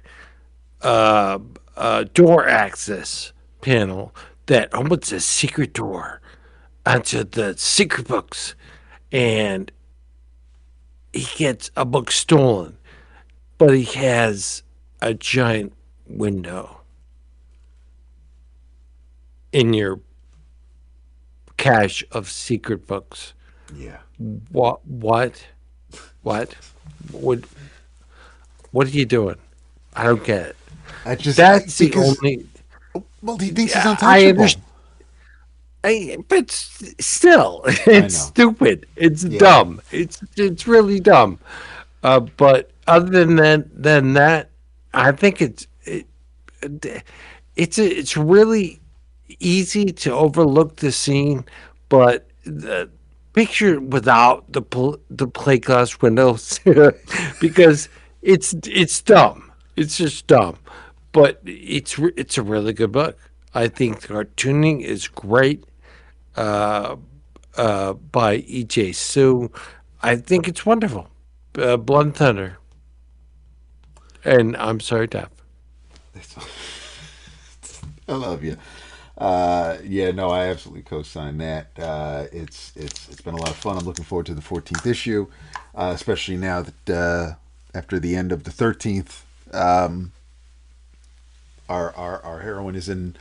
door access panel that opens a secret door onto the secret books, and he gets a book stolen, but he has a giant window in your cache of secret books. Yeah. What? What? What are you doing? I don't get it. I just That's the because only. well, he thinks he's I untouchable. understand. But still, it's know. stupid. It's Yeah. dumb. It's really dumb. But other than that, I think it's really easy to overlook the scene, but the picture without the plate glass windows because it's dumb. It's just dumb, but it's a really good book. I think the cartooning is great by E.J. Sue. I think it's wonderful. Blood and Thunder. And I'm sorry, Dap. I love you. Yeah, no, I absolutely co-sign that. It's been a lot of fun. I'm looking forward to the 14th issue, especially now that after the end of the 13th, our heroine is in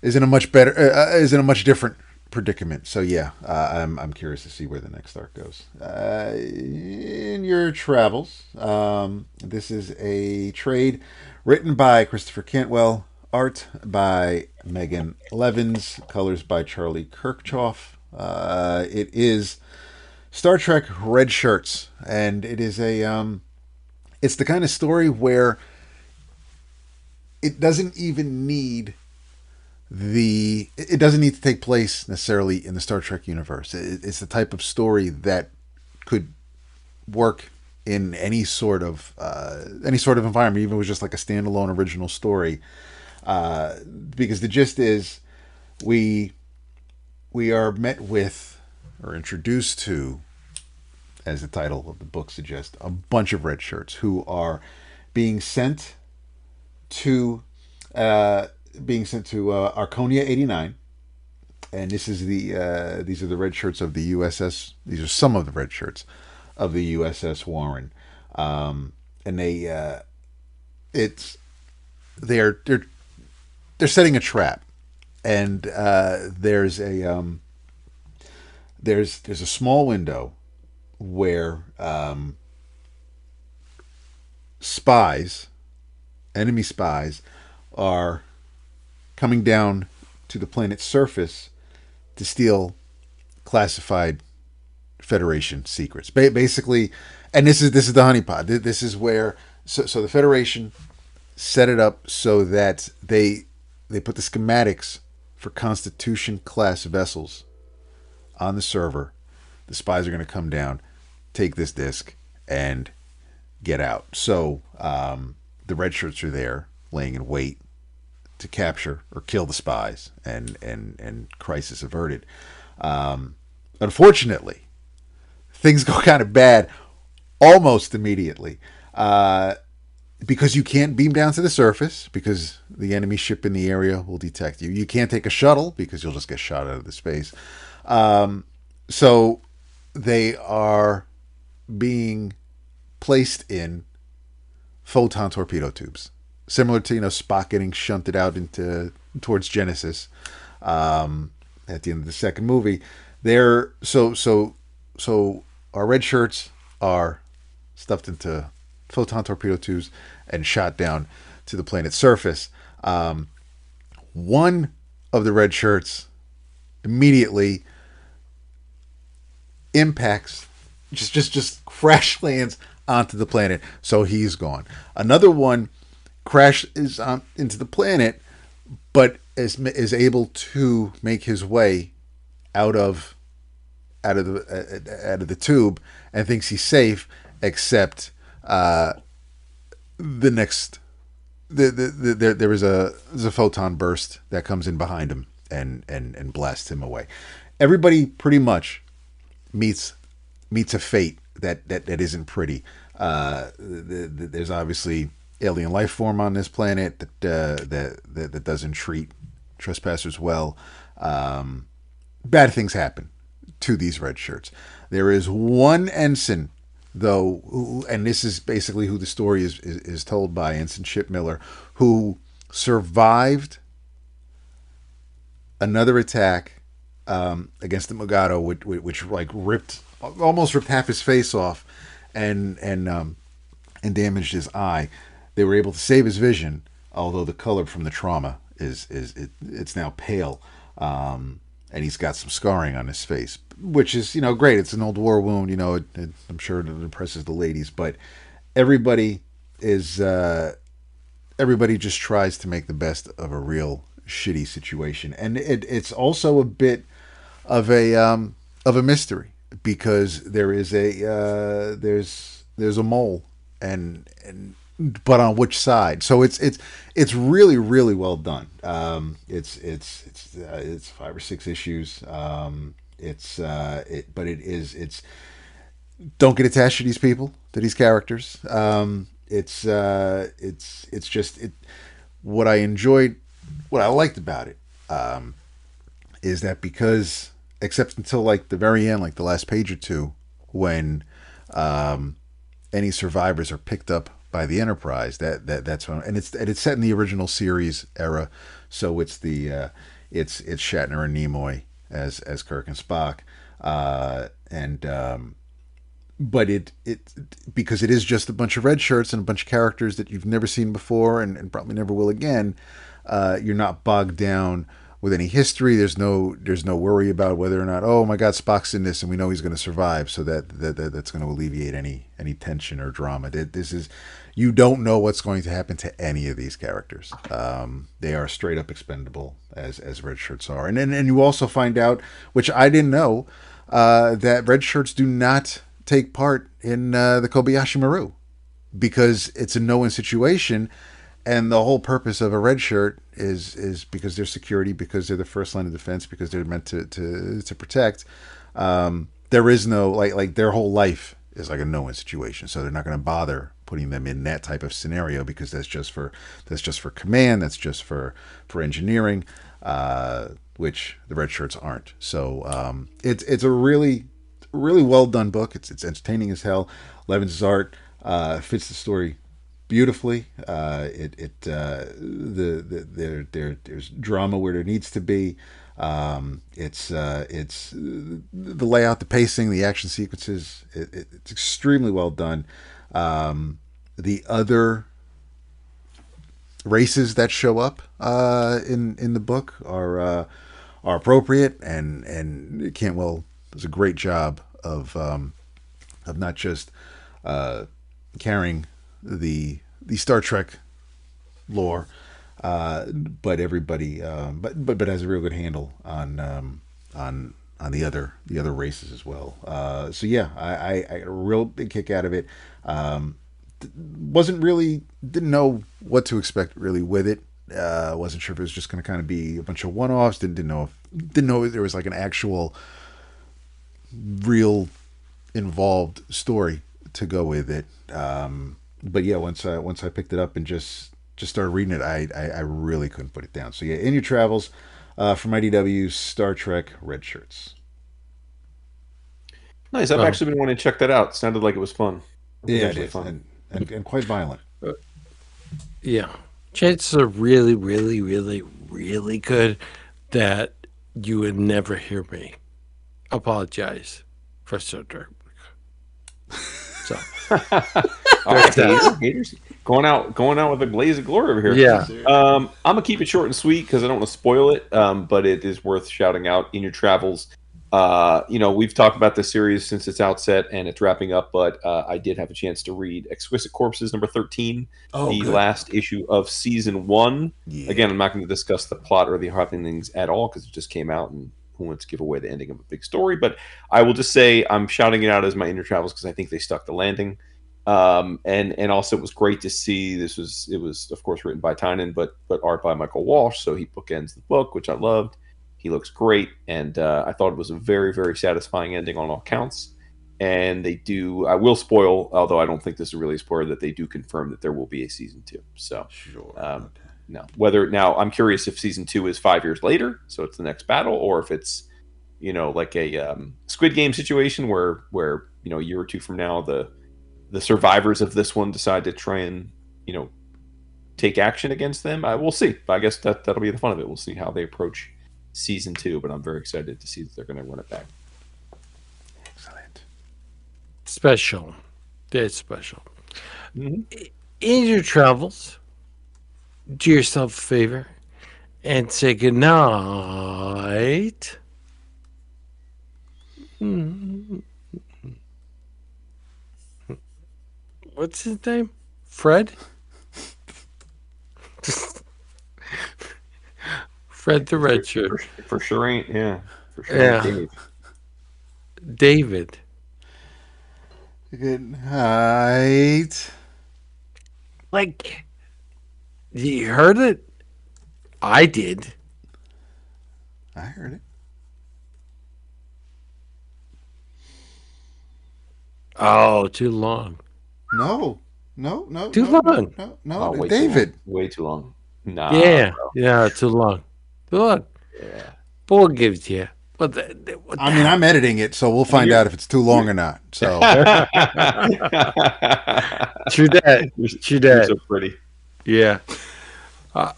a much better is in a much different predicament. So yeah, I'm curious to see where the next arc goes. In your travels, this is a trade written by Christopher Cantwell, art by Megan Levins, colors by Charlie Kirkchoff. It is Star Trek Red Shirts, and it is it's the kind of story where it doesn't even need it doesn't need to take place necessarily in the Star Trek universe. It's the type of story that could work in any sort of environment, even if it was just like a standalone original story. Because the gist is, we are met with or introduced to, as the title of the book suggests, a bunch of red shirts who are being sent to Arconia 89, and this is these are the red shirts of the USS. These are some of the red shirts of the USS Warren, and they're setting a trap, and there's a small window where enemy spies, are coming down to the planet's surface to steal classified Federation secrets. Basically, and this is the honeypot. This is where so the Federation set it up so that they put the schematics for Constitution class vessels on the server. The spies are going to come down, take this disk, and get out. So the red shirts are there, laying in wait to capture or kill the spies, and crisis averted. Unfortunately, things go kind of bad almost immediately. because you can't beam down to the surface because the enemy ship in the area will detect you. You can't take a shuttle because you'll just get shot out of the space. So they are being placed in photon torpedo tubes, similar to Spock getting shunted out into towards Genesis at the end of the second movie. They're so our red shirts are stuffed into photon torpedo tubes and shot down to the planet's surface. One of the red shirts immediately impacts, just crash lands onto the planet, so he's gone. Another one crashes into the planet, but is able to make his way out of the tube and thinks he's safe, except there is a photon burst that comes in behind him and blasts him away. Everybody pretty much meets a fate that isn't pretty. There's obviously alien life form on this planet that doesn't treat trespassers well. Bad things happen to these red shirts. There is one ensign, though, and this is basically who the story is told by, Ensign Chip Miller, who survived another attack against the Mugato, which like almost ripped half his face off, and damaged his eye. They were able to save his vision, although the color from the trauma it's now pale, and he's got some scarring on his face, which is great. It's an old war wound, I'm sure it impresses the ladies, but everybody just tries to make the best of a real shitty situation, and it's also a bit of a mystery, because there is there's a mole, but on which side? So it's really, really well done. It's 5 or 6 issues. Don't get attached to these people, to these characters. What I liked about it is that, because except until like the very end, like the last page or two, when any survivors are picked up by the Enterprise, that's when, and it's set in the original series era, so it's Shatner and Nimoy as Kirk and Spock, but it because it is just a bunch of red shirts and a bunch of characters that you've never seen before and probably never will again. You're not bogged down with any history. There's no worry about whether or not, oh my God, Spock's in this and we know he's going to survive, so that's going to alleviate any tension or drama. You don't know what's going to happen to any of these characters. They are straight up expendable, as red shirts are, and you also find out, which I didn't know, that red shirts do not take part in the Kobayashi Maru, because it's a no-win situation. And the whole purpose of a red shirt is because they're security, because they're the first line of defense, because they're meant to protect. There is no like their whole life is like a no-win situation, so they're not going to bother putting them in that type of scenario, because that's just for command, that's just for engineering, which the red shirts aren't. So it's a really, really well done book. It's entertaining as hell. Levin's art fits the story beautifully. There's drama where there needs to be. It's the layout, the pacing, the action sequences. It's extremely well done. The other races that show up in the book are appropriate, and Cantwell does a great job of not just carrying the Star Trek lore, but everybody, but has a real good handle on the other races as well. So yeah, I got a real big kick out of it. Didn't know what to expect really with it. Wasn't sure if it was just going to kind of be a bunch of one-offs. Didn't know if there was like an actual real involved story to go with it. but yeah, once I picked it up and just started reading it, I really couldn't put it down. So yeah, In Your Travels, from IDW, Star Trek Red Shirts. Nice. I've Oh. actually been wanting to check that out. Sounded like it was fun. Yeah, it Potentially is, fun. and quite violent. Yeah. Chances are really, really, really, really good that you would never hear me apologize for Star Trek. So, All right, haters going out with a blaze of glory over here. yeah. I'm gonna keep it short and sweet because I don't want to spoil it. But it is worth shouting out. In Your Travels. We've talked about this series since its outset and it's wrapping up. But I did have a chance to read Exquisite Corpses number 13, the good. last issue of season 1. Yeah. Again, I'm not going to discuss the plot or the happenings at all because it just came out and who wants to give away the ending of a big story. But I will just say I'm shouting it out as my In Your Travels because I think they stuck the landing. And also it was great to see it was of course written by Tynan but art by Michael Walsh, so he bookends the book, which I loved. He looks great, and I thought it was a very, very satisfying ending on all counts. And I will spoil, although I don't think this is really a spoiler, that they do confirm that there will be a season 2. So Sure. now I'm curious if season 2 is 5 years later, so it's the next battle, or if it's like a Squid Game situation where a year or two from now the survivors of this one decide to try and take action against them. We'll see. I guess that'll be the fun of it. We'll see how they approach season 2, but I'm very excited to see that they're going to run it back. Excellent. Special. It's special. Mm-hmm. In your travels, do yourself a favor and say goodnight. What's his name? Fred? Fred the Red Shirt. For sure ain't. Yeah. For sure. Yeah. Ain't David. Good night. Like, you heard it? I did. I heard it. Oh, too long. No. Too long. No. way David. Too long. Way too long. Nah. Yeah. Bro. Yeah, too long. Too long. Yeah. But we'll give it to you. I mean, I'm editing it, so we'll find out if it's too long or not. So True that. True You're that. so pretty. Yeah.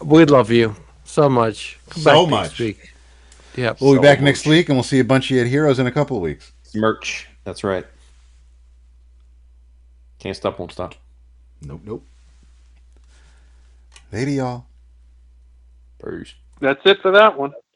We love you so much. Come So back much. next week. Yeah. we'll be So back much. next week, and we'll see a bunch of you at Heroes in a couple of weeks. Merch. That's right. Can't stop, won't stop. Nope. Later, y'all. Peace. That's it for that one.